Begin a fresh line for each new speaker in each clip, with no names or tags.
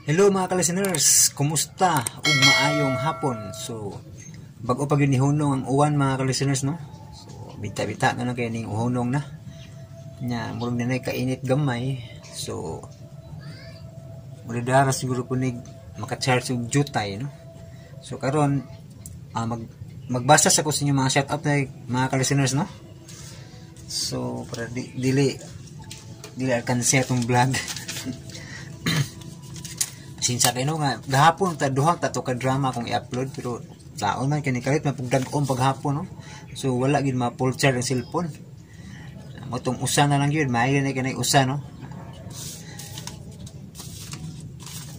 Hello mga ka-listeners, kumusta? Ug maayong hapon. So, bago pa gyud ni hunong ang uwan mga ka-listeners, no? So, bita-bita na kay ning hunong na. Nya murag na kainit gamay. So, murag siguro kunig maka-charge og jutay, no? So karon magbasa sa ko sa inyo mga shout-out na mga ka-listeners, no? So, para dili alkanse atong vlog. Sinsa kayo nga gahapon ta duha ta to ka drama kung i-upload pero taon man kani kalit mapugdag-on paghapon, no. So wala gid ma-full charge ang cellphone. Motong usa na lang gyud maayo na kanay usa, no.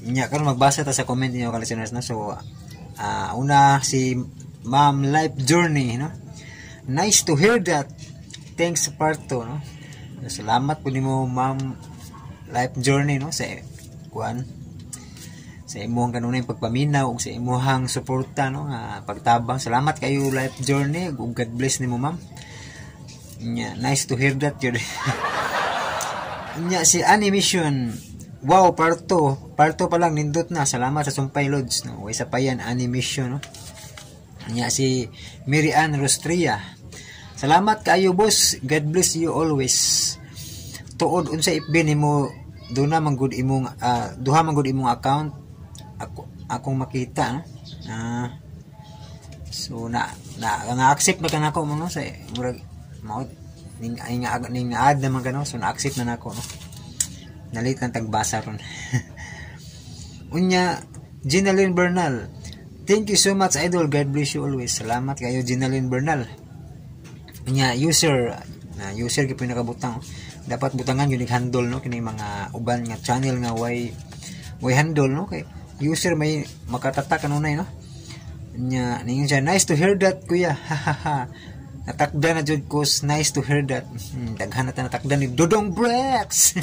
Nya karon magbasa ta sa comment niyo ka listeners, na. So una si Ma'am Life Journey, no. Nice to hear that. Thanks Parto, no. Salamat po nimo Ma'am Life Journey, no, sa kuan sa imong kanunay pagpaminaw ug sa imong suporta, no, nga pagtabang. Salamat kayo Life Journey ug God bless nimo ma'am. Nya nice to hear that yun. Nya si Animation, wow, parto pa lang nindot na. Salamat sa sumpay lods, no. Way sa payan Animation, no. Nya si Mary Ann Rostria, salamat kayo boss, God bless you always. Tuod unsa FB nimo duna man gud imong duha man gud imong account akong makita, no. So na-accept na kanako mo, no, sa murag mao ning add naman kano, so na-accept na nako, no. Nalit ng tagbasa ron. Unya Ginaline Bernal, thank you so much idol, God bless you always. Salamat kayo Ginaline Bernal. Unya user gyud pinakabutang, dapat butangan yun handle, no, kini mga uban nga channel nga way handle, no, kay user may makatatak kanunay, no. Nya ningon siya, nice to hear that kuya. Natakda na jud ko, nice to hear that. Daghan na ta natakda ni Dodong Brex.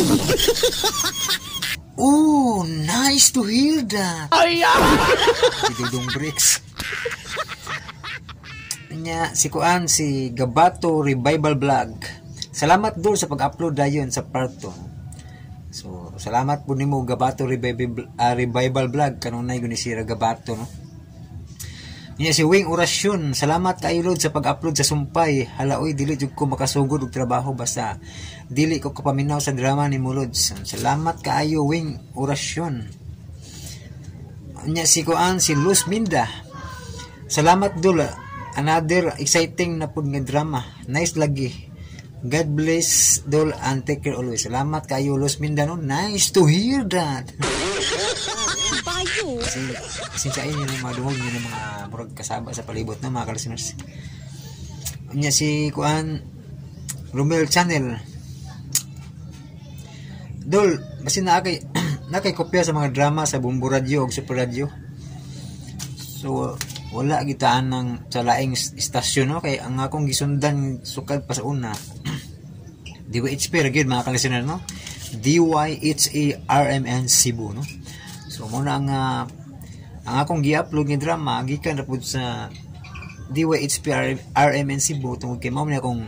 Oh, nice to hear that. Si Dodong Brex. Nya si kuan si Gabato Revival Vlog, salamat dul sa pag-upload dayon sa parto. So salamat po nimo Gabato Revival Vlog, kanunay guni si Gabato, no. Niya si Wing Orasyon, salamat kayo Lord sa pag-upload sa sumpay. Halaoy dili jud ko makasugod og trabaho basta dili ko kapaminaw sa drama ni Lods. Salamat kaayo Wing Orasyon. Niya si kuan si Luz Minda, salamat dul, another exciting na pud nga drama, nice lagi. God bless dol and take care always. Salamat kayo Luz Minda, no. Nice to hear that. Sinsain nyo ng mga duhog nyo ng mga murag kasaba sa palibot na mga ka-listeners. Nya si kuan Romel Channel, dol basi na kay kopya sa mga drama sa Bumbu Radio o Super Radio. So wala gitaan ng sa laing istasyon, no, kay ang akong gisundan sukad pa sa una DYHP gyud mga ka-listener, no. DYHA RMN Cebu, no. So muna ang akong gi-upload nga drama gikan ra pud sa DYHP RMN Cebu tungod kay mao ni akong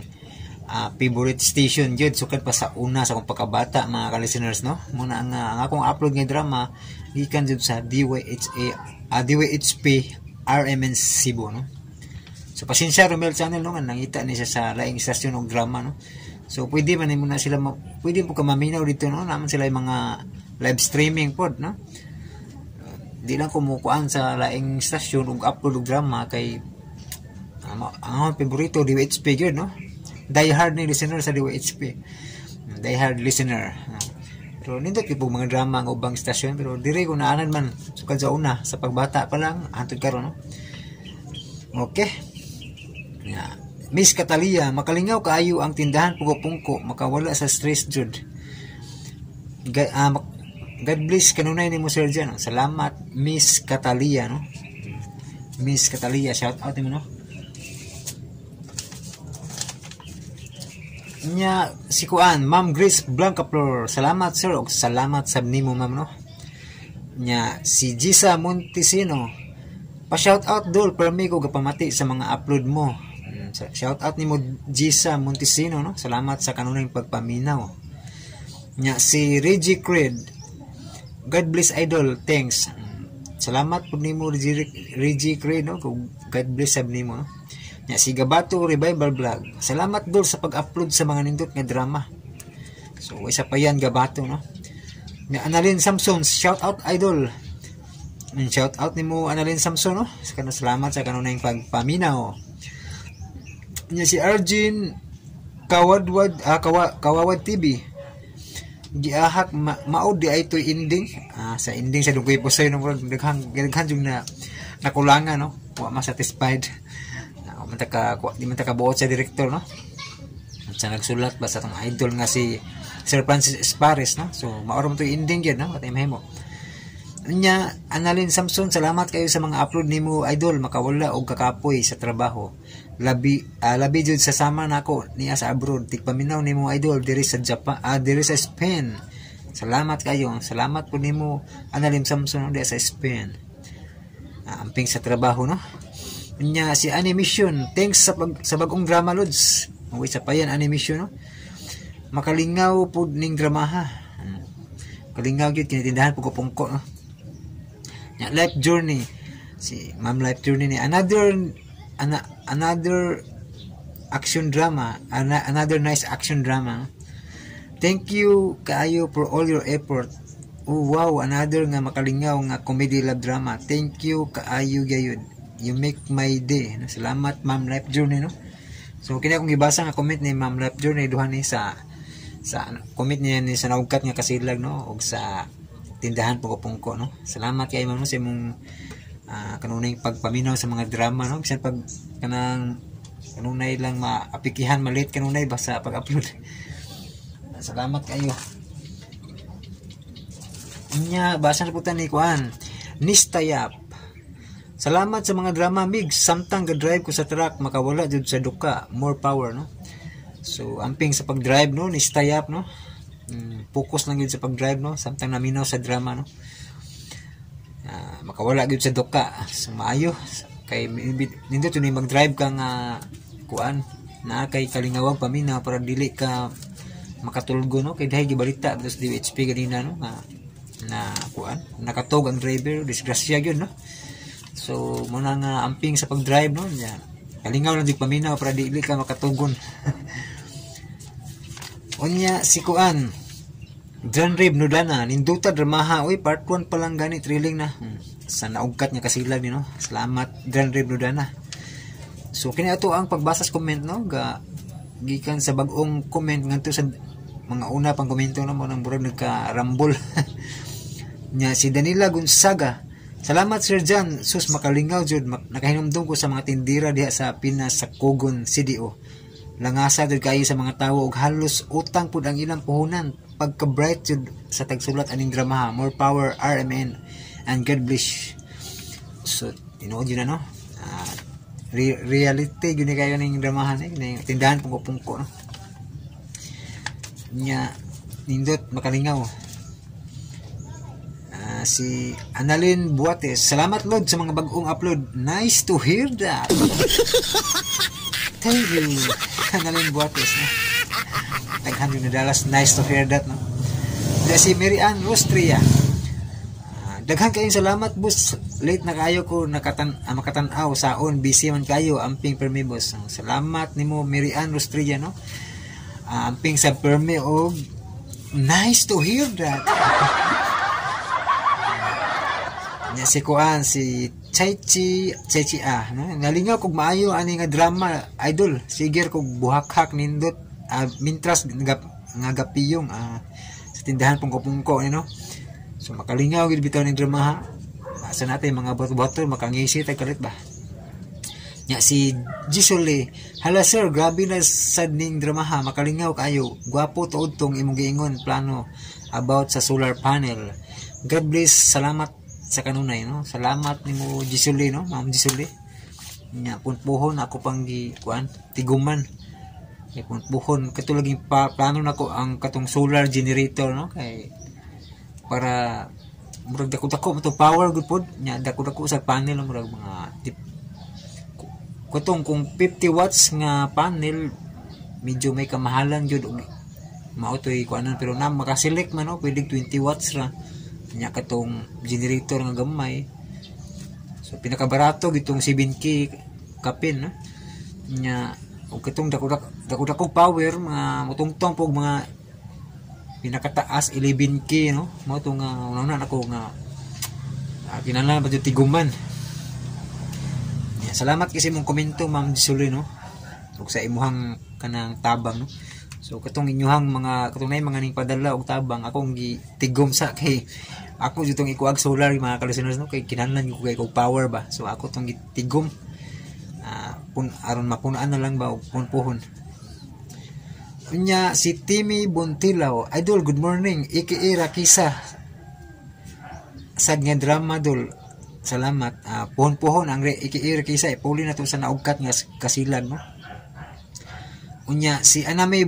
favorite station gyud sukad pa sa una sa akong pagkabata mga ka-listeners, no. Muna ang akong upload nga drama gikan jud sa DYHP RMN Cebu, no. So pasensya Romel Channel, no, nga nangita ni siya sa laing istasyon og drama, no. So pwede man mo na sila pwede po ka maminaw dito, no, naman sila yung mga live streaming pod, no. Di lang kumukuan sa laing istasyon og upload og drama kay ang favorito DWHP gyud, no. Die hard ni listener sa DWHP, die hard listener, no. Pero nindot gyud mga drama ang ubang istasyon pero diri ko naanan man sukad sa una sa pagbata pa lang hantod karon, no. Okay. Yeah. Miss Catalia, makalingaw kaayo ang tindahan pungko-pungko, makawala sa stress jud. God bless kanunay nimo Sir Jan. Salamat Miss Catalia, no. Miss Catalia, shout out nimo, no. Nya si kuan Ma'am Grace Blanca Flor, salamat sir og salamat sab nimo ma'am, no. Nya si Gisa Montesino, pa shout out dol permi ko gapamati sa mga upload mo. Shout out nimo Gisa Montesino, no. Salamat sa kanunay pagpaminaw. Nya si Reggie Cred, God bless idol, thanks. Salamat pud nimo Reggie Cray, no? God bless sab nimo. Nya si Gabato Revival Vlog. Salamat dol sa pag-upload sa mga nindot nga drama. So isa pa yan Gabato, no? Nya Annalyn Samson, shout out idol. Shout out nimo Annalyn Samson, no? Salamat sa kanunayng pagpaminaw. Nya si Arjun Kawawad TV. Giahak maud di ay to ending. Sa ending sa dugoy po sayo, no? Daghang yung nakulangan, no? Wa ma-satisfied. Di man ta kabuot sa director, no? Sa nagsulat ba sa tong idol nga si Sir Francis Espares, no? So maoro mo to ending gyud, no? Patay mahimo. Nya Annalyn Samson, salamat kayo sa mga upload nimo idol, makawala og kakapoy sa trabaho. Labi jud sa sama nako niya sa abroad. Tigpaminaw nimo idol diri sa Japan, diri sa Spain. Salamat kayo. Salamat po nimo Annalyn Samson diri sa Spain. Amping sa trabaho, no? Nya si Animation, thanks sa bagong drama lods. Uwi sa payan Animation, no? Makalingaw pud ning dramaha. Kalingaw gyud kinitindahan pugko-pungko, no? Nya Life Journey, si Ma'am Life Journey ni another action drama, another nice action drama. Thank you kaayo for all your effort. Oh wow, another nga makalingaw nga comedy love drama. Thank you kaayo gayud. You make my day. Salamat Ma'am Life Journey, no? So kini akong gibasa nga comment ni Ma'am Life Journey duha ni sa comment niya ni sa naugkat nga kasilag, no? Og sa tindahan pugko-pungko, no? Salamat kay Ma'am sa imong kanunay pagpaminaw sa mga drama, no? Bisan pag kanunay lang maapikihan malit kanunay basta pag-upload. Salamat kayo. Nya basa na putan ni kuan Nistayap. Salamat sa mga drama mig, samtang ga-drive ko sa truck makawala jud sa duka, more power, no? So amping sa pag-drive, no, Nistayap, no? Focus lang yun sa pag-drive, no? Samtang naminaw sa drama, no? Makawala yun sa duka. So maayo kay nindot yun mag-drive ka nga kuan na kay kalingawag paminaw para dili ka makatulgo, no? Kay dahil gibalita sa DHP ganina, no? Na kuan nakatog ang driver, disgrasya yun, no? So muna nga amping sa pag-drive, no? Yan. Kalingaw lang di paminaw para dili ka makatugon. Unya si kuan John Rib Nudana, ninduta dramaha, uy part 1 pa lang gani thrilling na. Sa naugkat niya kasilag ni, no? Salamat John Rib Nudana. So kini ato ang pagbasa sa comment, no? Gikan sa bag-ong comment ngadto sa mga una pang komento, no? Mo nang burag nagka-rambol. Nya si Danila Gonzaga, salamat Sir Jan, sus makalingaw jud, nakahinumdum ko sa mga tindira diha sa Pinas sa Kogon CDO. Langasa jud kayo sa mga tawo og halos utang pud ang ilang puhunan. Pagka-bright jud sa tagsulat aning drama, more power RMN and God bless. So tinuod yun na, no? Reality yun kayo ning dramahan, ning tindahan pungko-pungko, no? Nya nindot makalingaw. Si Annalyn Buates, salamat Lord sa mga bagong upload. Nice to hear that. Thank you Annalyn Buates, no? Taghan na Dallas, nice to hear that, no? Si Mary Ann Rostria, daghan kayong salamat boss, late na kayo ko makatanaw saon, busy man kayo, amping permi boss. Salamat nimo Mary Ann Rostria, no? Amping sa permi og nice to hear that. Si kuan si Chaichi no? Nalingaw kog maayo ani nga drama idol, sige kog buhak-hak nindot mintras nga gapiyong sa tindahan pungko-pungko, no? So makalingaw gid bitaw ning drama, ha? Asa natin mga bot-botol makangisi tag kalit ba. Nya si Gisole, hala sir, grabe na sad ning drama, ha? Makalingaw kayo, gwapo tuod tong imong giingon plano about sa solar panel. God bless, salamat sa kanunay, no? Salamat nimo Gisole, no? Ma'am Gisole. Nya punpuhon ako pang kuan tiguman. Kay punpuhon katulaging plano nako ang katong solar generator, no? Kay para murag dako-dako to power good pod. Nya dako-dako sa panel, murag mga kutong kung 50 watts nga panel medyo may kamahalan jud, mao toy kuanan, pero na makaselect man, no? Pwede 20 watts ra. nya katong generator nga gamay. So pinakabarato gitong 7K kapin, no? Nya og katong dako power mga mutungtong pog mga pinakataas 11K, no? Mao to nga una ako nga kinahanglan pa jud tiguman. Salamat kasi mong komento, Ma'am Jisuloy, no? Ug sa imuhang kanang tabang, no? So katong inyuhang mga katong nay mga ning padala og tabang akong gitigom sa kay ako jutong ikuag solar mga ka-listeners, no? Kay kinahanglan ko kay power ba. So ako tong gitigom aron mapunaan na lang ba og punpuhon. Unya si Timmy Buntilaw, idol, good morning. Iki Rakisa. Sad nga drama, dol. Salamat. Puhon-puhon ang iki Rakisa, puli na to sa naugkat nga kasilan, no? Unya si Aname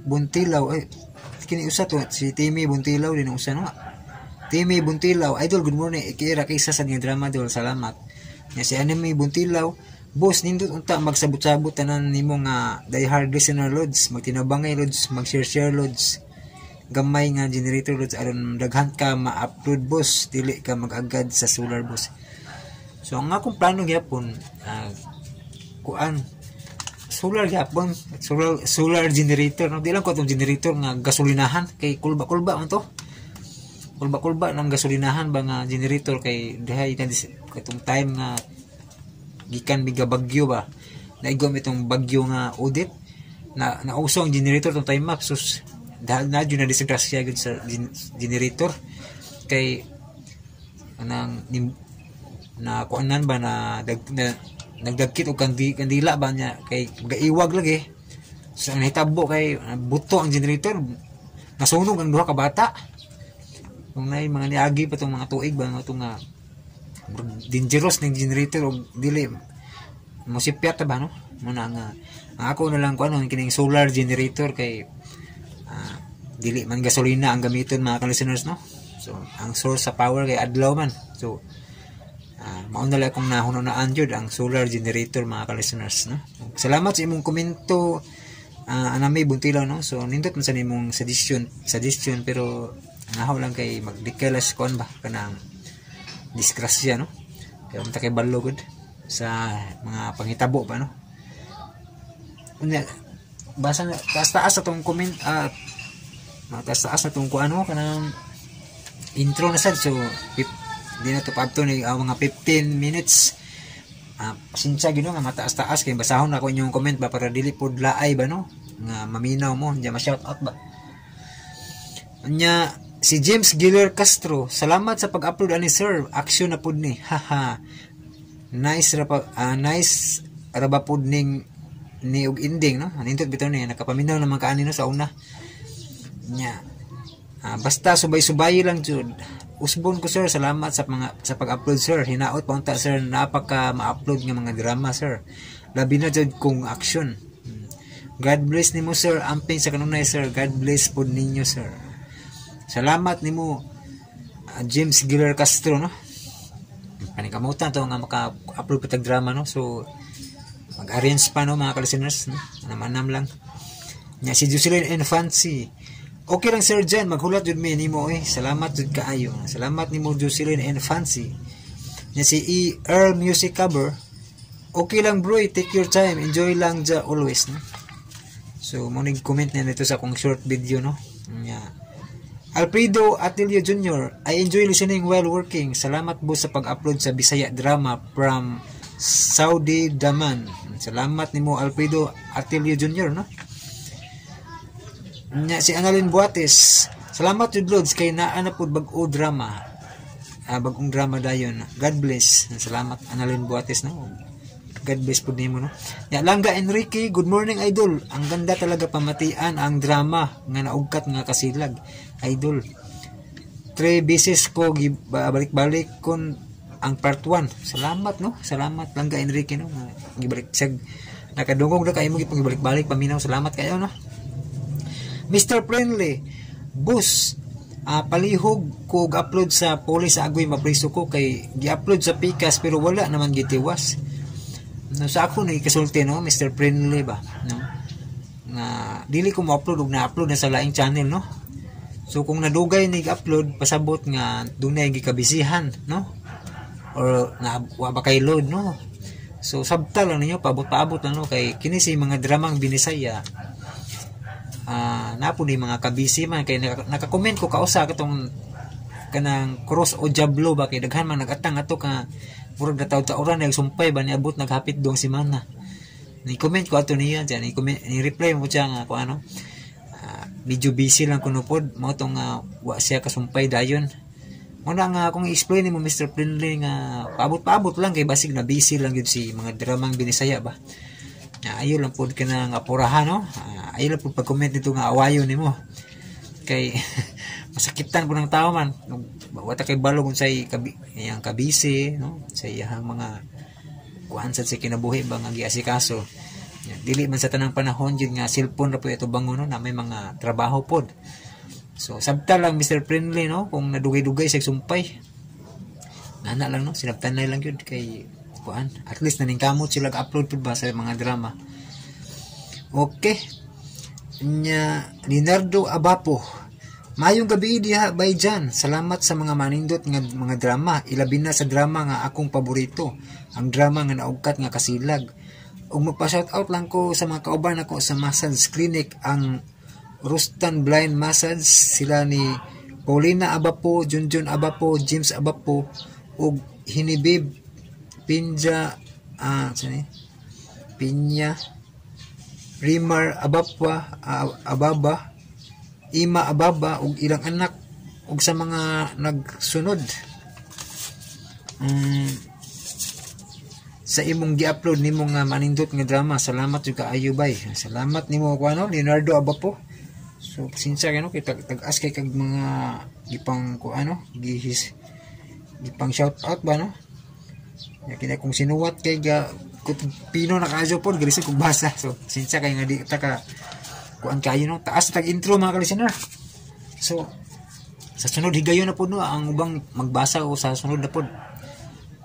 Buntilaw, kini usa to si Timmy Buntilaw din usa, no? Timmy Buntilaw, idol, good morning. Iki Rakisa sa nga drama, dol. Salamat. Nya si Aname Buntilaw, boss, nindot unta magsabot-sabot tanan nimo nga diehard listener loads, magtinabangay loads, mag-share loads, gamay nga generator loads aron daghan ka ma-upload, boss, dili ka mag-agad sa solar, boss. So ang akong plano gyapon kuan solar gyapon, solar generator, no? Di lang ko atong generator nga gasolinahan kay kulba man to. Kulba ng gasolinahan ba nga generator kay dihay katong time nga gikan biga bagyo ba, naigom itong bagyo nga audit na nauso ang generator tong time map. Sus dahil na dyan na disgrasya gud sa generator kay anang na kuanan ba na nagdagkit og kandila ba niya kay gaiwag lagi. So nahitabo kay buto ang generator, nasunog ang duha ka bata. Kung nay mga niagi pa tong mga tuig ba nga nga dangerous ng generator og dili mosipyat ba, no? Muna nga ang ako na lang ko ano kining solar generator kay dili man gasolina ang gamiton mga ka-listeners, no? So ang source sa power kay adlaw man. So mao na lang kung nahunonaan jud ang solar generator mga ka-listeners, no? Salamat sa imong komento, Aname Buntilaw, no? So nindot man sa nimong suggestion pero nahaw lang kay magdikalas kon ba kanang disgrasya, no? Kaya unta kay balo gud sa mga pangitabo pa, no? Unya basa na taas atong comment taas atong kuan mo kanang intro na sad. So di na to pa to ni mga 15 minutes. Pasensya gid, no, nga mataas kay basahon ako inyong comment ba para dili pod laay ba, no? Nga maminaw mo, diya ma-shout out ba. Unya si James Giller Castro, salamat sa pag-upload ani sir. Action na pud ni. Haha. Nice ra ba pud ning ni og ending, no? Anintot bitaw ni nakapaminaw naman kaani, no, sa una. Nya. Basta subay-subay lang jud. Usbon ko sir, salamat sa pag-upload sir. Hinaot pa unta sir, napaka ma-upload nga mga drama sir. Labi na jud kung action. God bless nimo sir. Amping sa kanunay sir. God bless pud ninyo sir. Salamat nimo James Giller Castro, no? Panikamutan to nga maka-upload pa tag drama, no? So mag-arrange pa, no, mga ka-listeners, no? Namanam lang. Nya si Jocelyn and Fancy. Okay lang sir dyan, maghulat jud mi nimo Salamat jud kaayo. Salamat nimo Jocelyn and Fancy. Nya si Earl Music Cover. Okay lang bro, take your time, enjoy lang ja always, no? So mo nig-comment na nito sa akong short video, no? Nya Alfredo Atilio Jr., I enjoy listening while working. Salamat po sa pag-upload sa Bisaya Drama from Saudi Daman. Salamat nimo Alfredo Atilio Jr., no? Nya si Annalyn Buates, salamat jud loads kay naa na pud bag-o drama. Bag-ong drama dayon. God bless. Salamat Annalyn Buates, no? God bless pud nimo, no? Nya Langga Enrique, good morning idol. Ang ganda talaga pamatian ang drama nga naugkat nga kasilag. Idol, 3 beses ko balik-balik kon ang part 1. Salamat, no? Salamat Langga Enrique, no? Gibalik sag nakadungog na kayo mo gibalik-balik paminaw. Salamat kayo, no? Mr. Friendly, boss, palihog ko upload sa police agoy mapriso ko kay gi-upload sa Pikas pero wala naman gitiwas. No, sa ako na ikasulti, no, Mr. Friendly ba, no? Nga dili ko mo-upload og na-upload na sa laing channel, no? So kung nadugay ni upload pasabot nga dunay gikabisihan, no? Or na wa ba kay load, no? So sabta lang ninyo, paabot lang, no? Kay kini si mga dramang binisaya. Napo ni mga kabisi man kay naka-comment ko kausa katong kanang cross o jablo ba kay daghan man nagatang ato ka murag na taw-tauran nagsumpay ba niabot naghapit duang semana. Ni comment ko ato niya diyan, ni reply mo siya nga ko ano. Medyo busy lang kuno pod mo tong wa siya kasumpay dayon. Mo na nga kung i-explain mo Mr. Friendly nga paabot lang kay basig na busy lang gyud si mga dramang binisaya ba. Ayo lang pod ka na nga purahan, no? Ayo lang pod pag-comment nito nga awayon nimo. Kay masakitan po ng tao man. Wata kay balog sa iyang kabisi, no? Sa iyang mga kuan sa kinabuhi ba nga giasikaso. Dili man sa tanang panahon yun nga cellphone ra po ito bango, no? Na may mga trabaho pod. So sabta lang Mr. Friendly, no? Kung nadugay-dugay sa sumpay. Nana lang, no? Sinabtan na lang yun kay kuan. At least naning kamot sila upload po ba sa mga drama. Okay. Leonardo Abapo. Mayong gabi diha bay dyan. Salamat sa mga manindot nga mga drama. Ilabi na sa drama nga akong paborito. Ang drama nga naugkat nga kasilag. Ug magpa-shoutout lang ko sa mga kauban ako sa massage clinic, ang Rustan Blind Massage, sila ni Paulina Abapo, Junjun Abapo, James Abapo, ug Hinibib Pinja Pinya Rimar Ababa, Ima Ababa, ug ilang anak, ug sa mga nagsunod sa imong gi-upload nimo nga manindot nga drama. Salamat jud kaayo bay. Salamat nimo ko ano, Leonardo Abapo. So sinsa kay no, kay tag-as kay kag mga gipang ko ano, gipang shout out ba no? Ya kina kung sinuwat kay ga Pino na kayo po, galis kong basa. So, sinsya kayo nga di ka kuan kayo, no? Taas tag intro mga ka-listener. So, sa sunod higayon na po, no? Ang ubang magbasa ko sa sunod na po.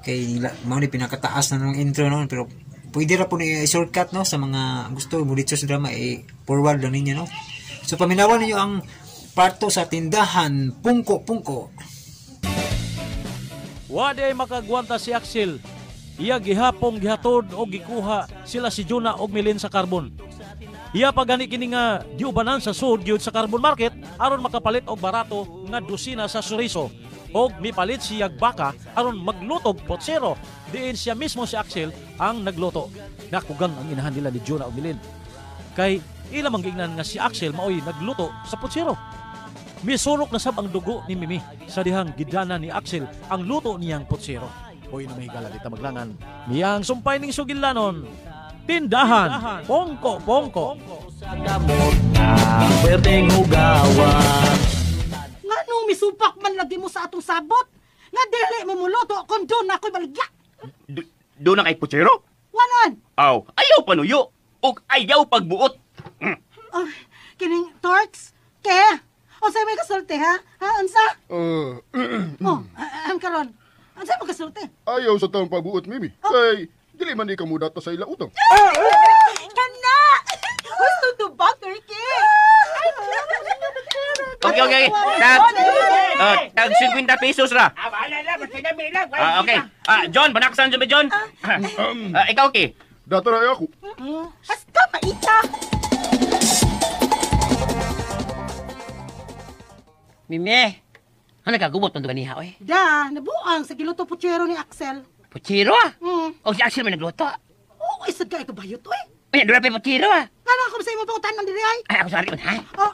Kay mao ni pinakataas na ng intro, no? Pero pwede ra po ni shortcut, no? Sa mga gusto mo dito sa drama, forward lang ninyo, no? So, paminawan niyo ang parto sa tindahan Pungko.
Waday makagwanta si Axel. Iya gihapong gihatod o gikuha sila si Juna og Milin sa carbon. Iya pagani kini nga giubanan sa sud gyud sa carbon market aron makapalit og barato nga dosina sa chorizo og mipalit siyag baka aron maglutog potsero. Diin siya mismo si Axel ang nagluto. Nakugang ang inahan nila ni Juna og Milin. Kay ila manggignan nga si Axel maoy nagluto sa potsero. Misurok na sab ang dugo ni Mimi sa dihang gidana ni Axel ang luto niyang potsero. Hoy na mahigala dita maglangan. Niyang sumpay ning sugilanon. Tindahan Pongko.
Sa gamot na pwedeng hugawan.
Ngano misupak man lagi mo sa atong sabot? Nga dili mo muluto kung doon ako'y baligya.
Doon na kay Puchero?
Wanan?
Aw, ayaw panuyo. O ayaw pagbuot.
Kining Torx? Ke? O sa'yo may kasulti ha? Ha? Ansa? Ang karon. Ansa mo kasulti?
Ayaw sa taong pagbuot, Mimi. Kay, dili man di ka mudata sa ila utang.
Kana! Gusto to ba, Turkey?
Okay. Tag 50 pesos ra. Bahala na, basta na bilang. Okay. John, banaksan dyan ba, John? Ikaw, okay?
Data na ako.
Basta maita!
Mimi, ano nagkagubot ng ganiha, oy?
Da, nabuang sa giluto puchero ni Axel.
Puchiro, ah? O si Axel may nagluto.
Oo, isad ka ito bayot, eh.
Ay, doon pa puchiro, ah?
Ngano ako sa imo pangutan ng diri ay?
Ay, ako sorry, ha?
Oh,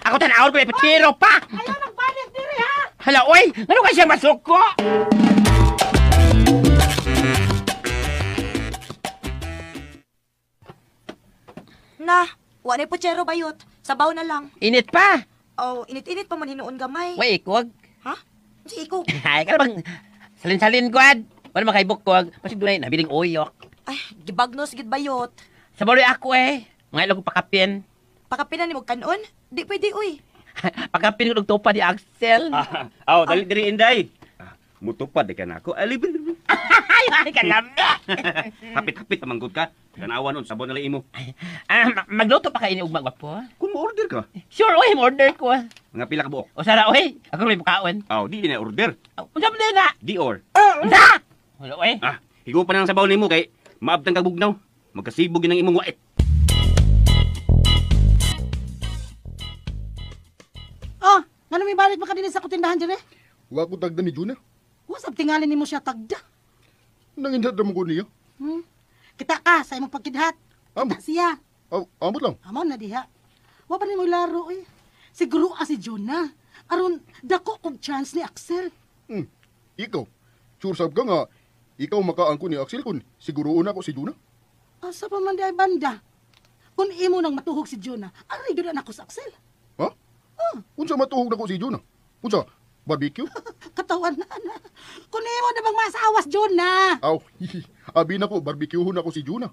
Ako tanawar pa puchiro pa!
ayaw nagbalik diri ha?
Hala, oy! Ano ka siya masuko?
Na, wala puchero bayot. Sabaw na lang.
Init pa!
Oh, init-init pa man hinuon gamay.
Way, ikuwag.
Ha? Si ikaw.
Ay, ka bang salin-salin, kuwad. Wala makaibok, kuwag. Pasig doon ay nabiling uyok.
Ay, gibagnos gid bayot.
Sa baloy ako, eh. Mga ilog pakapin.
Pakapinan ni mo kanon? Di pwede uy.
Pakapin ko nagtupa ni Axel.
Dali diri inday. Mutupad ka na ako. Alibin.
Ay, kalamba!
Hapit-hapit manggod ka. Kanawan on sabon na imo.
Magluto pa kayo ni Ugmag, wapo?
Kung mo-order ka.
Sure, oy, order ko.
Mga pila ka buok.
O sana, oy, ako rin bukaon.
Oh, di na order.
Unsa man na?
Di or.
Unsa? Wala, oy.
Higo pa nang sabaw nimo kay maabtang kag bugnaw. Magkasibog yun ang imong wait.
Oh, nga may balik maka din sa kutindahan dyan eh.
Wa ko tagda ni Juna.
Wasap tingalin ni mo siya tagda.
Nangindat mo ko niya.
Kita ka sa imong pagkidhat.
Amo.
Kita siya.
Amot lang.
Amo na diha. Wa pa ni mo laro eh. Siguro si Jonah. Aron dako kog chance ni Axel.
Ikaw. Sure sab ka nga. Ikaw makaangko ni Axel kun siguro una ko si Juna.
Asa pa man di ay banda. Kung imo nang matuhog si Jonah, aray gud na ako sa Axel.
Ha? Unsa matuhog na ko si Juna? Unsa? Barbecue?
Katawan na. Kung imo na bang masawas Jonah.
Aw, abi na ko barbecuehon ako si Juna.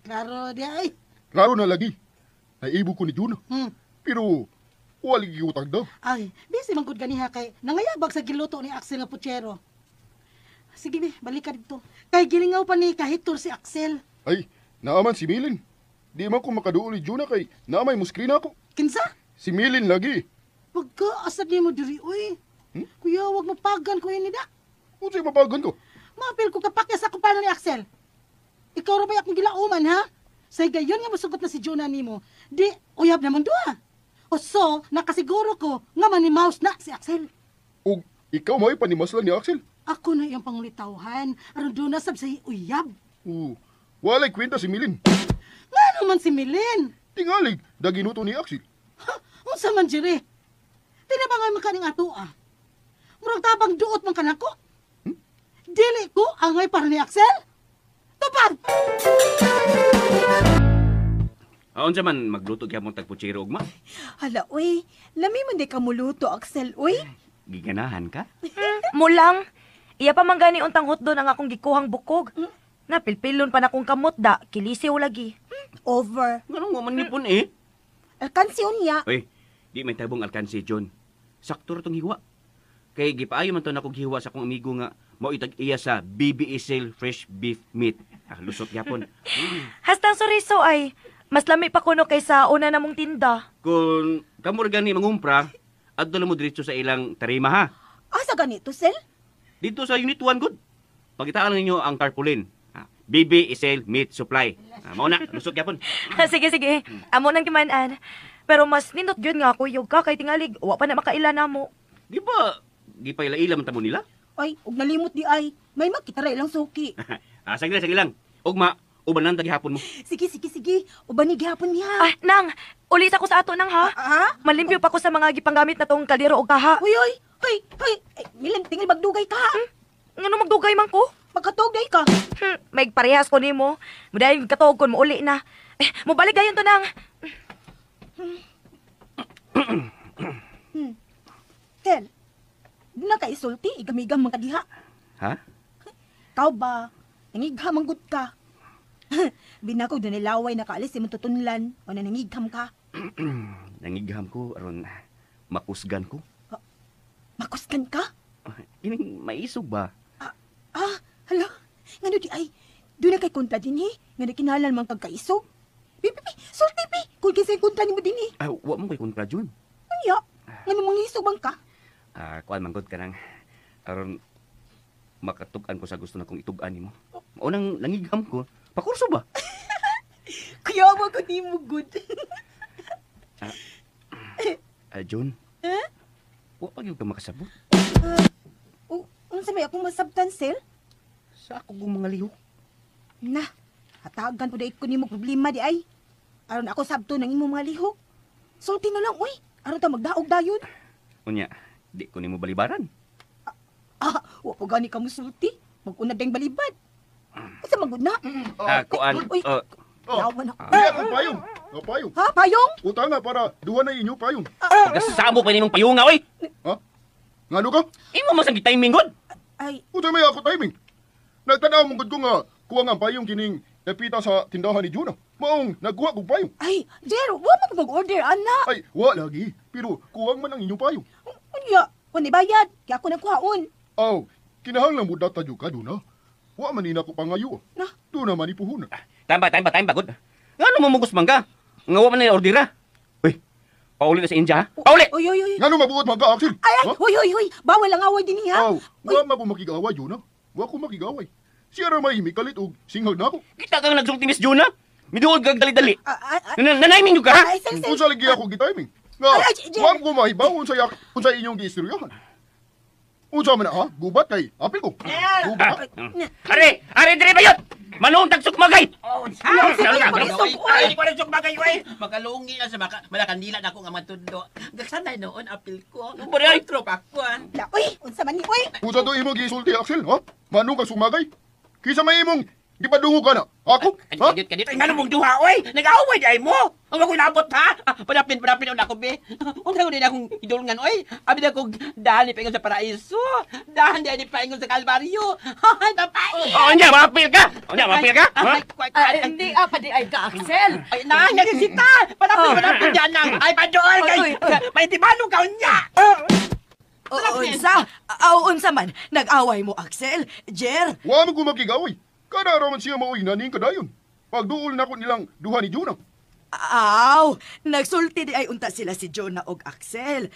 Klaro di ay.
Klaro na lagi. Naibo ko ni Juna. Pero wali giutag daw.
Ay, busy man gud ganiha kay nangayabag sa giluto ni Axel nga putsero. Sige be, balik ka dito. Kay gilingaw pa ni kahitor si Axel.
Ay, naaman si Milin. Di man ko makaduol ni Juna kay naamay muskrin ako.
Kinsa?
Si Milin lagi.
Pagkaasad ni mo diri, uy. Kuya, wag mapagan ko ini da.
Unsay mapagan ko?
Mapil ko kapakya sa kupano ni Axel. Ikaw ra ba akong gilauman, ha? Say gayon nga masugot na si Jonah nimo. Di, uyab naman doa. O so, nakasiguro ko nga manimaus na si Axel.
O ikaw may panimaslan ni Axel?
Ako na iyang pangulitawhan. Aron doon na sab sa uyab.
Walay kwenta si Milin.
Nga naman si Milin.
Tingalig, daginuto ni Axel.
Ha? Unsa man jiri? Tinabangan man kaning ato ah. Murag tabang duot man kanako. Dili ko angay para ni Axel. Tupad!
Unsa man magluto gyapon tag putsero ugma?
Hala, uy. Lami man di ka muluto, Axel, uy.
Giganahan ka?
Mulang. Iya pa man gani untang hotdon ang akong gikuhang bukog. Napilpilon pa na kong kamot da, kilisiw lagi.
Over.
Ganun mo man nipon eh.
Alkansyon niya.
Oy, di may tabong alkansi John. Sakto ra tong hiwa. Kay gipaayo man to na kog hiwa sa akong amigo nga mao itag iya sa BBE Sale Fresh Beef Meat. Lusot gyapon.
Hastang soriso ay, mas lami pa kuno kaysa una namong tinda.
Kung kamo ra gani mangumpra, adto mo diretso sa ilang tarima ha.
Asa ganito, Sel?
Dito sa Unit 1 good. Pagitaan ninyo ang tarpaulin. BB Isel Meat Supply. Mao na, lusot gyapon.
Sige, sige. Amo nang kimanan. Pero mas nindot yun nga kuyog ka kay tingalig. Wa pa na makaila na mo.
Di ba, di pa ila-ila man tamo nila?
Ay, ug nalimot di ay. May makitara ilang suki.
Sige lang. Ugma, ubanan tagi hapon mo.
Sige. Uban ni gihapon niya.
Nang, ulit ako sa ato nang ha. Malimpyo pa ko sa mga gipanggamit na tong kaldero o kaha.
Uy. Milan, tingil magdugay ka.
Ngano magdugay man ko?
Magkatugay ka.
May parehas ko nimo. Mudayon katog kon mo uli na. Mubalik dayon to nang.
Sel, di na ka isulti, igamigam mga diha.
Ha?
Kau ba? Nangigham ang good ka. Binako doon nilaway na kaalis imong tutunlan o na nangigham ka.
Nangigham ko aron makusgan ko.
Makuskan ka?
Ining maisog ba?
Hala, ngano di ay, doon na kay kontra din nga nakinalan mang kagkaisog. Pipi, sulti pi, kung kisay kontra ni mo din
Wa mo ko'y kontra dyan.
Ano ngano mang isog bang ka?
Kuan manggod ka nang aron makatugan ko sa gusto na kong itugan mo. Unang nangigham ko, pakurso ba?
Kaya mo ko di mo good.
John? Wa pa gyud ka makasabot.
Unsa may akong masabtan, Sel?
Sa ako kong mga lihok.
Na, hatagan po dahil ko ni mo problema di ay. Aron ako sabto ng imong mga lihok. Sulti na lang, uy. Aron ta magdaog dayon.
Unya, di ko nimo balibaran.
Wa po gani ka mo sulti. Mag-una ding balibad. Asa magud na?
Kuan.
Uy, yawan ako.
Payong. Payong.
Ha, payong?
Utang nga para duwa na inyo payong.
Pagkasamo pa nimong payunga, oy!
Ngano ka?
Imo man sang timing god.
Ay,
Utang may ako timing. Nagtanaw mong gud ko nga kuha nga payong kining napita sa tindahan ni Juna. Maong nagkuha kong payong.
ay, Jero, wa man mag-order, ana.
Ay, wa lagi. Pero kuwang man ang inyong payong.
Unya, wala bayad. Kaya ako nagkuhaon.
Aw, kinahanglan mo data ka doon ha. Wa man ina ko pangayo.
Na?
Doon naman ipuhunan.
Tamba god. Ngano mo mugos man ka? Nga wa man na ordera. Uy, Pauli na sa India, ha? Pauli!
Uy, uy, uy.
Nga nung mabuot mga ka, Axel.
Ay, ay, huy, huy, huy. Bawal ang away din ha.
Aw, wa ma ko makigaway, Juna. Wa ko makigaway. Siya ra may kalit og singhag na ako.
Kita kang nagsulti Miss Juna. Miduol kag dali-dali.
Ay,
Nanaymin ka, ha?
ay, sel, sel.
Kung sa lagi ako gitiming. Nga,
Ay, Jer.
wa ko mahibaw kung sa inyong giistoryahan. Unsa man na ha? Gubat kay apil ko. Gubat.
Are, dire bayot! Manong tagsok magay!
Ay, sel, ay,
Ay, di ko na bagay, oy. Magalungi na sa malakandila na ako nga matundo. Gagsanay noon, apil ko.
Bari, ay.
Tropa ko.
La, uy, unsa man ni, uy.
Unsa to imong gisulti, Axel, ha? Manong ka sumagay? Kisa may imong gipadungog ka na. Ako? Ha?
Kadito, nga mong duha, oy. Nag-away di ay mo. Ang ako'y nabot, ha? Padapin na ako, be. Unsa ko din akong idulngan, oy. Abi na kong dahan ni paingon sa paraiso. Dahan di ay paingon sa kalbaryo. Ay, papay.
O, nya, mapil ka! O, nya, mapil ka? Ha?
Hindi pa di ay ka, Axel.
Ay, nang, nagsita. Padapin dyan nang. Ay, padool kay. May tibano ka, unya.
Unsa man, nag-away mo, Axel. Jer,
Wa man ko makigaway. Kada raman siya mauwi na ning kadayon. Pagduol na ko nilang duha ni Juna.
nagsulti di ay unta sila si Jonah og Axel.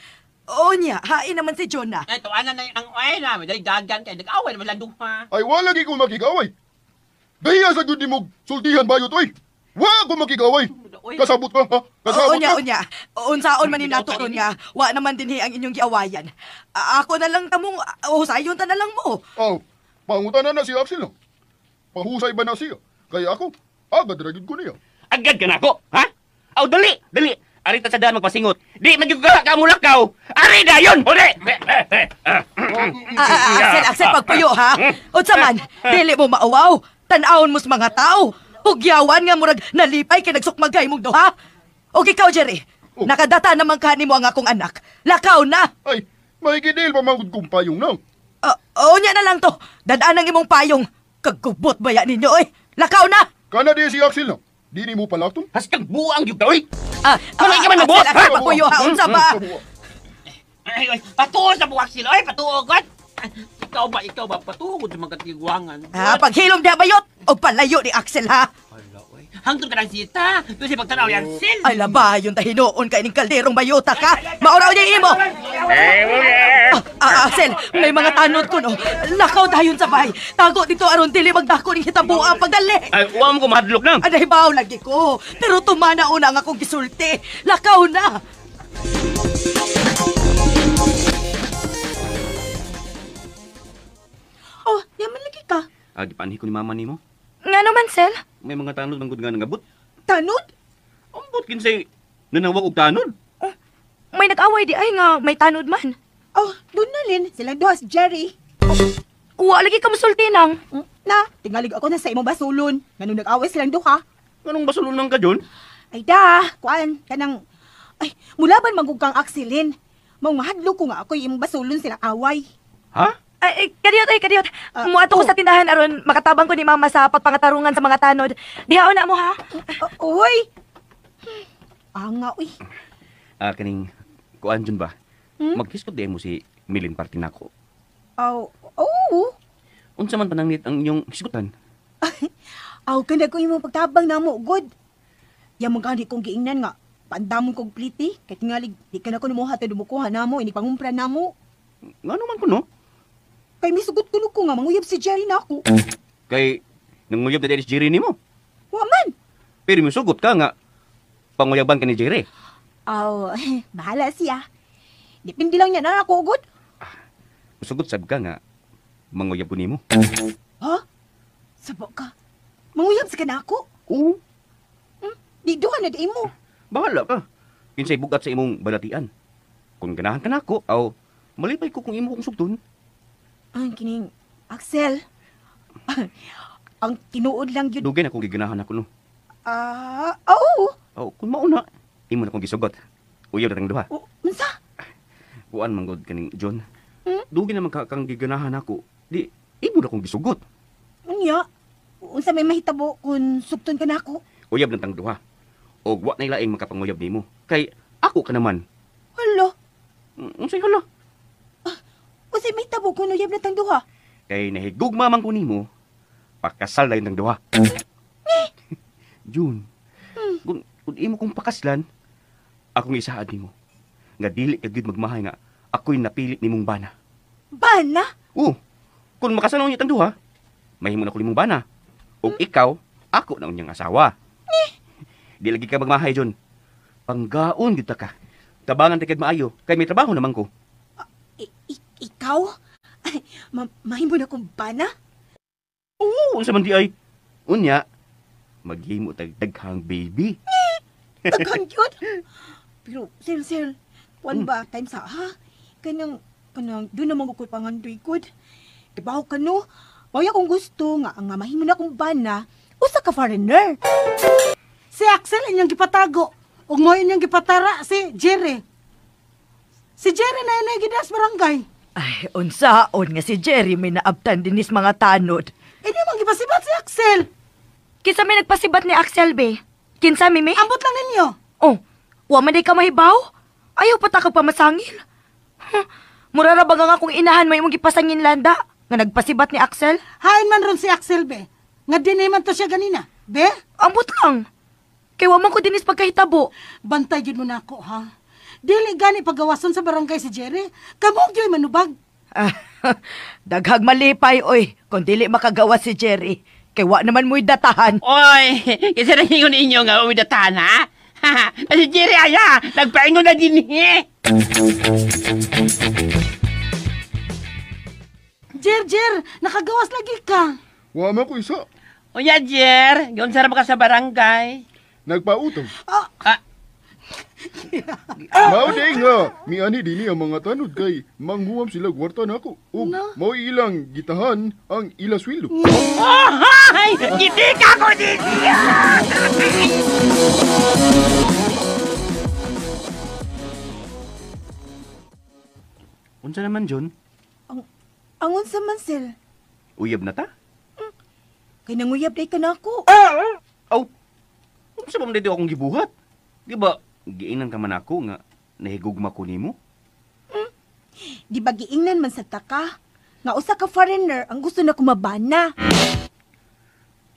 O niya, hain naman si Jonah.
Ay, tuwanan na ang oy na. May dagan kay nag-away naman lang duha.
Ay wala gi ko makigaway. Dahiya sa gud nimog sultihan bayot oy. Wa ko makigaway. Kasabot ka ha? Kasabot ka.
Unya. Unsaon man ni nato ron nga, wa naman dinhi ang inyong giawayan. Ako na lang tamong husayon ta na lang mo.
Aw, pangutana na si Axel no. Pahusay ba na siya? Kaya ako, agad ragid ko niya.
Agad ka na ako, ha? Aw, dali! Arita sa daan magpasingot. Di, magyugala ka mulakaw! Ari na yun! O, di!
Axel, pagpuyo ha. Unsa man, dili mo mauwaw. Tan-awon mo sa mga tao. Hugyawan nga murag nalipay kay nagsukmagay mong duha. O ikaw, Jerry, nakadata naman kani mo ang akong anak. Lakaw na.
Ay, may gidil pa mangud kong payong na.
Nya na lang to. Dadaan ang imong payong. Kagkubot ba yan ninyo, oy? Lakaw na!
Kana di si Axel na. Di ni mo palaton.
Haskag buang yung oy!
Kamay
ka man nabuhat, ha?
Axel, pagpuyo ha. Unsa ba?
Ay, patuo sa buwak sila. Ay, patuo, God. Ikaw ba, patuo sa mga katigwangan.
Paghilom di bayot. O palayo ni Axel, ha?
Hangtod ka ng sita. Doon siya pagtanaw yan, Sil.
Ay, labayon ta hinoon kay ning kalderong bayota ka. Mauraw niya imo. Axel, may mga tanod ko, no? Lakaw dayon sa bahay. Tago dito aron dili magdako ning hitabo ang pagdali.
Ay, huwag mo ko mahadlok na!
Aday baw lagi ko. Pero tumana una nga akong gisulti. Lakaw na.
Oh, yaman lagi ka.
Di paanhi ko ni mama ni mo.
Nga naman, Sel?
May mga tanod manggod nga nangabot.
Tanod?
Ambot kinsay nanawag og tanod.
May nag-away di ay nga may tanod man.
Oh, doon na Lin. Silang duha si Jerry.
Wa lagi ka musulti nang.
Na, tingalig ako na sa imong basulon. Ganun nag-away silang duha.
Anong basulon lang ka, John?
Ay da, kuan, kanang... Ay, mulaban magug kang aksilin. Mao mahadlo ko nga ako imong basulon silang away.
Ha?
Ay, kadiyot. Muato ko sa tindahan aron makatabang ko ni mama sa pagpangatarungan sa mga tanod. Dihaon na mo, ha?
Uy! Anga, uy.
Kaning kuan John ba? Magkiskot di mo si Milin party nako.
Oh.
Unsa man pananglit ang inyong hisgutan?
Aw, kanda ko imong pagtabang namo, good. Yang magani kong giingnan nga, pandamon kong pliti, kay tingalig, di ka na ko numuha to dumukuha namo, ini pangumpra namo.
Ngano man kuno?
Kay misugot ko nga, manguyab si Jerry na ako.
Kay nanguyab na dahil si Jerry nimo.
Waman!
Pero misugot ka nga panguyaban ka ni Jerry.
Aw, bahala siya. Dipindi lang niya na ako, good.
Misugot sab ka nga manguyab ko nimo.
Ha? Sabo ka. Manguyab sa ka na ako?
Oo.
Di doon na di mo.
Bahala ka. Kinsay bugat sa imong balatian. Kung ganahan ka nako, aw malipay ko kung imo kong sugton.
Ang kining, Axel. Ang tinuod lang yun.
Dugay na kung giganahan ako no.
Oo.
Aw kung mauna, imo na kong gisugot. Uyaw na tang duha.
Unsa?
Kuan manggod kaning John. Dugay naman kang giganahan ako. Di imo na kong gisugot.
Unya? Unsa may mahitabo kung sugton ka na ako?
Uyab na tang duha. Og wa na ilaing makapanguyab nimo. Kay ako ka naman.
Hala.
Unsay hala?
Unsay mahitabo kung uyab na tang duha?
Kay nahigugma man ko nimo. Pakasal na yun tang duha. June. Kung imo kong pakaslan, akong isaad nimo. Nga dili ka gyud magmahay nga ako'y napilit nimong bana.
Bana?
Oo, kung makasanong niyo tang duha, mahimo na ko nimong bana. O ikaw, ako na unyang asawa. Di lagi ka magmahay, John. Panggaon kita ka. Tabangan tikad maayo, kay may trabaho naman ko.
Ikaw? Ay, mahimo na kong bana?
Oo, unsa man di ay. Unya, maghimo tag daghang baby.
Daghang yun? Pero, sir, kuan ba, time sa ha? Kanang, doon naman ko pangandoy good. Diba ka no? Maya kung gusto nga, ang mahimo na kong bana, usa ka foreigner.
Si Axel inyong gipatago. Ug mo inyong gipatara si Jerry. Si Jerry na inay gidas barangay.
Ay, unsaon nga si Jerry may naabtan dinis mga tanod.
Ini mang gipasibat si Axel.
Kinsa may nagpasibat ni Axel, be? Kinsa mi, me?
Ambot lang ninyo.
Oh, wa man day ka mahibaw? Ayaw pa ta kag pamasangil. Murara ba nga kung inahan mo imong gipasangin landa nga nagpasibat ni Axel?
Hain man ron si Axel be. Nga dinhi man to siya ganina. Be,
Ambot lang. Kay wa man ko dinis pagkahitabo.
bantay gyud mo nako ha. Dili gani pagawason sa barangay si Jerry. Kamog gyoy manubag.
Daghag malipay, oy. Kung dili makagawa si Jerry. Kay wa naman mo'y datahan.
Oy, kasi nahingon ninyo nga umidatan, ha? Kasi Jerry, aya, nagpaingon na din, eh.
Jer, nakagawas lagi ka.
Wa man ko isa.
O ya, Jer, yun sarap ka sa barangay.
Nagpautang.
Ah,
Mao day nga, miani dini ang mga tanod kay manghuam sila kwarta nako. Ug mao ilang gitahan ang ila sweldo.
ay, hindi ka ko din.
Unsa naman, John?
Angon sa man, sir.
Uyab na ta?
Kay nanguyab day ka na ako.
Aw, unsa man dito akong gibuhat? Di ba, giinan ka man ako nga nahigugma ko nimo?
Di ba giingnan man sa taka? Nga usa ka foreigner ang gusto na kumabana.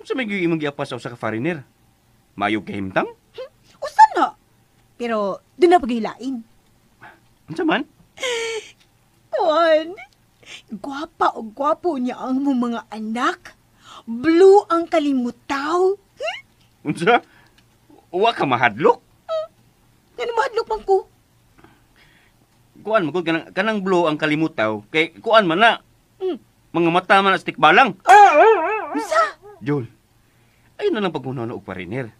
Unsa may imong giapas sa usa ka foreigner? Mayog kahimtang?
Usa na. Pero doon na paghilain.
Unsa man?
Kuan, gwapa o gwapo niya ang mong mga anak. Blue ang kalimutaw.
Unsa? Wa ka mahadlok?
Nga mahadlok man ko.
Kuan mo kanang blue ang kalimutaw kay kuan man na. Mga mata man stick balang.
Usa?
Jol. Ayun na lang paghunaw og foreigner.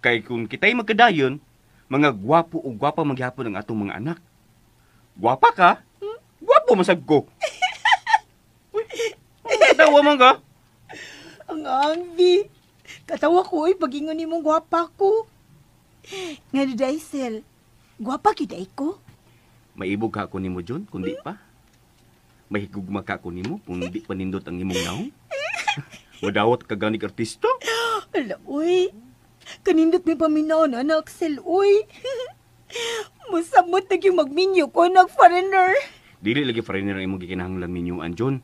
Kay kung kita'y magkadayon, mga gwapo o gwapa magyapon ang atong mga anak. Gwapa ka? Gwapo masag ko. Tawa man ka?
Ang angbi. Katawa ko ay pagingon ni mong gwapa ko. Nga daday, sel. Gwapa kiday ko.
Maibog ka ako nimo, John, kundi pa. Mahigugma ka ako nimo, kundi pa nindot ang imong naong. Madawat ka ganig artista.
Ala, uy. Kanindot may paminaw na anak, sel, uy. Musamot na yung magminyo ko, nag-foreigner.
Dili lagi foreigner ang imong gikinahanglan minyuan, John.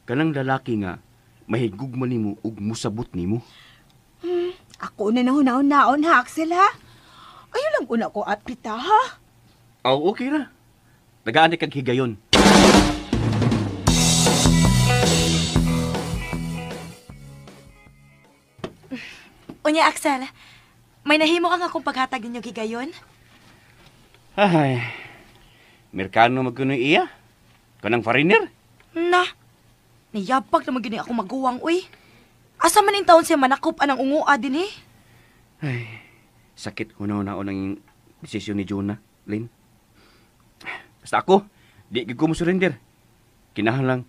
Kanang lalaki nga, mahigugma nimo ug musabot nimo.
Ako na nahuna-naon ha, Axel, ha? Ayaw lang una ko at pita, ha?
Aw, okay ra. Nagaan kag higayon.
Unya, Axel, may nahimo ka nga kung paghatag ninyo gigayon?
Ay, Merkano magkuno iya? Kanang foreigner?
Na, niyabag naman gini ako maguwang, uy. Asa man yung taon siya manakop anang ungua din eh.
Ay, sakit ko na ang desisyon ni Jonah, Lynn. Basta ako, di ko mo surrender. Kinahanglan,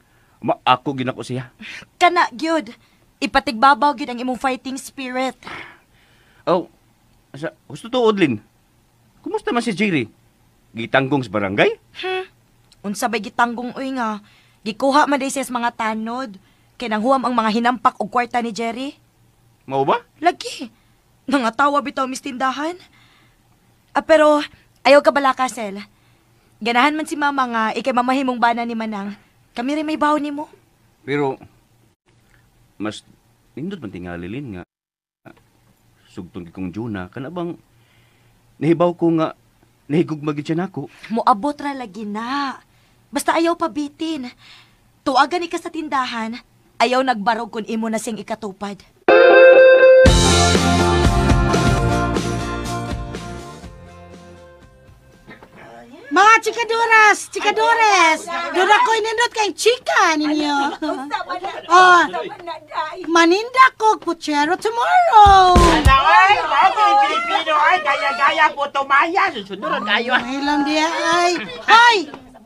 ako ginako siya.
Kana, gyud. Ipatigbabaw gyud ang imong fighting spirit.
Oh, gusto tuod, Lynn. Kumusta man si Jerry? Gitanggong sa barangay?
Unsa bay gitanggong uy nga. Gikuha man day siya sa mga tanod. Kay nanghuam ang mga hinampak og kwarta ni Jerry.
Mao ba?
Lagi. Nangatawa bitaw mistindahan. Pero ayaw ka bala ka, Sel. Ganahan man si mama nga ikay mamahimong bana ni Manang. Kami rin may baho ni mo.
Pero, mas nindot man tingali, Lynn, nga sugtong kong Jonah, kana bang Nahibaw ko nga, nahigugmagid siya nako.
Moabot ra lagi na. Basta ayaw pabitin. Tuwagan ka sa tindahan, ayaw nagbarog kung imo na siyang ikatupad.
Mga chikadores, dura ko inindot kay chika ninyo. Oh, maninda ko puchero tomorrow.
Ay, mga Pilipino ay gaya-gaya po tumaya. Susunod kayo.
Ay lang diya ay. Hoy!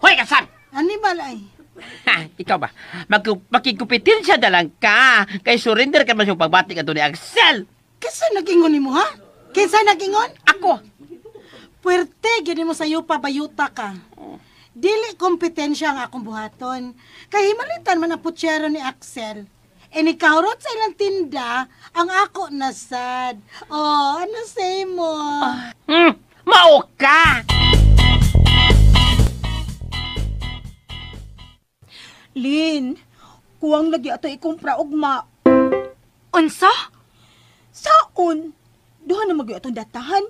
Hoy, kasam!
Ani balay?
Ha, ikaw ba? Makikupitin siya dalang ka. Kay surrender ka man siyang pagbati ka to ni Axel.
Kinsa nagingon nimo ha? Kinsa nagingon?
Ako.
Puwerte gini mo sayo pa bayuta ka. Dili kompetensya ang akong buhaton. Kay himalitan man ang putyero ni Axel. E ni kahurot sa ilang tinda, ang ako nasad. Oh, ano say mo?
Mao ka!
Lin, kuwang lagi ato ikumpra ugma.
Unsa?
Saon? Duha na magyo atong datahan.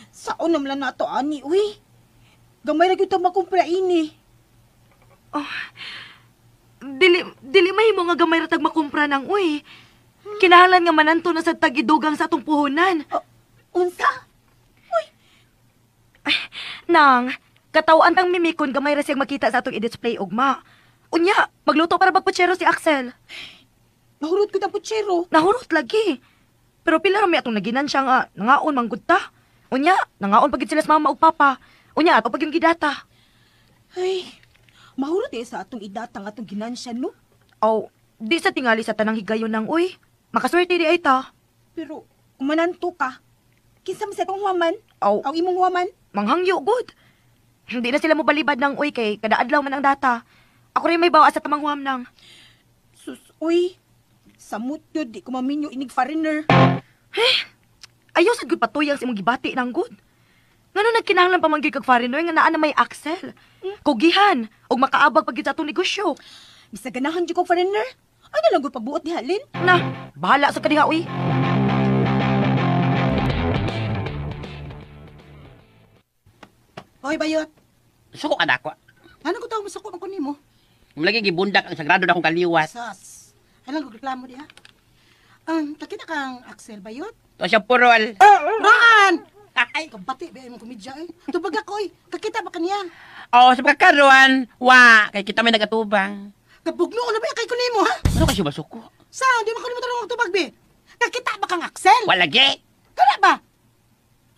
Saon naman na ato ani, uy. Gamay lagi ito makumpra ini.
Dili mahimo nga gamay ratag makumpra nang uy. Kinahanglan nga mananto na sa tagidugang sa atong puhunan.
Unsa?
Nang, katawan tang mimikon gamay ra siyang makita sa atong i-display ugma. Unya, magluto para magputsero si Axel.
Nahurot ko ng putsero.
Nahurot lagi. Pero pila rami atong naginan siya nga nangaon manggod ta. Unya, nangaon pagid sila sa mama ug papa. Unya, ato pag yung gidata.
Ay, mahurot sa atong idatang atong ginansya, no?
Aw, di sa tingali sa tanang higayon nang uy. Makaswerte di ay ta.
Pero, kumananto ka. Kinsa man sa itong huwaman?
Aw,
Aw imong huwaman?
manghangyo good. Hindi na sila mo balibad ng uy kay kada adlaw man ang data. Ako rin may bawa sa tamang huwam nang.
Sus, uy. Samot yun, di ko maminyo inig foreigner.
Ayaw sad gud patuyang sa imong gibati nang good. Ngano nagkinahanglan pa man gyud kag foreigner nga naa na may Axel. Kugihan ug makaabag pagid sa atong negosyo.
Bisa ganahan dyan ko foreigner. Ano lang gud pagbuot di halin?
Na, bahala sa kadiha uy.
Hoy, bayot.
Suko ka na ako.
Ano ko tawag masako ko nimo?
Mulagi gibundak ang sagrado na akong kaliwas.
Sas. Alang ko reklamo diha. Takita kang Axel bayot?
To siya purol.
Raan!
Ay,
Kabati ba imong komedya eh. Tubag ako eh. Kakita ba kaniya?
oh, sa pagkakaroon, kay kita may nagatubang.
Kabugno ko na ba kay kunimo ha?
Ano kasi masuko?
Sa, di mo kanimo tanong tubag be. Kakita ba kang Axel?
Walagi!
Kana ba?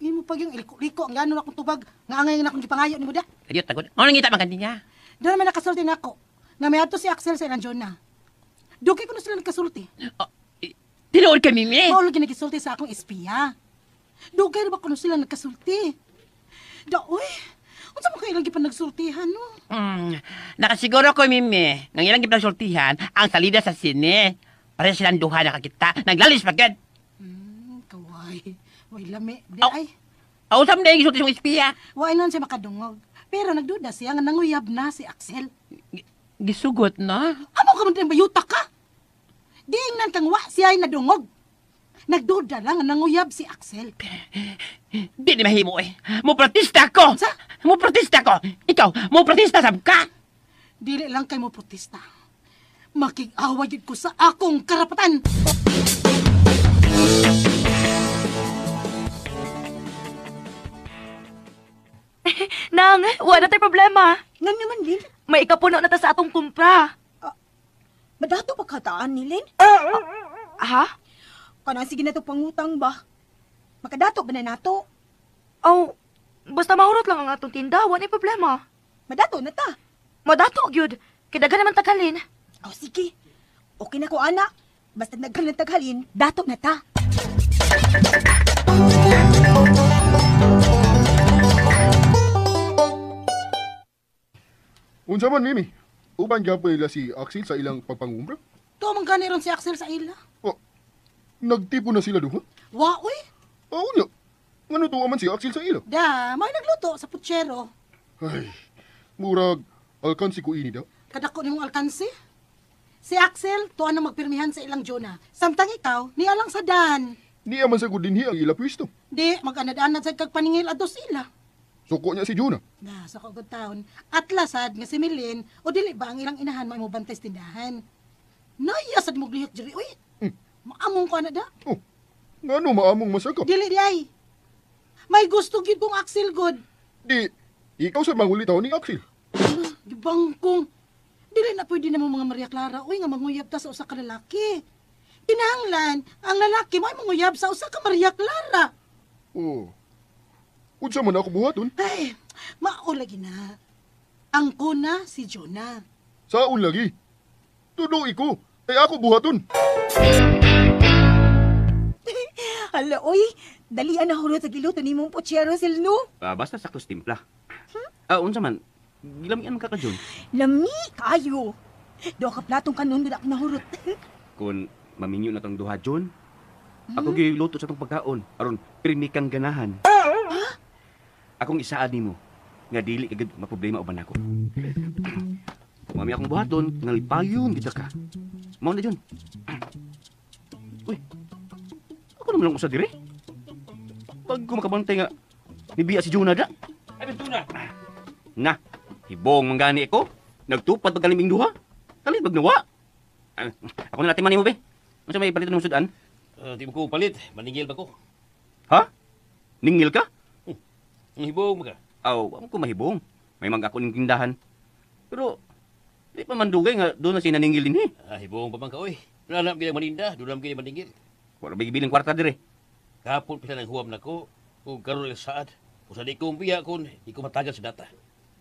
Imo pag yung iliko-liko ang gano'n akong tubag nga angay na akong gipangayo nimo da.
Kadiyot, tagod. Ano nangita man kandinya?
Doon naman nakasulti na ako. Nga may ato si Axel sa ilang Jonah. Dugi ko na sila nagkasulti.
Tinuod ka, Mimi.
Maulo ginagisulti sa akong espiya. Dugay na ba ko na sila nagkasulti? Daoy, unsa mo kayo lagi pa nagsultihan, no?
Nakasiguro ko, Mimi, nang ilang gipnagsultihan ang salida sa sine. Para silang duha nakakita. Naglalis pagkat.
Kaway. Way lami. Di
Aw.
ay.
Ausam na yung gisulti sa espiya.
Way nun siya makadungog. Pero nagduda siya nga nanguyab na si Axel.
Gisugot na.
Amo ka man din bayuta ka? Diingnan kang wa siya ay nadungog. Nagduda lang nga nanguyab si Axel.
Di ni mahimo eh. Mo protesta ko.
Sa?
Mo protesta ko. Ikaw, mo protesta sab ka.
Dili lang kay mo protesta. Makig-away yun ko sa akong karapatan.
Nang, wala tayo problema.
Nga naman, Lin.
May ikapuno na ta sa atong kumpra.
Madato pa kataan ni Lin.
Ha?
Kanang sige na to pangutang ba? Makadato ba na nato?
Oh, basta mahurot lang ang atong tinda, wala problema.
Madato na ta.
Madato gyud. Kidagan naman tagalin.
O sige. Okay na ko, anak. Basta nagkaroon ng taghalin, dato na ta.
Unsa man, Mimi? Uban gyapon nila si Axel sa ilang pagpangumbra?
Tuamang gani ron si Axel sa ila.
Oh, nagtipo na sila duha?
Wa, uy.
Oo niya. Ngano tuwa man si Axel sa ilo?
Da, may nagluto sa putsero.
Ay, murag alkansi ko ini daw.
Kadako nimong alkansi. Si Axel, tuan na magpirmihan sa ilang Jonah. Samtang ikaw, niya lang sa Dan.
Niya man sa dinhi ang ila pwisto.
Di, mag-anad-anad sa kagpaningil ato sila.
Suko niya si Juna.
Na, sa kagod taon. At lasad nga si Milin, o dili ba ang ilang inahan mo bantay sa tindahan? Naya sad mo glihok diri, uy. Maamong ko na da.
Oh, ngano maamong masaka?
Dili di ay. May gusto gid kong Axel God.
Di, ikaw sa mangulitaw ni Axel.
Gibangkong. Dili na pwede na mo mga Maria Clara, uy, nga manguyab ta sa usa ka lalaki. Kinahanglan, ang lalaki mo ay manguyab sa usa ka Maria Clara.
Oh, unsa man ako buhaton?
Ay, maulagi na. Ang kuna si Jonah.
Saon lagi? Tudo iko, ay ako buhaton.
Hala, oy. Dalian na hulot sa giluto ni mong pochero, Silno.
Basta saktos timpla. Unsa man? Gilamian ka ka, John.
Lami, kayo. Do ka platong kanon gud ako nahurot.
Kung maminyo na tong duha, John, ako giluto sa tong pagkaon. Aron, pirmi kang ganahan. Akong isaad nimo nga dili kagid maproblema uban ako. Mami akong buhaton, ngalipayon gid ka. Mao na, John. Uy. Ako naman lang usa dire. Pag ko makabantay nga nibiya si Jonah da.
Ay, Juna.
Na, hibong manggani ako. Nagtupad pag kaliming duha. Kalit magnawa. Ako na natin manimo be. Unsa may paliton mo sudan?
Di mo ko palit. Maningil ba ko?
Ha? Ningil ka?
Hibog mo ka.
Ako ko mahibong. May mag ako ning tindahan. Pero di pa mandugay nga doon na si naningil din
Hibog pa man ka, oy. Nanap gina maninda, dunam gina maningil.
Wala ba gibiling kwarta dire?
Kapon pisa ng huwam na ko, kung karoon ng saad. Kung sa di ko umpiya kon, di ko matagal sa data.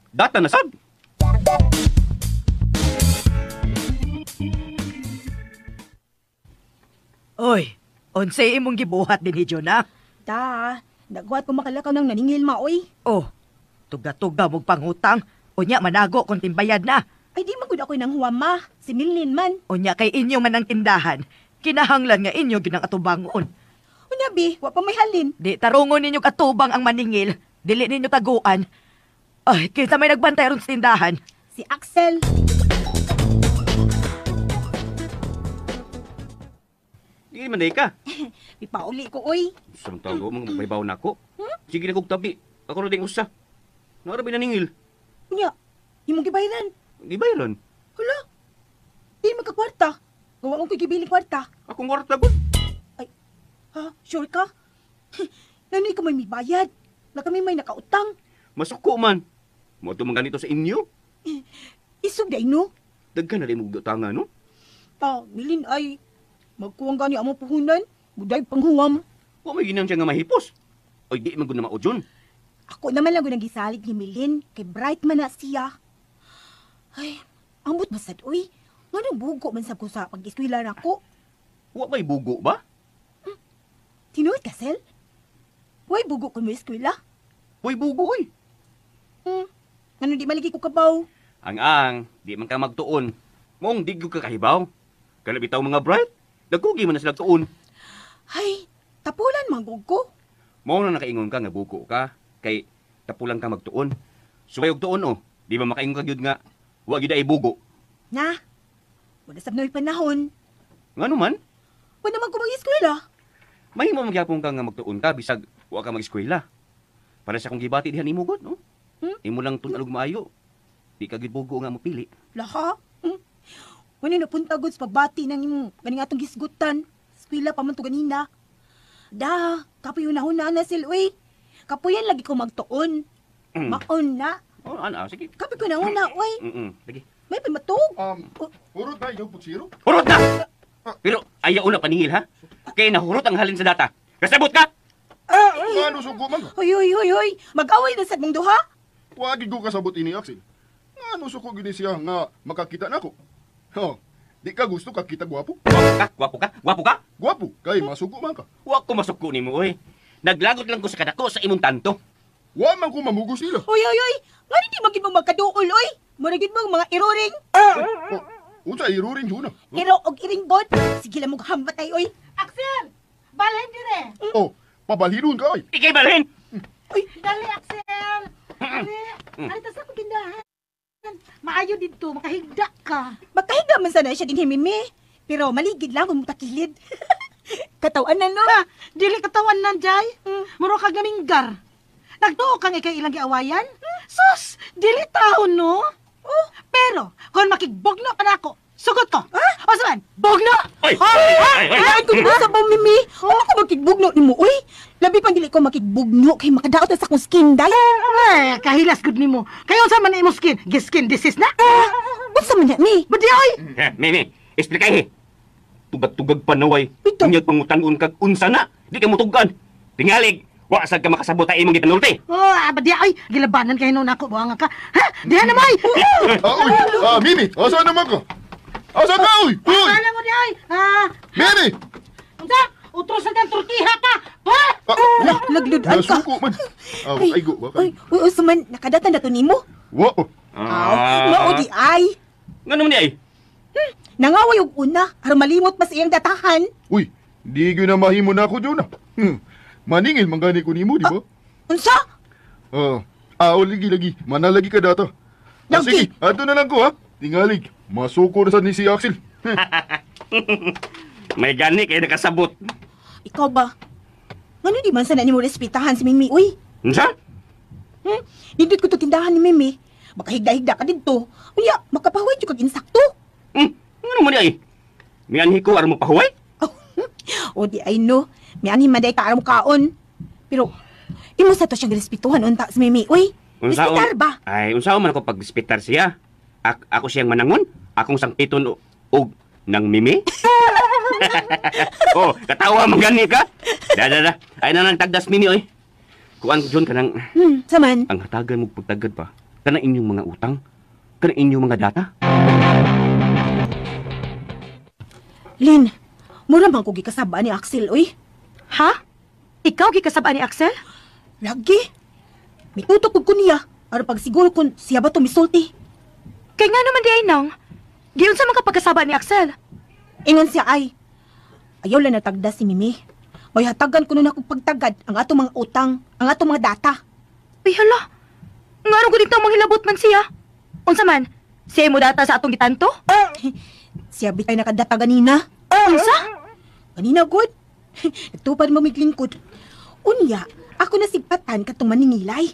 Data na sad.
Oy, unsay imong gibuhat din ni Jonah?
Ta, nagwat ko makalakaw ng naningil ma, oy.
Oh, tuga-tuga mong pangutang. Unya manago kung timbayad na.
Ay, di magud ako ng huwam, ma. Si Milin man.
Unya kay inyo man ang tindahan. Kinahanglan nga inyo ginang atubangon.
Unya, bi, wa pa may halin.
Di tarungon ninyo katubang ang maningil. Dili ninyo taguan. Ay, kinsa may nagbantay ron sa tindahan.
Si Axel.
Di man day ka.
Ipauli ko, oy.
Samtang mo magbaybaw na ako. Sige na kog tabi. Ako rin usa. Narabi naningil.
Unya, imong gibayaran.
Di bayaran.
Hala, di magkakwarta. Gawa kong kikibiling kwarta.
Akong kwarta gud.
Ha, sure ka? Nanoy ka may bayad. Na kami may nakautang.
Masuko man. Mo to man ganito sa inyo.
Isog day, no?
Daghan na din mo utanga, no?
Ta, Milin ay magkuwang gani among puhunan. Buday panghuwam.
Wa may ginang siya nga mahipos. Oy, di man gud na maudyon.
Ako naman lang nang gisalig ni Milin. Kay bright man na siya. Ay, ambot masad, uy. Nga nang bugo man sa ko sa pag-eskwila na ako.
Wa may bugo ba?
Tinuod ka, Sel? Huwag bugo ko mo eskwila.
Way bugo, oy.
Ano di maligi ko kabaw?
Ang, di man ka magtuon. Mong di gyud ka kahibaw. Kana bitaw mga bright. Nagkugi man na sila tuon.
Ay, tapulan manggog ko.
Mao na nakaingon ka nga bugo ka. Kay tapulang ka magtuon. Subayog tuon, oh. Di ba makaingon ka gyud nga wa gyud ay bugo.
Na, wala sab na panahon.
Ngano man?
Wala naman ko mag-eskwela.
Mahimo magyapon ka nga magtuon ka bisag wa ka mag-eskwela. Para sa kong gibati dihan imo god, no? Imo lang tunalog maayo. Di ka gid bugo nga mapili.
Laha? Wala na punta gud sa pagbati ng imong ganing atong gisgutan. Eskwela pa man to ganina. Da, kapoy una-una na sil, uy. Kapoyan lagi ko magtuon. Maon na.
Oh, sige.
Kapoy ko na una, uy.
Sige.
May pamatog.
Hurot na ikaw putsiro.
Hurot na! Pero ayaw na paningil, ha? Kaya nahurot ang halin sa data. Kasabot ka!
Ngano sugo man ka?
Hoy. Mag-away na sa mong duha.
Wa gid ko kasabot ini Axel. Ngano suko gini siya nga makakita nako. Oh, di ka gusto kakita gwapo?
Gwapo ka?
Gwapo, kay masugo man ka.
Wa ko masuko ni mo, oy. Naglagot lang ko sa kadako sa imong tanto.
Wa man ko mamugos nila.
Hoy. Nga hindi magin mo magkaduol, oy. Maragin mo mga iruring.
Unsa iruring Juna?
Iro og iringgot. Sige lang mong hambatay, oy.
Axel! Balhin dire!
Oh, pabalhiron ka ay.
Ikay balhin!
Dali, Axel! Dali! Alita sa akong tindahan. Maayo dito, makahigda ka.
Magkahiga man sana siya din himimi. Pero maligid lang kung mutakilid. Katawan na, no?
Ha, dili katawan nan, Jay. Muro ka gaminggar. Nagtuo kang ikay ilang giawayan? Sus, dili taon, no? Pero, kung makigbogno ka na ako, sugot ko. O saman, bogno!
Oy!
Ay, kung gusto ba, Mimi? Ano ko makigbugno ni mo, uy? Labi pang dili ko makigbugno kay makadaot na sa akong skin, day.
Ay, kahilas good nimo. Kayo sa man na imo skin. Giskin disease na.
Unsa man niya, ni?
Budi, oy!
Mimi, explikay Tugag-tugag panaway.
Ito.
Unyag pangutan-un kag unsa na. Di ka mutugan. Tingalig. Wa sad ka makasabot ay imong gipanulti.
Budi, oy! Gilabanan kayo nun ako. Buwang ka. Ha? Diyan na, may!
Uy! Mimi! Asa naman ka? Asa ka, uy! Uy!
Ano mo, Jay?
Mimi!
Unsa? Utrosan kang tortiha ka! Ha?
Lagludan ka.
Nasuko man. Ay, go ba?
Uy, unsa man nakadatan na to nimo?
Wa!
Mao di ay.
Ngano man di ay?
Nangaway og una, aron malimot mas iyang datahan.
Uy! Di gyud na mahimo na ako dyan, Maningil manggani ko nimo, di ba?
Unsa?
Lagi. Manalagi ka data.
Lagi?
Sige, ato na lang ko, ha? Tingalig. Masuko na sa ni si Axel.
May gani kay nakasabot.
Ikaw ba? Ngano di man sana nimo respetahan si Mimi, uy?
Unsa?
Dindot ko to tindahan ni Mimi. Makahigda-higda ka dito. Unya, makapahaway jud kag insakto.
Ngano man di ay? Mianhi ko aron mo pahuway?
O di ay no. Mianhi maday ka aram kaon. Pero, imo sa to siyang respetuhan unta si Mimi, uy. Respetar ba?
Ay, unsaon man ako pag-respetar siya? Ako siyang manangon? Akong sangpiton og nang Mimi? Katawa man gani ka? Da. Ay na nang tagdas Mimi, oy. Kuan John kanang
Saman.
ang hatagan mo pagtagad pa. Kanang inyong mga utang, kanang inyong mga data.
Lin, mura man ko gikasabaan ni Axel, uy.
Ha? Ikaw gikasabaan ni Axel?
Lagi. Mitutok ko niya. Aron pag siguro kung siya ba to misulti.
Kay nga naman di ay nang. Giyon sa mga pagkasabaan ni Axel.
Ingon siya ay. Ayaw lang natagda si Mimi. May hatagan ko nun akong pagtagad ang atong mga utang, ang atong mga data.
Ay hala. Nga rin ko dito manghilabot man siya. Unsa man? Siya mo data sa atong gitanto?
Siya bitay nakadata ganina.
Unsa?
Ganina, good. Nagtupad mo miglingkod. Unya, ako na sipatan katong maningilay.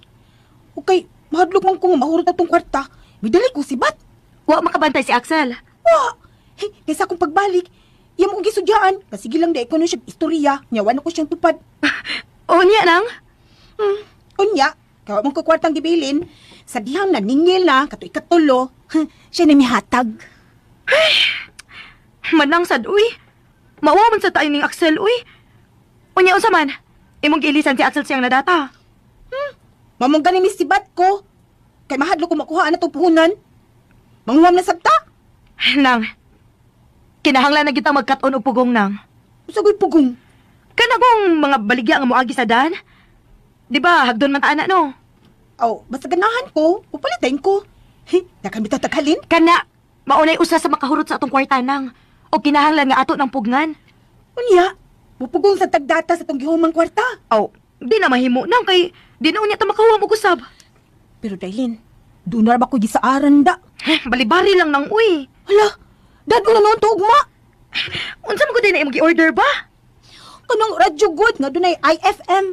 Okay, mahadlok man ko nga mahurot atong kwarta. Midali ko sibat.
Wa makabantay si Axel.
Wa! Kaysa akong pagbalik, iya mo gisudyaan. Kasi gilang da ko na siya istorya. Nyawan ako siyang tupad.
O niya nang?
Unya, kawa mong kwartang gibilin. Sa dihang naningil na, kato ikatulo, siya na mihatag.
Manang sad, uy. Maawa man sa tayo ning Axel, uy. Unya, unsa man? Imong giilisan si Axel siyang nadata.
Mamong ganing misibat ko. Kay mahadlo ko makuha na itong puhunan. Manguwam na sabta.
Nang, kinahanglan na kita magkat-on og pugong nang.
Usagoy pugong.
Kanagong mga baligya nga moagi sa dan. Di ba, hagdon man ta ana, no?
Aw, basta ganahan ko, upalitain ko. Nakan bitaw taghalin.
Kana, maunay usa sa makahurot sa atong kwarta nang. O kinahanglan nga ato ng pugngan.
Unya, mupugong sa tagdata sa itong gihumang kwarta.
Aw, di na mahimo nang kay di na unya ta makahuwa mo kusab.
Pero Dailin, doon na ba ko gisaaran da?
Balibari lang nang uy.
Hala, dad ko na noon tugma.
Unsa man ko din na imong gi-order ba?
Kanang radyo good nga doon ay IFM.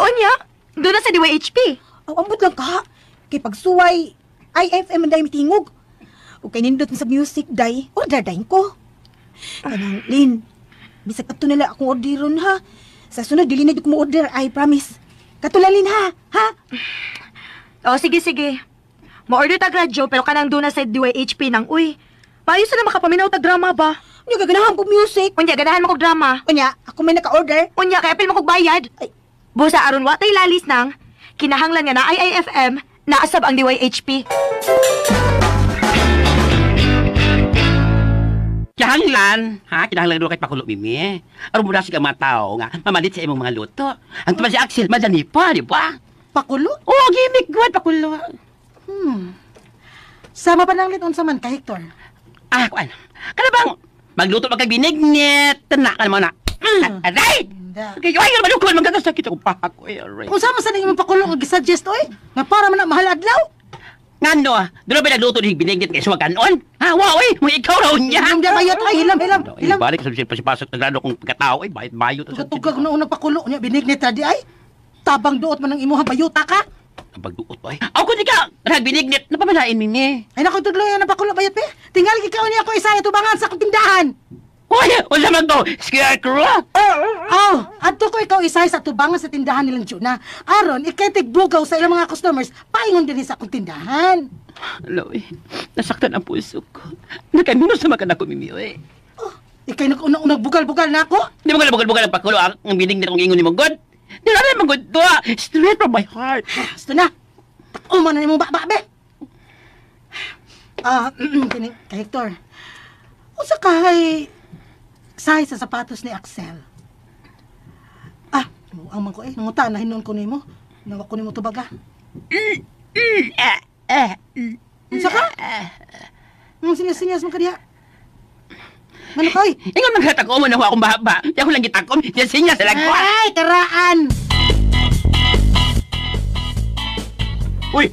Onya, doon na sa DYHP.
Aw, ambot lang ka. Kay pagsuway, IFM ang day mitingog. O kay nindot sa music day, order dahin ko. Kanang, Lin, bisag ato nila akong orderon ha. Sa sunod, dili na di ko mo-order, I promise. Katulalin ha, ha?
O, sige. Ma-order tag radyo pero kanang doon na sa DYHP nang uy. Maayos na makapaminaw tag drama ba?
Unya, gaganahan po music.
Unya, ganahan mo kog drama.
Unya, ako may naka-order.
Unya, kaya pil mo kog bayad.
Ay.
Busa aron watay lalis nang, kinahanglan nga na IIFM, naasab ang DYHP.
Kinahanglan, ha? Kinahanglan doon kahit pakulo, Mimi. Aron mo na siya mga tao nga, mamalit sa imong mga luto. Ang tuman si Axel, madani pa, di ba?
Pakulo?
Oo, gimmick, good, pakulo.
Sama pa ng liton sa man ka, Hector.
Kuan. Kana bang, magluto magkagbinignit, tanak ka naman na. Aray! Kaya ay, naman yung kuhan, magkakasakit ako pa ako.
Kung sama sa nang imong pakulo, gisuggest, oy? Nga para man na mahal adlaw?
Ngano, doon ba nagluto ni binigit kay suwag kanon? Ha, wow, mo ikaw raw niya.
Hilam dia bayot ay hilam.
Balik sa pasipasok ng lalo kong pagkatao, bayot.
Tugag na unang pakulo niya binignit di ay. Tabang duot man ang imuha bayuta ka.
Pagduot ba? Ako di ka, nagbinignit, napamalain mini.
Ay naku tudlo yan ang pakulo bayot pe. Tingal ikaw niya ako isa tubangan sa akong tindahan.
Uy, wala man to, scarecrow.
Oh, adto ko ikaw isay sa tubangan sa tindahan nilang Juna. Aron, ikay tigbugaw sa ilang mga customers, paingon din sa akong tindahan.
Loy, nasaktan ang puso ko. Nakamino sa makan ako, Mimi, eh.
Oh, ikay nag-unang bugal-bugal na ako?
Di mo bugal-bugal ang pakulo ang binignit kong ingon ni Mong God. Di na rin Mong God to, straight from my heart.
Gusto na. Takuman na ni mong baba, be. Kay Hector. Usa kay say sa sapatos ni Axel. Ang man ko nanguta na hinon ko nimo. Nawa ko nimo tubaga. Unsa ka? Sinyas-sinyas man ka diha. Ngano koy?
Ingon maghatag ko mo na akong bahaba. Di ako lang gitakom, sinya sa lagwa.
Ay, karaan.
Uy!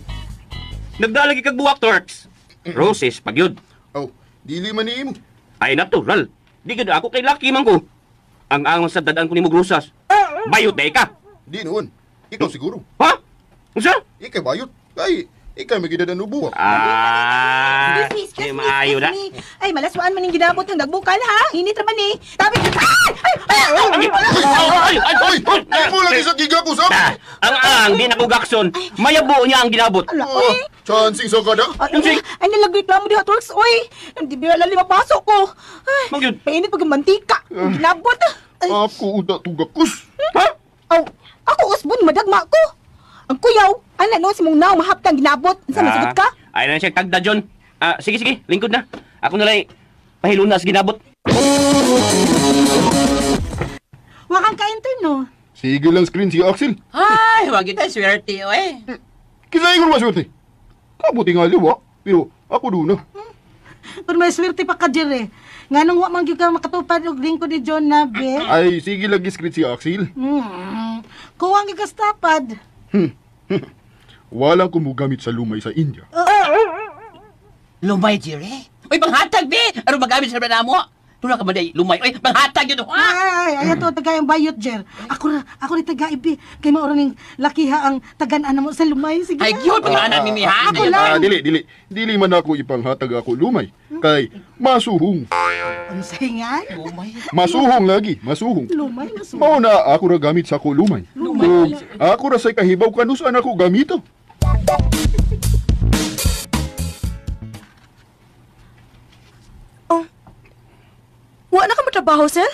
Nagdalagi kag buwak, Turks. Roses, pagyod.
Oh, dili man ni imo.
Ay, natural. Di ka ako kay Lucky man ko. Ang angang sa dadaan ko ni mo grusas. Bayot na ka.
Di noon. Ikaw siguro.
Ha? Unsa?
Ikay bayot. Kay, ikay magidadan ubuwa.
Di maayo na.
Ay, malaswaan man yung ginabot yung nagbukal, ha? Init naman eh. Tapos,
Ay mo lagi sa giga ko, Sam!
Ang di na ko gakson. Mayabo niya ang ginabot.
Chancing sa kada?
ay, nilagreklamo diha, Turks. Uy, hindi ba lali mapasok ko. Ay,
Magyud.
painit pag mantika. Ginabot. Ay,
Ako uda tugakos.
Ha?
ako usbon, madagma ko. Ang kuyaw, ano si mong naw mahaptang ginabot. Sa masugot ka?
Ay na siya tagda, John. Sige, lingkod na. Ako na lang pahilunas ginabot.
Wakang ka-interno.
Sige lang screen si Axel.
Ay, wag kita swerte, oy.
Kisay ko maswerte. Kabuti nga liwa. Pero ako doon na.
Pero may swerte pa ka dire. Nganong wa man gyud ka makatupad og lingkod ni John na be.
Ay, sige lagi screen si Axel.
Kuwang gyud ka stapad.
Walang kumugamit sa lumay sa India.
Lumay, Jire. Uy, panghatag, be! Ano magamit sa brana mo? Tula ka ba day lumay? Uy, panghatag yun, ha?
Ay, ato tagayang bayot, Jer. Ako ni taga-ibi. Kay mauro ning lakiha ang tagan-an mo sa lumay. Sige.
Ay, cute, pag-aanan, Mimi, ha?
Ako lang.
Dili man ako ipanghatag ako lumay. Kay masuhong.
Ano sa hingan?
Lumay.
Masuhong lagi, masuhong.
Lumay, masuhong.
Mao na ako ra gamit sa ako lumay. So, ako ra say kahibaw kanusan ako gamito.
Wa na ka matrabaho, sir?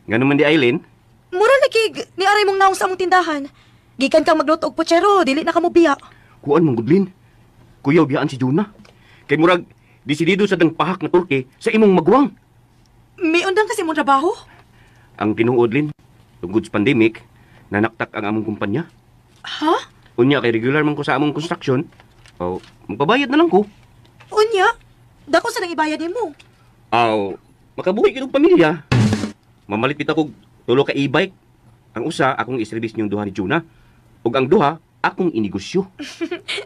Nga naman di Aileen.
Mura lagi ni aray mong naong sa among tindahan. Gikan kang magluto og putsero, dili na ka mo biya.
Kuan mong gudlin. Kuyaw biyaan si Juna. Kay murag, desidido sa dang pahak na turke sa imong magwang.
May undang kasi mong trabaho?
Ang tinuod, Lin, tungkod sa pandemic, nanaktak ang among kumpanya.
Ha?
Unya kay regular man ko sa among construction. O, magpabayad na lang ko.
Unya? Dako sa nang ibayad mo.
Makabuhi kitong pamilya. Mamalit kita kog tulo ka e-bike. Ang usa, akong iservis niyong duha ni Juna. Ug ang duha, akong inegosyo.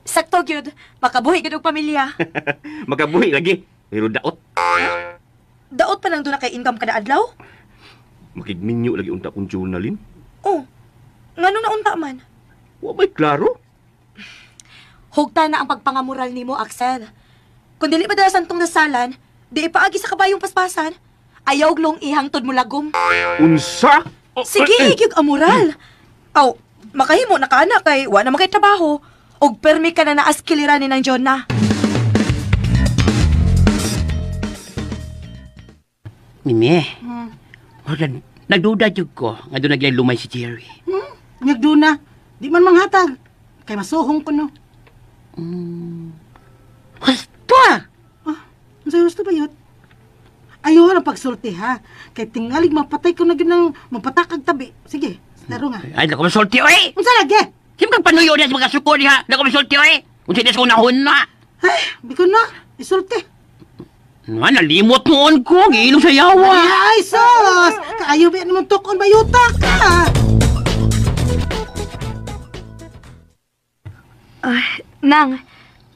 Sakto, gyud. Makabuhi gyud og pamilya.
Makabuhi lagi, pero daot.
Daot pa nang doon na kay income kada adlaw?
Makigminyo lagi unta kong Juna, Lin.
Oh, ngano na unta man?
Wa may klaro.
Hugta na ang pagpangamural nimo, Axel. Kung dili pa dala santong nasalan, di ipaagi sa kabayong paspasan, ayaw glong ihangtod mo lagom.
Unsa?
Sige, gyud amural. Aw, makahimo na ka na kay wa na makay trabaho. Og permi ka na naaskiliran ni ng John na.
Mimi, nagduda jud ko nga doon nagyay lumay si Jerry.
Nyagduna. Di man manghatag. Kay masuhong ko no.
Gusto
Ang gusto ba yun? Ayaw ang pagsulti ha. Kay tingalig mapatay ko na ginang mapatakag tabi. Sige, laro nga.
Ay, naku masulti, oy!
Unsa lagi?
Kim kang panuyo niya sa mga suko niya. Naku masulti, oy! Kung sinis ko nahon na.
Ay, biko na. Isulti.
Nalimot noon ko. Giilong sa yawa.
Ay, sos! Kaayo ba naman tukon ba yuta ka?
Nang,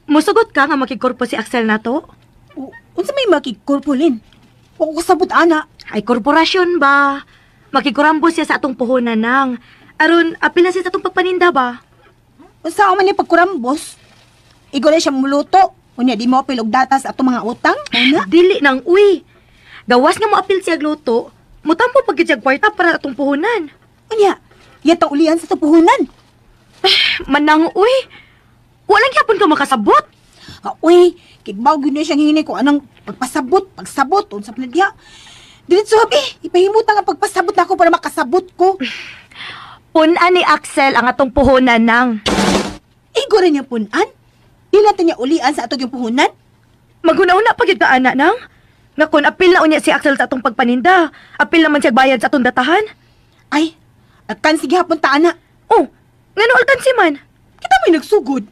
Musugot ka nga makigkorpo si Axel na to?
Unsa may makigkorpulin? O kasabot ana.
Ay, korporasyon ba? Makikurambo siya sa atong puhunan nang. Aron, apil na siya sa atong pagpaninda ba?
Unsa man niya pagkurambos? Igo na siya muluto. Unya di mo apil og data sa atong mga utang. Ana?
Dili nang uy. Gawas nga mo apil siya gluto, mutampo pagkidyag kwarta para atong puhunan.
Unya, yata ulian sa tupuhunan.
Manang uy. Walang yapon ka makasabot.
Uy, kigbaw gyud na siyang hinay ko anang pagsabot, unsa pa na diha. Diretso habi, ipahimutan nga pagpasabot nako para makasabot ko.
Punan ni Axel ang atong puhunan nang.
Igo rin niya punan. Dili natin niya ulian sa atong yung puhunan.
Maguna-una pagid ka ana nang. Nga kun apil na unya si Axel sa atong pagpaninda, apil naman siya bayad sa atong datahan.
Ay, agkan sige hapon ta ana.
Oh, ngano alkansi man?
Kita may nagsugod.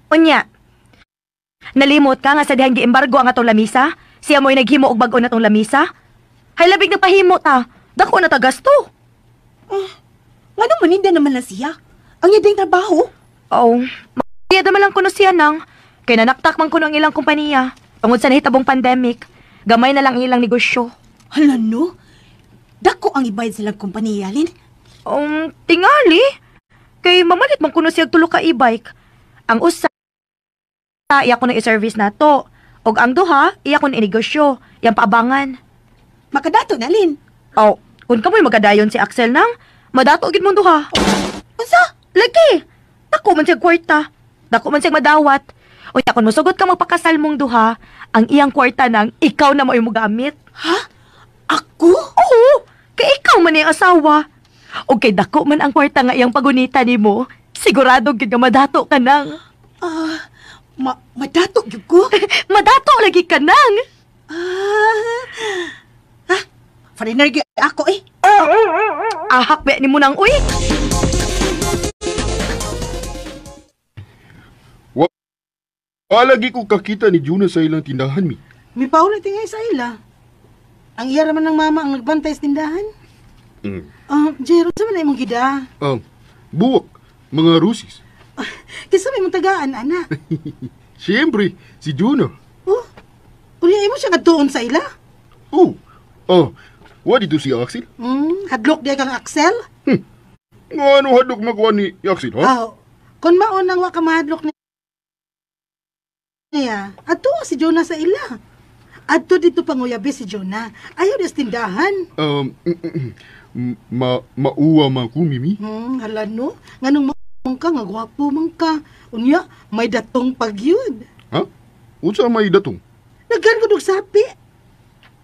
Unya. Nalimot ka nga sa dihang giembargo ang atong lamisa? Siya mo'y naghimo og bag-o na tong lamisa? Hay labig na pahimo ta. Dako na ta gasto.
Ngano maninda naman na siya? Ang yading trabaho.
Oh, magkaya naman lang kuno siya nang. Kaya nanaktak man kuno ang ilang kumpanya. Tungod sa nahitabong pandemic, gamay na lang ilang negosyo.
Hala no? Dako ang ibayad silang kumpanya, Lin.
Tingali. Kay mamalit man kuno siya tulo ka e-bike. Ang usa, iya ko na i-service na to. Og ang duha, iya ko na i-negosyo. Yang paabangan.
Makadato na, Lin.
Oh, kung kamoy magadayon si Axel nang, madato gid mong duha.
Unsa?
Lagi. Dako man siya kwarta. Dako man siya madawat. Unya kung musugot ka magpakasal mong duha, ang iyang kwarta nang ikaw na mo gamit.
Ha? Ako?
Oo, kay ikaw man ang asawa. O kay dako man ang kwarta nga iyang pagunita nimo, sigurado gid nga madato ka nang.
Madato gyud ko.
Madato lagi ka nang.
Foreigner gyud ako eh.
Ahak ba ni mo nang uy?
Lagi ko kakita ni Juna sa ilang tindahan, mi.
May paulit tingay sa ila. Ang iya raman ng mama ang nagbantay sa tindahan. Jero, sa man imong gida?
Buwak, mga rusis.
Kisa may mong tagaan, ana.
Siyempre, si Juna.
Uliay mo siya nga doon sa ila?
What dito si Axel?
Hadlok diya kang Axel?
Nga ano hadok makuha ni Axel, ha?
Kung maunang wa ka mahadlok niya, ato si Jonah sa ila. Adto dito panguyabi si Jonah. Ayaw niya sa tindahan.
Mauwa man ko, Mimi.
Hala no? Nganong ka, nga gwapo man ka. Unya, may datong pagyud.
Ha? Unsa may datong?
Naghan ko dog sapi.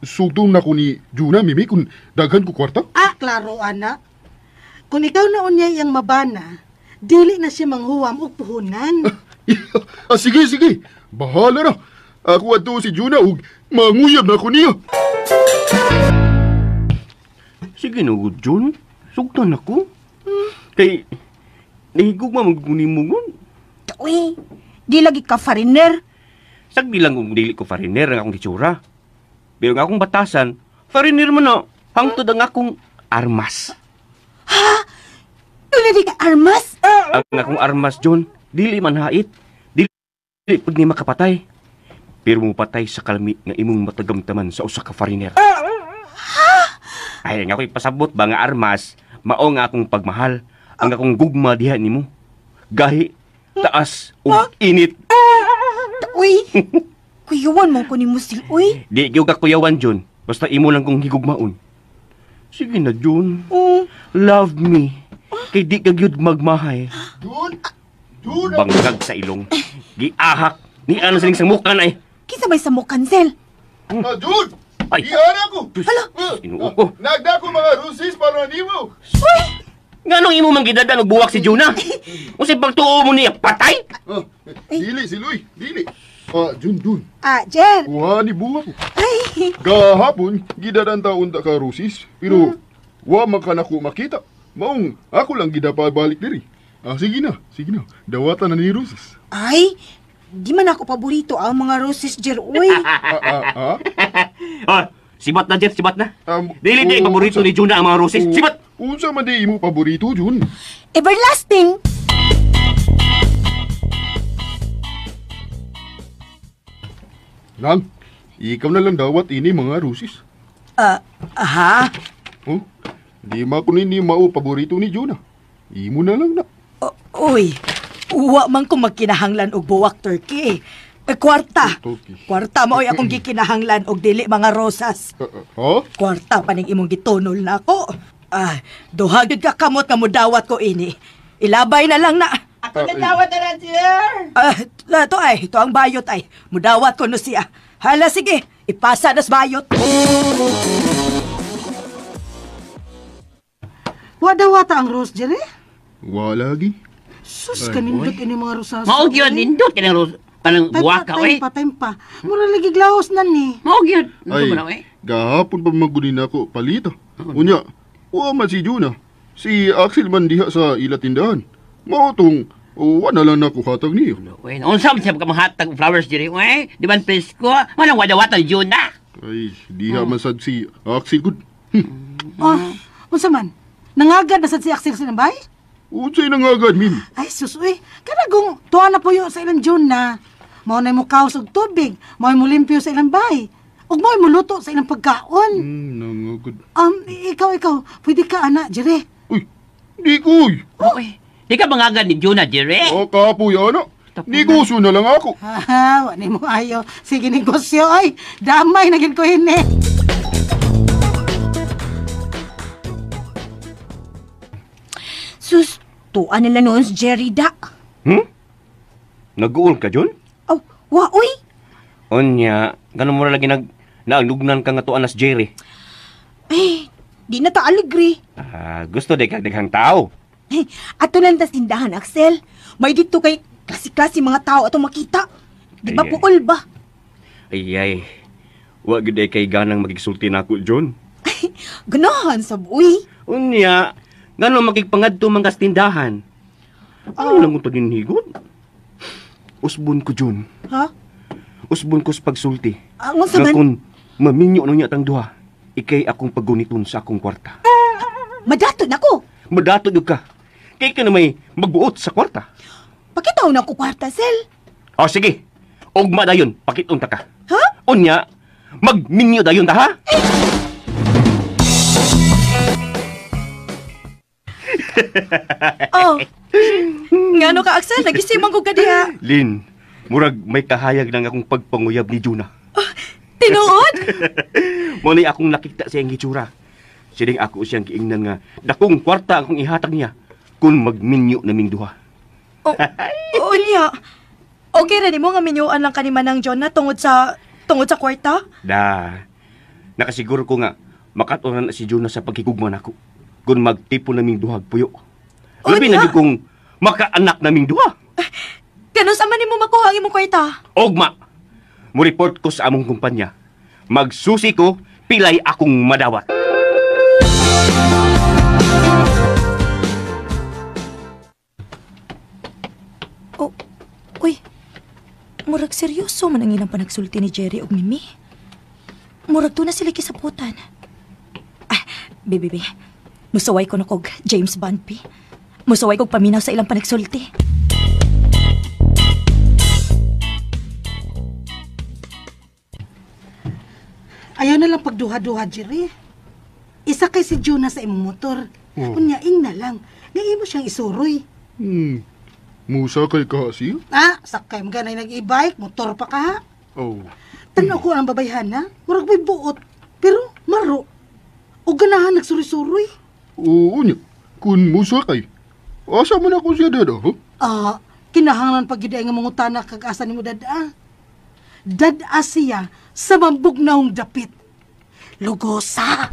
Sugtong na ko ni Juna, Mimi, kung daghan ko kwarta?
Klaro, ana. Kung ikaw na unya iyang mabana, dili na siya manghuwam o puhunan.
Sige. Bahala na. Ako ato si Juna ug manguyab na ko niya.
Sige na, Jun. Sugtan ako. Kay, nahigog mamagkunin mo ngun.
Uy, di lagi ka foreigner.
Sagdi lang kung dili ko foreigner ang akong itsura. Pero nga akong batasan, foreigner man na. Hangtod ang akong armas.
Ha? Doon na di ka armas?
Ang akong armas, John, dili man hait. Dili pag ni makapatay. Pero mo patay sa kalmi nga imong matagamtaman sa usa ka foreigner. Ay, nga ako'y pasabot ba nga armas, mao nga akong pagmahal, ang akong gugma diha nimo. Gahi, taas, ug init.
Uy, kuyawan mo ko ni Musil, uy.
Di gyud ka kuyawan, John. Basta imo lang kong higugmaon. Sige na, John. Love me. Kay di ka gyud magmahay.
Juna!
Bangag sa ilong. Giahak. Ni ano sining sa mukha na eh.
Kisa may samok cancel.
Jun!
Ay.
Iyan ako!
Inuo ko.
Nagda ko mga rusis para nimo!
Nganong imo man gidadan og buwak si Juna? Unsay pagtuo mo niya patay?
Dili, si Luy. Dili. Jun.
Jer.
Kuha ni buwa ko.
Ay.
Gahapon, gidadan taon ta ka rusis. Pero, wa man ka nako makita. Maong, ako lang gidapabalik diri. Sige na. Dawatan na ni rusis.
Ay, di man ako paborito ang mga roses, Jer, uy.
Sibat na, Jer, sibat na. Dili paborito ni Juna ang mga roses. Sibat!
Unsa man di imo paborito, Jun?
Everlasting.
Nang, ikaw na lang dawat ini mga rusis.
Ha?
Oh, di ma ko nini mao paborito ni Jonah. Imo na lang na.
Uy, uwa man ko magkinahanglan og buwak turkey. Kwarta.
Turkey.
Kwarta mo ay akong gikinahanglan og dili mga rosas.
Ha?
Kwarta pa ning imong gitunol na ako. Duha gyud ka kamot nga mudawat ko ini. Ilabay na lang na.
Ako nagdawat na lang, sir.
Ito ang bayot ay. Mudawat ko no siya. Hala, sige. Ipasa nas bayot.
Wadawata ang rose, Jerry.
Wala lagi.
Sus, kanindot ini mga rosas.
Maog yun, nindot ka ng panang buwaka, oy.
Time pa. Mura lagi glaos na ni.
Maog yun.
Ay, gahapon pa magunin ako palita. Unya, man si Jonah. Si Axel man diha sa ila tindahan. Mautong, wala lang ako hatag niyo.
Uy, unsa man siya pagkamahatag og flowers diri, uy. Di man presko. Manang wadawatan yun na.
Ay, diha man sad si Axel good.
Unsa man? Nangagad na sad si Axel sa nambay?
Unsay nangagad, min?
Ay, sus, uy. Kanagong tuwa na po yun sa ilang June na. Mao na mo kaos og tubig. Mao mo limpyo sa ilang bay. Ug mao mo luto sa ilang pagkaon.
Nangagad.
Ikaw, pwede ka, ana, Jere.
Uy, di koy.
Uy, di ka mangagad ni Jonah, diri.
Kapoy, ana. Negosyo na lang ako.
Wani mo ayo. Sige, negosyo, ay. Damay, naging ko hini.
Sus, tuan nila noon si Jerry da.
Nag-uol ka, John?
Oh, wa, uy.
Onya, ganun mo na lagi nagnugnan ka nga tuan as Jerry.
Di na ta aligri.
Gusto de kag daghang tao.
Ato lang ta sindahan, Axel. May dito kay klase-klase mga tao ato makita. Di ba
Ay,
puol ba?
Ay. Wa gud ay kay ganang magigsulti nako, John.
Ganahan sa buwi.
Unya, ganun magigpangadto mga tindahan. Ano lang ito din higon? Usbon ko, John.
Ha?
Usbon ko sa pagsulti.
Ang sa
Nga
man?
kung maminyo nung tang duha, ikay akong paguniton sa akong kwarta.
Madato na ko.
Madato yun ka. Kay ka na may magbuot sa kwarta.
Pakitaw na ko kwarta, Sel.
O sige, ugma dayon, pakiton ta ka.
Ha?
Unya, magminyo dayon ta ha?
Oh. Ngano ka, Axel? Nagisimang ko ka diha.
Lin, murag may kahayag ng akong pagpanguyab ni Jonah.
Tinuod?
Muna'y akong nakita sa iyang hitsura. Siling ako siyang giingnan nga dakong kwarta akong ihatag niya kung magminyo naming duha.
Unya. Okay rin mo nga minyuan lang kanima ng John na tungod sa kwarta?
Nakasiguro ko nga makatunan na si Jonah sa pagkikugman ako kung magtipo naming duhag puyo. Labi na kung makaanak naming duha.
Ganun sa man mo makuha ang imong kwarta?
Ogma, mo report ko sa among kumpanya. Magsusi ko, pilay akong madawat.
Uy, murag seryoso man ang ilang panagsulti ni Jerry og Mimi. Murag to na sila kisaputan. Bibi, musaway ko na kog James Bond, P. Musaway kog paminaw sa ilang panagsulti.
Ayaw na lang pagduha-duha, Jerry. Isa kay si Jonah sa imong motor. Unyaing na lang. Ngayon mo siyang isuroy.
Musa kay kasi?
Sakay mo ganay nag-e-bike, motor pa ka ha?
Oh.
Tanaw ko ang babayhan na. Murag may buot. Pero, maro. O ganahan nagsuri-suroy.
Oo niya. Kun musa kay. Asa man ako siya dada, ha?
Kinahanglan pag-giday nga mangutana kag asa nimo dada. Dada siya sa mambugnaong dapit. Lugosa.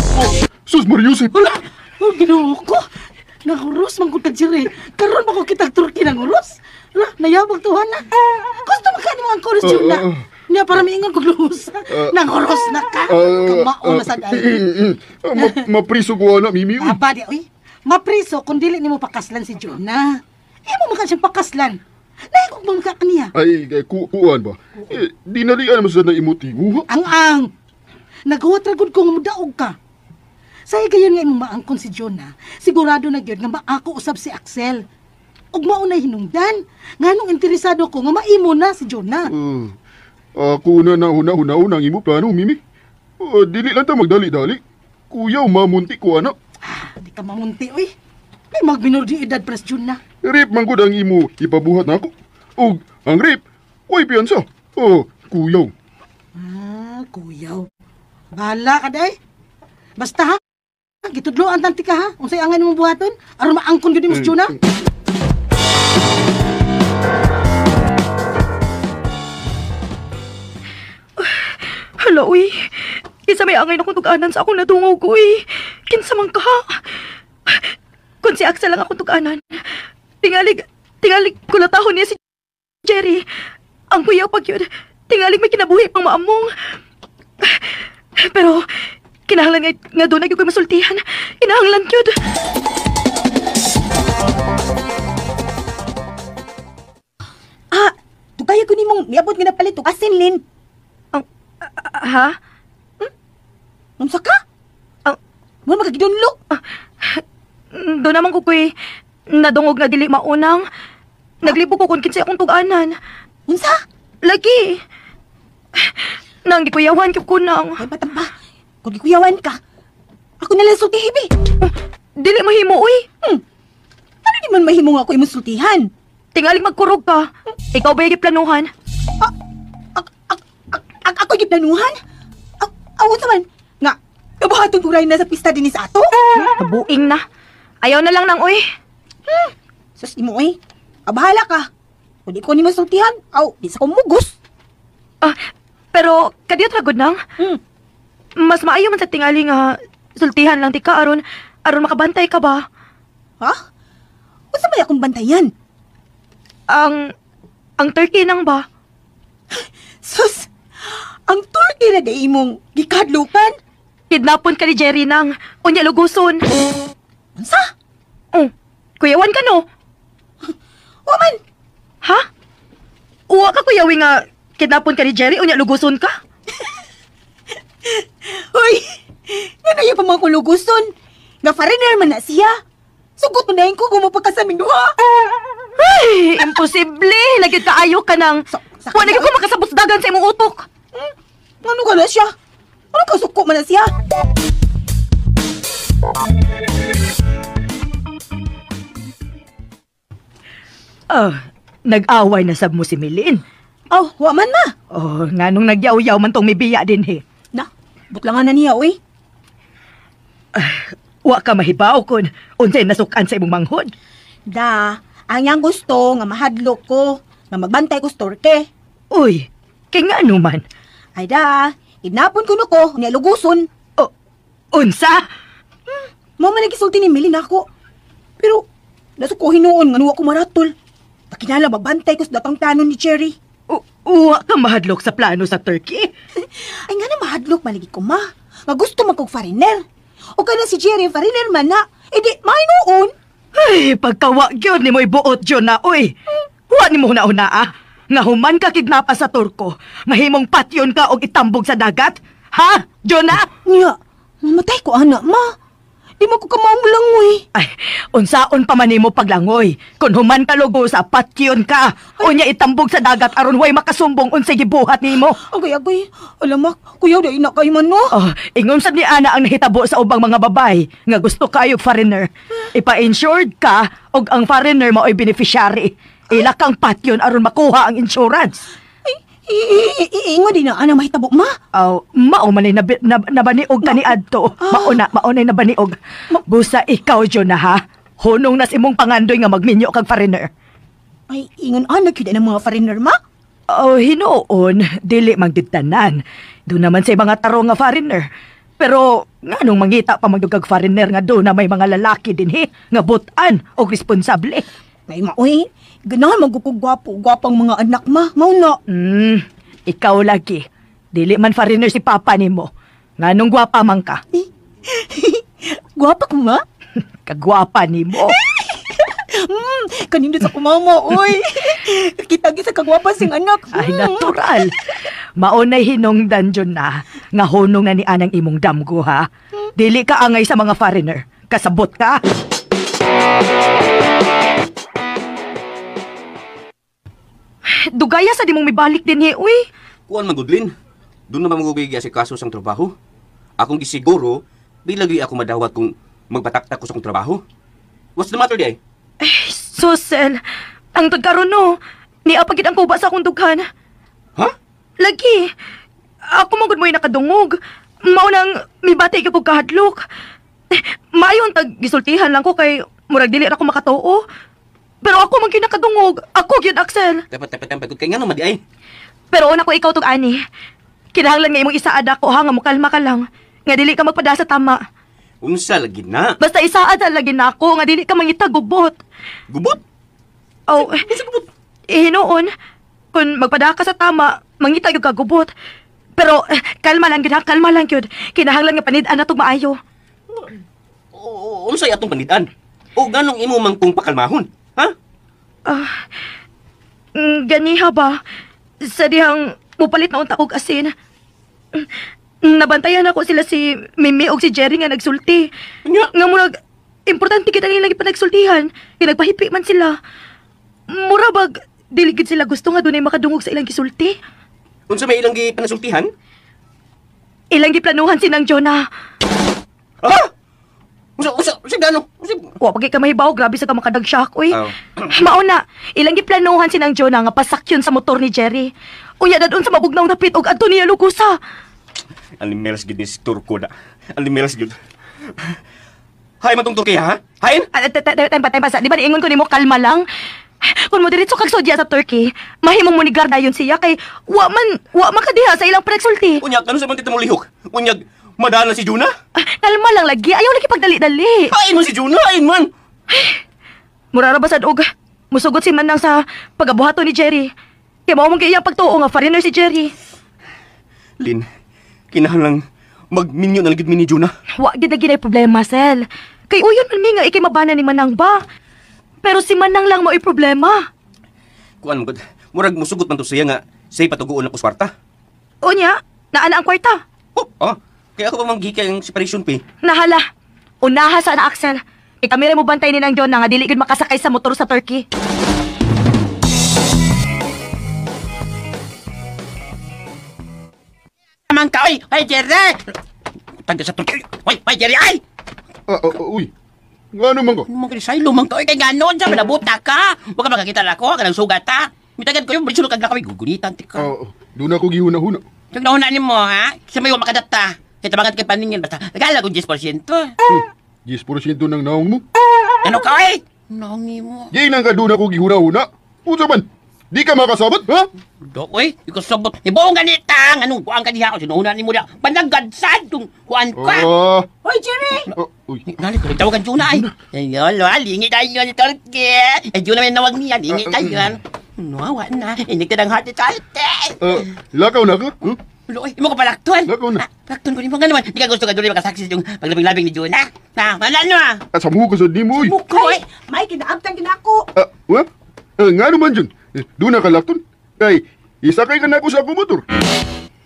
Sus Mariusip!
Wala! Ginoo ko. Nangurus man ko Jerry. Karon ba ko kitag turkey nangurus? Nayabag tuhan na. Gusto magkani mga kuros yun na. Niya para miingon ko lusa. Nangurus na ka. Kamao na sa dahil.
Mapriso ko na, Mimi.
Badi, uy. Mapriso kung dili nimo pakaslan si Jonah. Imo man siyang pakaslan. Naikog bang ka kaniya?
Ay, kuan ba? Dinalian mo sa na imutingo.
Ang. Naghuwat ragod ko nga mudaog ka. Sa gayon nga imong maangkon si Jonah, sigurado na gyud nga maako usab si Axel. Ug mao na hinungdan, nganong interesado ko nga maimo na si Jonah.
Ako na nauna-una ang imo plano, Mimi. Dili lang ta magdali-dali. Kuyaw, mamunti ko, anak.
Di ka mamunti, uy. May magbinurdi edad pres June na.
Rip man gud ang imo ipabuhat nako. Og ang rip, kuy piyansa. Kuyaw.
Kuyaw. Bahala ka, day. Basta, ha? Gitudloan tanti ka, ha? Unsay angay mo buhaton? Aron maangkon yun ni Miss Juna.
Hala, uy. Kinsa may angay na kong tuganan sa akong nadungog, uy. Kinsa man ka. Kung si Axel lang akong tuganan, tingalig kulatahon niya si Jerry. Ang kuyaw pag yun, tingalig may kinabuhi pang maamong. Pero, kinahanglan nga doon na yung masultihan. Kinahanglan yun.
Tugaya ko ni mong niabot nga na palit o asin, Lin.
Ha?
Unsa ka? Mo magagidunlo.
Doon naman ko ko'y nadungog na dili maunang. Naglibo ko kung kinsa akong tuganan.
Unsa?
Lagi. Nang gikuyawan ko kunang.
Ay, batang ba? Kung gikuyawan ka, ako nalang sultihibi.
Dili mahimo, uy.
Ano di man mahimo nga ako imusultihan?
Tingaling magkurog ka. Ikaw ba yung planuhan?
Ako giplanuhan? Awan naman. Nga, kabuhaton ko rin na sa pista din sa ato?
Buing na. Ayaw na lang nang, uy.
Sus, imo, uy. Bahala ka. Kung di ko ni masultihan, di sa kumugos.
Pero, kadiyot ragod nang. Mas maayo man sa tingali nga sultihan lang ti ka aron makabantay ka ba?
Ha? Unsa may akong bantayan?
Ang turkey nang ba?
Sus! Ang turkey na day imong gikadlukan?
Kidnapon ka ni Jerry nang unya luguson.
Unsa?
Kuyawan ka no?
Woman!
Ha? Uwa ka kuyawi nga kidnapon ka ni Jerry unya luguson ka?
Uy! Nga yung pamakuluguson? Nga foreigner man na siya. Sugot mo na yun ko kung mapagkasaming duha.
Ay! Imposible! Nagyod kaayo ka nang... Wala ko makasabot dagan sa imong utok.
Ano ka na siya? Ano ka suko man na siya?
Nag-away na sab mo si Milin.
Wa man na.
Nganong nagyaw-yaw man tong mibiya din he.
Na, butlangan na niya, uy.
Wa ka mahibaw kun unsay nasukan sa imong manghod.
Ang yang gusto nga mahadlok ko, nga magbantay ko storke.
Uy, kay nga ano man.
Ay idnapon ko no ko, niya luguson.
Unsa?
Mo man nagisulti ni Milin ako. Pero, nasukuhin noon nga nuwa ko maratol. Pakinala magbantay ko sa datang plano ni Cherry.
Uwa ka mahadlok sa plano sa Turkey?
Ay nga na mahadlok maligi ko ma. Nga gusto man kong foreigner. O ka na si Jerry foreigner man na. E di, may noon.
Ay, pagkawa yun ni mo'y buot yun na, uy. Wa ni mo una-una Nga human ka kidnapa sa Turko, mahimong patyon ka og itambog sa dagat? Ha, Jonah?
Nya, mamatay ko anak ma. Di mo ko kamamulangoy.
Ay, unsaon pa man nimo paglangoy. Kung human ka lugo sa patyon ka, unya itambog sa dagat aron way makasumbong unsay gibuhat nimo.
Agay. Alamak, kuyaw dai na kay man no.
Ingon sad ni ana ang nahitabo sa ubang mga babay nga gusto kayo foreigner. Ipa-insured ka og ang foreigner mao'y beneficiary. Ila kang patyon aron makuha ang insurance.
Ingon din na ana mahitabo ma.
Mao man ay nabaniog ka ni adto. Maunay nabaniog. Busa ikaw Jonah ha. Hunong nas imong pangandoy nga magminyo kag foreigner.
Ay ingon ana gyud ang mga foreigner ma.
Hinuon dili magditanan. Doon naman sa mga tarong nga foreigner. Pero nganong mangita pa magdugag foreigner nga do na may mga lalaki dinhi nga butan og responsable.
Ay maoy, ganahan magkukugwapo-gwapang mga anak ma, mao na.
Ikaw lagi. Dili man foreigner si papa nimo. Nganong gwapa man ka?
Gwapa ko ma?
Kagwapa nimo.
Kanindot sa kumama, oy. Kitagi sa kagwapa sing anak.
Ay, natural. Maunay hinungdan dyan na. Nga hunong na ni anang imong damgo, ha? Dili ka angay sa mga foreigner. Kasabot ka. Dugaya sa di mong mibalik din, uy.
Kuan magudlin. Doon naman magugigi si kaso sang trabaho. Akong gisiguro, di lagi ako madawat kung magpataktak ko sa kong trabaho. What's the matter, di ay?
Sel, ang tagkaroon no, niapagid ang kuba sa akong dughan.
Ha?
Lagi, ako magud mo'y nakadungog. Mao nang mibati ko kahadlok. Mayon tag gisultihan lang ko kay murag dili ra ko makatuo. Pero ako man gyud nakadungog. Ako gyud Axel.
Dapat kay nga naman di ay.
Pero una ko ikaw tug ani. Kinahanglan nga imong isaad ako ha nga mukalma ka lang. Nga dili ka magpada sa tama.
Unsa lagi na?
Basta isaad lagi na ako nga dili ka mangita gubot.
Gubot?
Oh, hinoon. Kung magpada ka sa tama, mangita yung kagubot. Pero, kalma lang yun ha, kalma lang yun. Kinahanglan nga panid-an na itong maayo.
Unsay atong panidan? O ganong imo man kung pakalmahon? Ha?
Ganiha ba? Sa dihang mupalit na unta kong asin. Nabantayan ako sila si Mimi o si Jerry nga nagsulti. Nga murag, importante kita nilang ipanagsultihan. Nagpahipi man sila. Murabag, diligid sila gusto nga doon ay makadungog sa ilang gisulti.
Unsa may ilang panasultihan?
Ilang giplanuhan sinang Jonah.
Ha? Unsa gano?
Wa pagi ka mahibaw, grabe sa ka makadagsyak, uy.
Oh.
Mauna, ilang giplanuhan sinang Jonah nga pasakyon sa motor ni Jerry. Unya dadun sa mabugnaw na pit og adto niya lukusa.
Alimelas gid ni si Turko na. Alimelas gid. Hay man tong Turkey ha? Hain?
Tempa, di ba niingon ko nimo kalma lang? Kung mo diretso kag sudya sa Turkey, mahimong mo ni garda yun siya kay wa man kadiha sa ilang pregsulti.
Unya kanu sa man tita mo lihok? Unya madaan na si Juna?
Kalma lang lagi, ayaw lagi pagdali-dali.
Hain man si Juna, hain man.
Murara ba sad og musugot si Manang sa pagabuhaton ni Jerry. Kay mao man kay iyang pagtuo nga foreigner si Jerry.
Lin, kinahanglan magminyo na lagid mi ni Juna.
Wa gid na problema, Sel. Kay uyon man mi nga ikay mabana ni Manang ba? Pero si Manang lang mo'y problema.
Kuan mo gud, murag musugot man to siya nga say patuguon ako kwarta.
Unya, naana ang kwarta.
Kaya ako pa manggika yung separation pay.
Nahala. Unaha sa na Axel. Kami rin mo bantay ni nang John nga dili gud makasakay sa motor sa Turkey.
Amang ka, oy! Ay, Jerry! Tanda sa Turkey. Oy, Jerry, ay!
Uy. Nga naman ko?
Mga kisay, lumang ka, oy, kay ganon, sa malabuta ka. Huwag ka makakita na ako, kanang sugat, ha? Mitagan ko yung balisunod kag na kami, gugunitan, tika.
Doon ako gihuna-huna.
Siyang nahunanin mo, ha? Kasi may makadata. Kaya tabangan kay paningin, basta nagala ko 10%.
10% ng naong mo?
Ano ka, oy? Naongi mo.
Yan ang ka doon ako gihuna-huna. Unsa man? Di ka makasabot, ha?
Dok, oy, ikaw sabot. Ibuong ganitang, anong kuhaan ka diha? Sinuhunanin mo diha. Panagadsad, yung kuhaan ka.
Hoy, Jerry!
Uy.
Nali ko, tawagan Juna, ay. Ayun, lingi tayo ni Turkey. Ay, Juna may nawag niya, lingi tayo. Nawa na, inig ka ng hati-hati.
Lakaw na ka? Huh?
Uy, imo ko palakton.
Lakaw na.
Plakton ko ni mo nga naman. Di ka gusto ka doon makasaksi yung paglabing-labing ni Juna. Malano ah.
Sa muka sa di mo, uy.
Mukoy.
May kinaabtang kinako.
What? Nga naman dyan. Doon na kalakton. Kay, isakay ka na ako sa akong motor.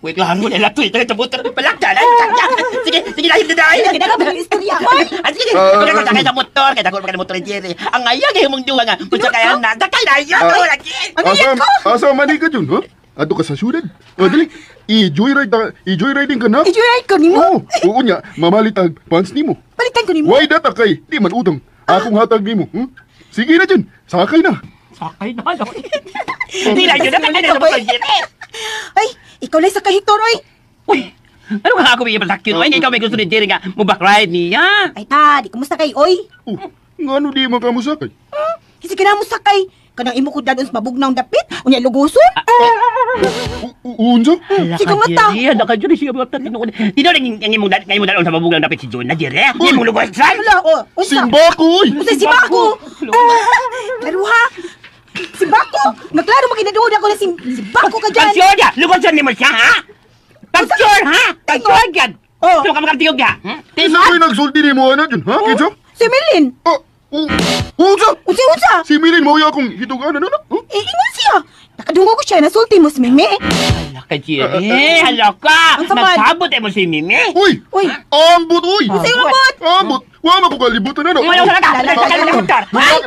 Uy, klaro mo na lakto. Ito na buter. Palaktan. Sige, lahir na dahil.
Kinakabang istorya.
Sige, kung ako sakay sa motor. Kaya ako sa motor ni Jerry. Ang ayag ay mong duwa nga. Kung sakay na, sakay na. Ayag ko lagi.
Asa mani ka dyan, ha? Ato ka sa syudad. Dali. I-joyriding ka na.
I-joyride ko ni mo.
Oo niya. Mamalit ang pants ni mo.
Balikan ko ni mo.
Why data kay? Di man utang. Akong hatag ni mo. Sige na dyan. Sakay na.
Sakay na. Hindi na yun. Sakay na sa motor ni Jerry.
Ay, ikaw lang sa kahitor, oy.
Uy, ano nga ako may ipasakit? Ay, ikaw may gusto ni Jerry nga. Mubak ride niya.
Ay, di kumusta kay, oy.
Nga no di makamusakay.
Kasi kinamusakay. Kanang imo ko dadon sa mabugnaw dapit. Unya luguson.
Unsa?
Sige mata.
Jerry, ka Jerry. Sige mata. Tino rin ang imong dalon sa mabugnaw dapit si John na Jerry. Hindi mo lugusan.
Wala, unsa?
Simbako, uy!
Unsa si Bako? Pero ha? Si Bako? Naklaro mo kinaduod ako na si Bako ka dyan.
Pagsyon niya! Lugusan ni mo siya, ha? Pagsyon, ha? Pagsyon yan! Sino ka makakatiyog niya?
Isa ko'y nagsulti ni mo na dyan, ha? Kinsa?
Si Milin.
Unsa?
Unsa?
Si Milin mo akong hitugan, ano na?
Ingon siya. Nakadungo ko siya, nasulti mo si Mimi.
Hala ka, Jerry. Hala ka.
Ang samad.
Nagsabot mo si Mimi.
Uy!
Uy.
Ambot, uy!
Unsay ambot?
Ambot! Wa ko kalibutan na no.
Umayaw sa ka. Motor.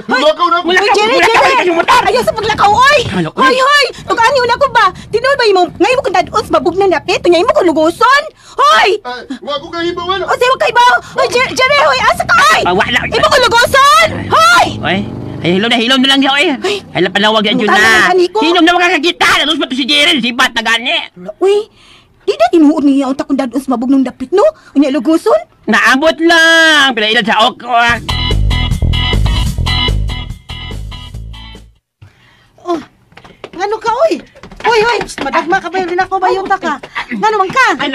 Lakaw na ako.
Uy, Jerry! Ayaw sa paglakaw, oy!
Ano,
Hoy, hoy! Tugaan na ko ba? Tinuod ba imo? Ngayon mo kung dadon sa mabugnan na pit, tunya imo kung luguson? Hoy!
Wa ko kahibawan.
O, sa'yo kay ba? Hoy, Jerry, hoy! Asa ka, oy!
Wala.
Imo kung luguson! Hoy!
Oy. Ay, hilom na lang siya, oy. Ay, panawag yan yun
Utang na
na.
lang, Nico.
Hilom na makakakita. Nalos ba to si Jerry? Sibat na gani.
Uy, di na tinuod niya ang takong dadon sa mabugnang dapit, no? Unya luguson?
Naabot lang. Pinailan sa oko.
Oh, ngano ka, oy? Hoy, hoy! Madagma ka ba yun? Ako ba yung ka? Ngano man ka?
Ay,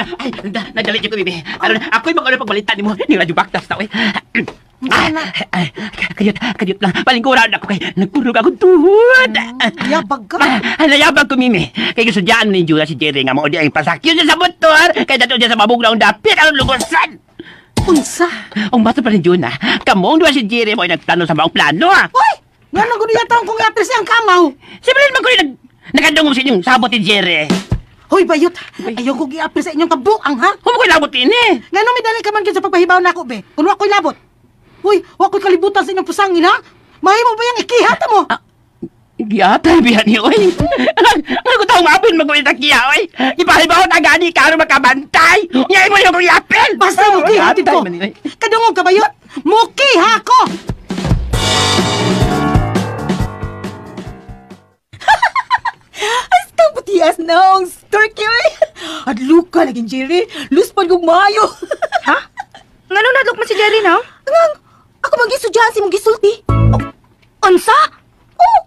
nadalit niyo ko, bibi. Ako'y mag-ulit pagbalitan ni mo. Ni Radyo Baktas na, oy. Kayot lang. Palingkuran ako kay nagkurog ako tuhod.
Yabag ka.
Nayabag ko, Mimi. Kaya gusto dyan ni Jula si Jerry nga mo di ang pasakyon niya sa motor. Kaya dato niya sa mabugnaw na dapit ang lugusan.
Unsa?
Ang bata pa rin Juna, kamong duwa si Jerry mo ay nagtanong sa maong plano, ha?
Hoy! Ngano ko niya taong kong yapres ang kamaw?
Sibilin man ko rin nagadungog sa inyong sabot ni Jerry.
Hoy, bayot! Ayaw ko gi-apres sa inyong kabuang, ha?
Huwag ko'y labot ini.
Ngano may dali ka man sa pagpahibaw na ako, be? Kung ako'y labot. Hoy, ako'y kalibutan sa inyong pusangin, ha? Mahi mo ba yung ikihata mo?
Giyata, biyan niyo, oy. Ano ko taong mapin mag-ulit na kiya, oy. Ipahibaw na gani ka ano makabantay. Ngayon mo yung kong yapin.
Basta mukihatid ko. Kadungog ka, bayot? Mukiha ko!
Astang putias na ang turkey, oy! At luka laging Jerry. Luspan kong maayo.
Ha? Ngano nadlok man si Jerry na?
Ngang, ako mag-isudyahan si mong gisulti.
Unsa?
Oh!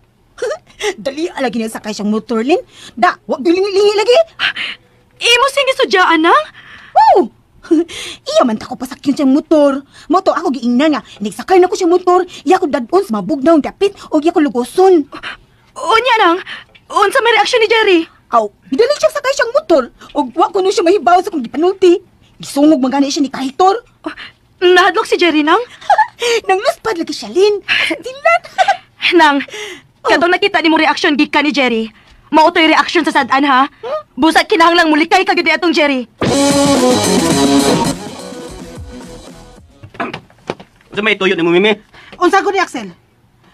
Dali lagi na sakay siyang motor, Lin. Da, wag dilingi-lingi lagi.
Imo sing isudyaan nang?
Oh! Iya man tako pasakyan siyang motor. Moto ako giingnan nga. Nagsakay na ko siyang motor. Iya ko dadon sa mabugnaw dapit o iya ko lugoson.
Unya nang? Unsa may reaksyon ni Jerry?
Aw, dali siya sakay siyang motor. O wa ko no siya mahibaw sa kong gipanulti. Gisungog man gani siya ni Kahitor.
Nahadlok si Jerry nang?
Nang luspad lagi siya, Lin. Dilan.
Nang, katong nakita ni mo reaksyon gika ni Jerry. Mautoy reaksyon sa sadan ha? Busat kinahanglang mulikay kagid atong Jerry.
Sa may tuyo ni mo, Mimi.
Unsa ko ni Axel?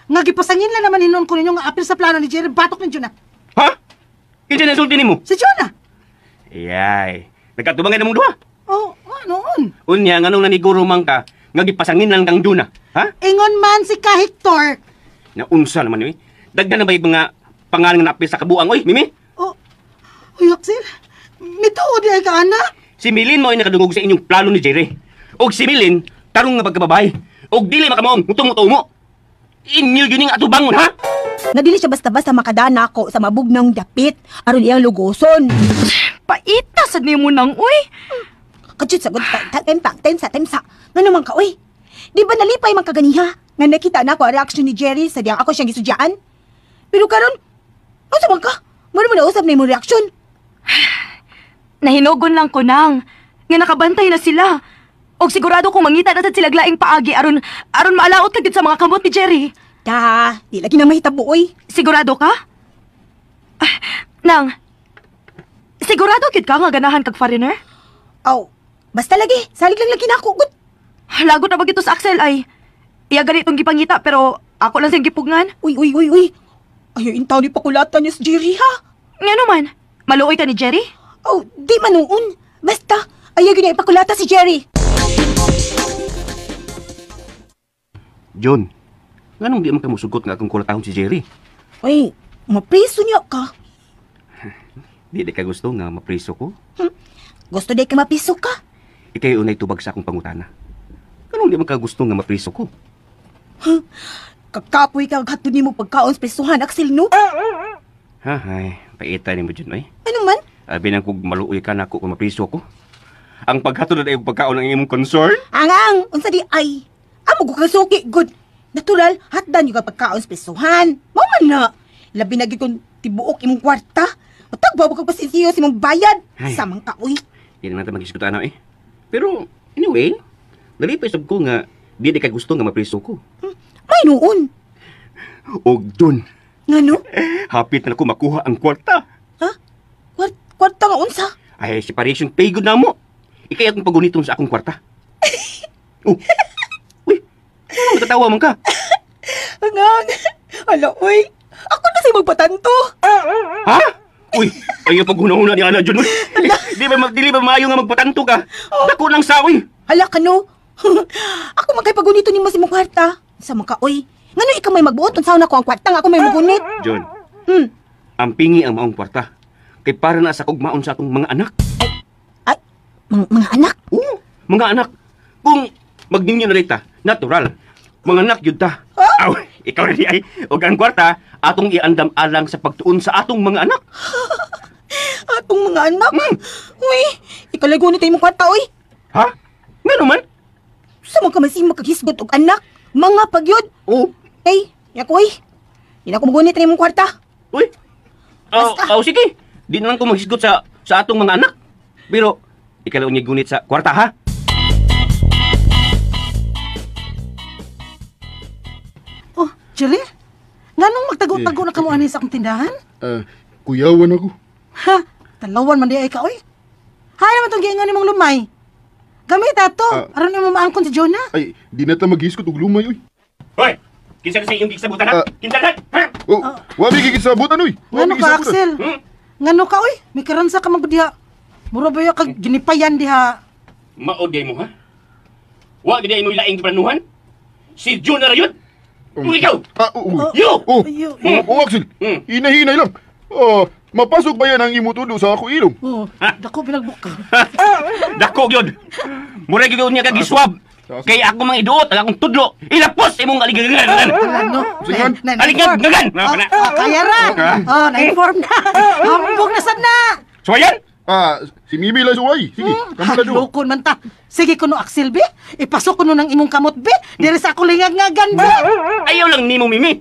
Nga gipasangin lang naman hinon ko ninyo nga apil sa plano ni Jerry batok ni Juna.
Ha? Kinsa na sulti ni mo?
Si Juna!
Ayay. Nagkatubangan na mong duha.
Oh, noon.
Unya, nganong naniguro man ka, nga gipasangin lang kang Juna. Ha?
Ingon man si Kahiktor.
Naunsa naman, Mimi. Dagdan na ba yung mga pangalan nga napil sa kabuang, oy, Mimi?
Oh, uy Axel, mituod ay ka anak.
Si Milin mo ay nakadungog sa inyong plano ni Jerry. Og si Milin, tarong nga pagkababay. Og dili makamaong, muto-muto mo. Inyo yun yung atubangon, ha?
Nadili siya basta-basta makadana ko sa mabugnaw dapit. Aron iyang lugoson.
Paita sad nimo nang uy.
Kajut sagot temsa. Nga naman ka, uy. Di ba nalipay man kaganiha? Nga nakita na ko ang reaksyon ni Jerry sa diyang ako siyang gisudyaan? Pero karon, ano man ka? Mano mo nausap na yung reaksyon?
Nahinugon lang ko nang. Nga nakabantay na sila. Og sigurado kung mangita na sad sila glaing paagi aron maalaot kagid sa mga kamot ni Jerry.
Da, di lagi na mahitabo, uy.
Sigurado ka? Nang, sigurado gid ka nga ganahan kag foreigner?
Aw, basta lagi. Salig lang lagi na ako. Good.
Lagot na bagito sa Axel ay. Iya ganitong gipangita pero ako lang siyang gipugngan.
Uy. Ayaw intaw ni pakulatan niya sa Jerry, ha?
Nga naman, maluoy ka ni Jerry?
Oh, di manuon. Basta, ayaw yun na ipakulata si Jerry.
John, nganong di man ka musugot nga akong kulatahon si Jerry?
Uy, mapriso niya ka.
Di ka gusto nga mapriso ko?
Gusto di ka mapiso ka?
Ikay unay tubag sa akong pangutana. Kanong di man ka gusto nga mapriso ko?
Kakapoy ka aghatod nimo pagkaon sa prisuhan, Axel, no?
Ay, paita ni mo dyan, ay.
Ano man?
Abi nang kung maluoy ka na ako kung mapriso ko. Ang paghatod ay pagkaon ng imong concern?
Angang, unsa di ay. Amo ko kasuki, good. Natural, hatdan yung pagkaon sa prisuhan. Mama na. Labi na gid kung tibuok imong kwarta. Matagbaw ka pasinsiyo si mong bayad.
Ay.
Samang ka, uy.
Di naman ito mag-iskutan na, eh. Pero, anyway, nalipay sab ko nga di ka gusto nga mapriso ko.
May noon.
O dun,
Ngano?
hapit na ako makuha ang kwarta.
Ha? Kwarta nga unsa?
Ay, separation pay good na mo. Ikay akong paguniton sa akong kwarta. Oh, tawa man ka.
Angang. Ala, uy. Ako na siya magpatanto.
Ha? Uy, ay paghuna-huna ni Ana Jun. Dili ba maayo nga magpatanto ka? Dako lang sa uy.
Hala ka no. Ako magkaipagunito ni mas imong kwarta. Sa mga uy. Ngano ikaw may magbuot unsa na ko ang kwarta nga ako may magunit.
John,
Hmm.
ang pingi ang maong kwarta. Kay para na sa kugmaon sa atong mga anak.
Ay, mga anak.
Oo, mga anak. Kung magninyo na rita, natural. Mga anak yun ta. Aw, ikaw rin ay. O ang kwarta, atong iandam alang sa pagtuon sa atong mga anak.
Atong mga anak. Uy, ikalagunit ay imong kwarta uy.
Ha? Nga naman?
Sa mga kamasin makagisgot og anak. Mga pagyod.
Oo.
Ay, yako uy. Di na ko magunit na imong kwarta.
Uy. Sige. Di na lang ko maghisgot sa atong mga anak. Pero, ikalaw niya gunit sa kwarta, ha?
Oh, Jerry? Nganong magtago-tago na kamo ani sa akong tindahan?
Kuyawan ako.
Ha? Talawan man di ay ka, oy. Hay naman itong giingon ni mong lumay. Gamit ato. Aron mo maangkon si Jonah.
Ay, di na ta maghiskot og lumay, uy.
Hoy! Kinsa kasi yung gisabutan, ha? Kinsa na?
Oh, wabi gigisabutan, uy.
Ngano ka, Axel? Ngano ka, oy? May karansa ka magdiha. Mura ba yung kag ginipayan diha?
Maoday mo, ha? Wa gid mo ilaing giplanuhan? Si Juna ra yun? Kung ikaw! You!
Axel. Hinahinay lang. Mapasok ba yan ang imutudo sa ako ilong?
Oh, dako pinagbuk ka.
Dako gyud. Mura gyud niya kag iswab. Kay ako mang iduot ang akong tudlo. Ilapos imong aligagan.
Ano?
Aligagan.
Kaya ra. Oh, na-inform na. Hambog na sad na.
So ayan.
Si Mimi lang suway. Sige, kamu na doon.
Lukon man ta. Sige kuno Axel be. Ipasok kuno ng imong kamot be. Diri sa ako lingag-ngagan be.
Ayaw lang nimo Mimi.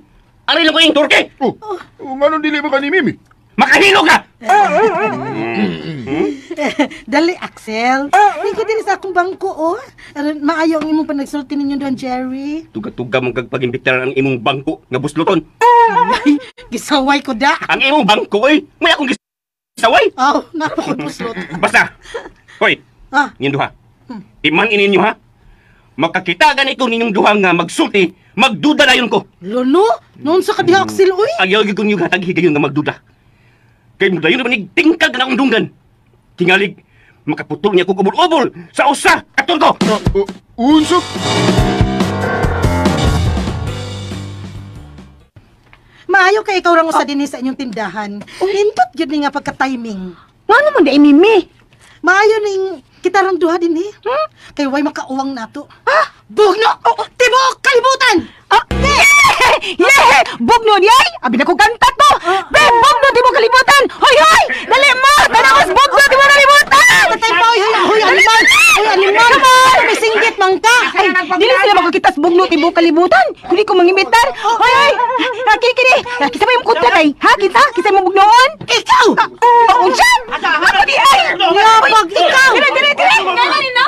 Ari lang ko yung turke.
Ngano dili ba ka ni Mimi?
Makahilo ka!
Dali, Axel. Hindi dili sa akong bangko, oh. Maayo ang imong panagsulti ninyo doon, Jerry.
Tuga-tuga mong kagpag-imbitar ang imong bangko nga busluton.
Ay, gisaway ko da.
Ang imong bangko, eh. May akong gisaway.
Oh, napakabuslot.
Basta. Hoy, ninyong duha. Iman ininyo, ha? Makakita ganit ko ninyong duha nga magsulti, magduda na yun ko.
Lono? Noon sa kadiha, Axel, uy.
Ayaw ko niyo hatag higayon nga magduda. Kaya mo dayon naman tingkag na akong dunggan. Tingalig, makaputol niya kong ubol-ubol sa usa katol ko.
Unsok!
Maayo kay ikaw rang usa dinhi sa inyong tindahan. Hindot gyud ni nga pagka-timing.
Ngano man di Mimi?
Maayo ning kita rang duha dinhi. Kay way makauwang nato. Bugno! Tibok kalibutan!
Bugno yay! Abi na ko kanta to! Be, bugno di mo kalibutan! Hoy, hoy! Dali mo! Tanakos bugno di mo kalibutan!
Tatay pa, hoy, animal! Hoy, animal! May singgit man ka!
Ay, dili sila magkakitas bugno di mo kalibutan! Hindi ko mangimitar! Hoy, hoy! Kini! Kisa mo yung kunta kay? Ha? Kisa mo bugnoon?
Ikaw!
Maun siya! Ako di ay!
Ngapag ikaw!
Dire!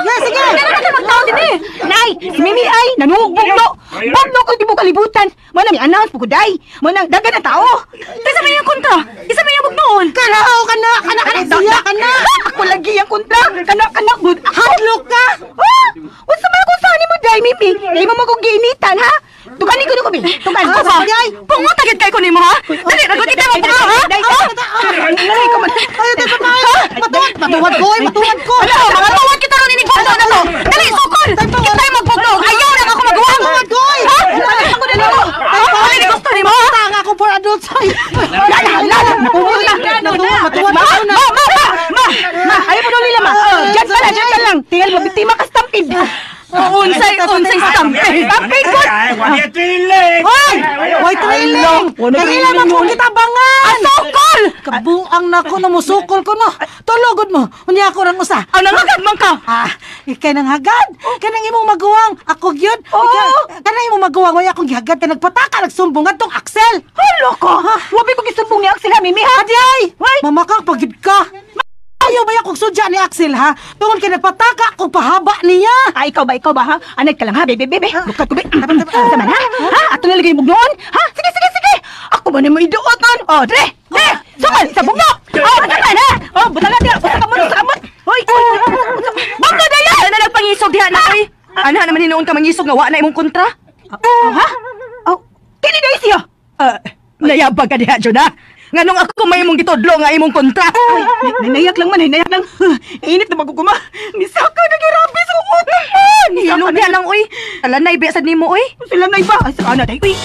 Yeah, sige!
Magtao din eh! Nay! Si Mimi ay! Nanungog bugno! Bugno ko di mo kalibutan! Mana may announce po ko day! Mana dagan na tao! Kisa may yung kontra! Kisa may yung bugnoon!
Kanao ka na! Siya ka na!
Ako lagi ang kontra! Kanak!
Hadlok ka!
Unsa man akong sani mo day, Mimi? Dahil mo mag-uginitan, ha? Tuganin ko na ko, Bi. Tugan ko ba? Pungutagit kay ko ni mo, ha? Dali, nagot kita mo po, ha? Dali ko man.
Matuwad ko!
Ano, mga tuwad kita rin ini bugno na to! Dali, sukol! Kita'y magbugno! Ayaw na ako magawa!
Matuwad ko!
Ha? Ako na mo! Ano ni gusto ni mo, ha?
Tanga ko for adults!
Matuwad ko na! Ma! Ayaw mo nila, ma! Diyan ka lang! Tinggal mo, biktima ka stampede! Unsay stampede! Stampede ko!
Wala triling!
Hoy! Hoy, trailing! Dahila man kung kita bangan!
Asukol!
Kabuang na ko na musukol ko no! Tulogod mo! Unya ako rang usa!
Ang nangagad man ka!
Ikay nang hagad! Kanang imong maguwang! Ako gyud! Kanang imong maguwang! Way akong gihagad ka nagpataka! Nagsumbong nga tong Axel!
Halo ko! Wabi ko gisumbong ni Axel ha, Mimi ha?
Adi ay! Mamakang pagid ka! Ayaw ba akong sudya ni Axel ha? Tungod ka nagpataka kung pahaba niya!
Ikaw ba ha? Anad ka lang ha, bebe. Lukat ko, be. Sama na? Ha? Ato nalagay mo noon? Ha? Sige! Ako ba na mo iduotan? Dre! Sukal! Sa bugno! Butalan ha! Butalan diya! Sa kamot! Hoy! Bugno na yan! Ano na nagpangisog diha na, oy? Ano naman hinoon ka mangisog nga wa na imong kontra?
Ha? Oh, kini na siya. Nayabag ka diha, Juna. Nganong ako may imong gitudlo nga imong kontra.
Nayak lang man, nayak lang. Init na maguguma. Nisaka na girabi sa utak man.
Ano niya lang, uy. Talanay, biasad ni mo, uy.
Sila na iba. Saan na, day? Uy.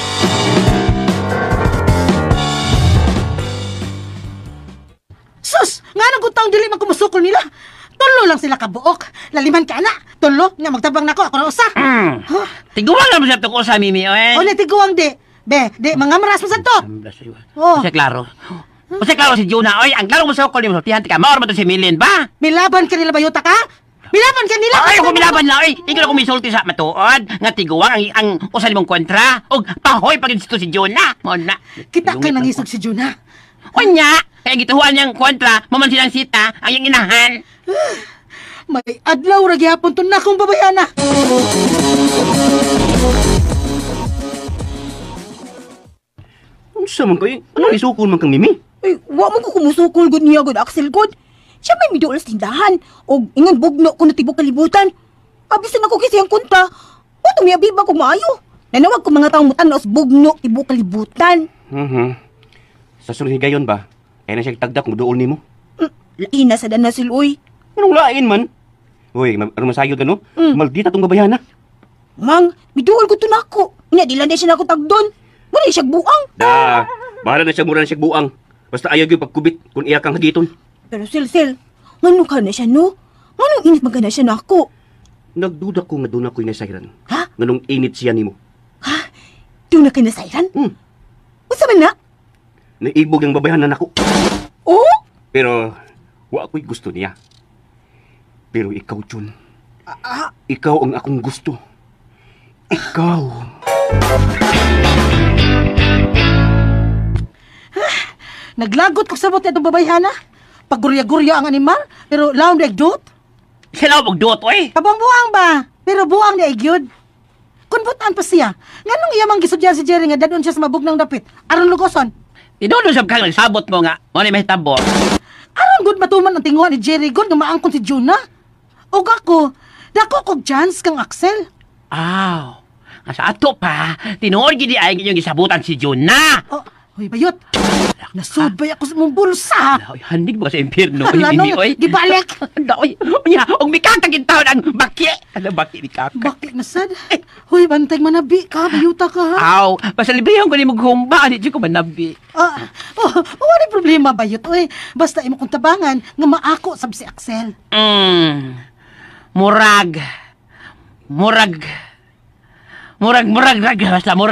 Sus! Nga nang taong dili man kumusukol nila. Tulo lang sila kabuok. Laliman ka na. Tulo, nga magtabang na ako na usa.
Tiguan lang mo siya ko sa Mimi,
O, tiguang di. Be, di, mga maras mo sa to. Oh.
Kasi klaro. Kasi klaro si Juna, oy, ang klaro mo sa ukol, sultihan ka, maor mo to si Milin ba?
Milaban ka nila ba yuta ka? Milaban ka nila!
Ay, kung milaban na, oy, ikaw na kumisulti sa matuod, nga tiguang ang usan mong kontra, o pahoy pag ito si Juna. Mona.
Kita ka nangisog si Juna.
O nya, kaya gituhuan niyang kontra, maman silang sita, ang iyong inahan.
May adlaw ragi hapon to na kong babayana.
Unsa man kayo? Ano isukol man kang Mimi?
Ay, wa mo ko kumusukol gud niya gud Axel gud. Siya may miduol sa tindahan. O ingon bugno ko na tibok kalibutan. Abisan ako kasi ang kontra. O tumiyabiba ko maayo. Nanawag ko mga taong mutanos bugno tibok kalibutan.
Sa sulod higayon ba? Kaya na siya tagdak mo dool nimo.
Lain na sa dana siloy.
Anong lain man? Uy, ano masayod ano? Maldita tong babayana.
Mang, miduol ko to na ako. Ina, di lang siya na ako tagdon. Wala siya buang.
Bahala na siya mura na siya buang. Basta ayaw yung pagkubit kung iya kang hagiton.
Pero Sil, ngano ka na siya no? Nganong init magana siya na ako?
Nagduda ko nga doon ako'y nasayran.
Ha?
Nganong init siya nimo.
Ha? Doon na kayo nasayran? Unsa man na?
Naibog ang babayanan ako.
Oo?
Pero, wa ako'y gusto niya. Pero ikaw, Jun. Ikaw ang akong gusto. Ikaw.
Naglagot ko sabot itong babayhana. Pagurya-gurya ang animal, pero laon na igdot.
Sila mo magduot, oy.
Kabang-buang ba? Pero buang na igyod. Kunbutan pa siya. Nganong iyamang gisudyan si Jerry nga dadon siya sa mabugnang dapit. Aron lugoson.
Tinudo sa kang nagsabot mo nga, mo ni mahitabo.
Aron good matuman ang tinguhan ni Jerry good nga maangkon si Juna. Og ako, dako kog chance kang Axel.
Aw, sa ato pa, tinuod gidi ay inyong gisabutan si Juna.
Oh, hoy bayot. Nasubay ako sa mong bulsa.
Oy, handig ba sa impyerno?
Hala,
Hindi,
no,
oy.
gibalik.
Hala, oy. Unya, og mikakagin taon ang baki. Hala, baki ni kaka.
Bakit nasad? Hoy, bantay manabi ka, bayuta ka ha.
Aw, basta librihan ko ni maghumba, di ko manabi.
Wala problema bayot, oy. Basta imo kong tabangan nga maako sab si Axel.
Murag,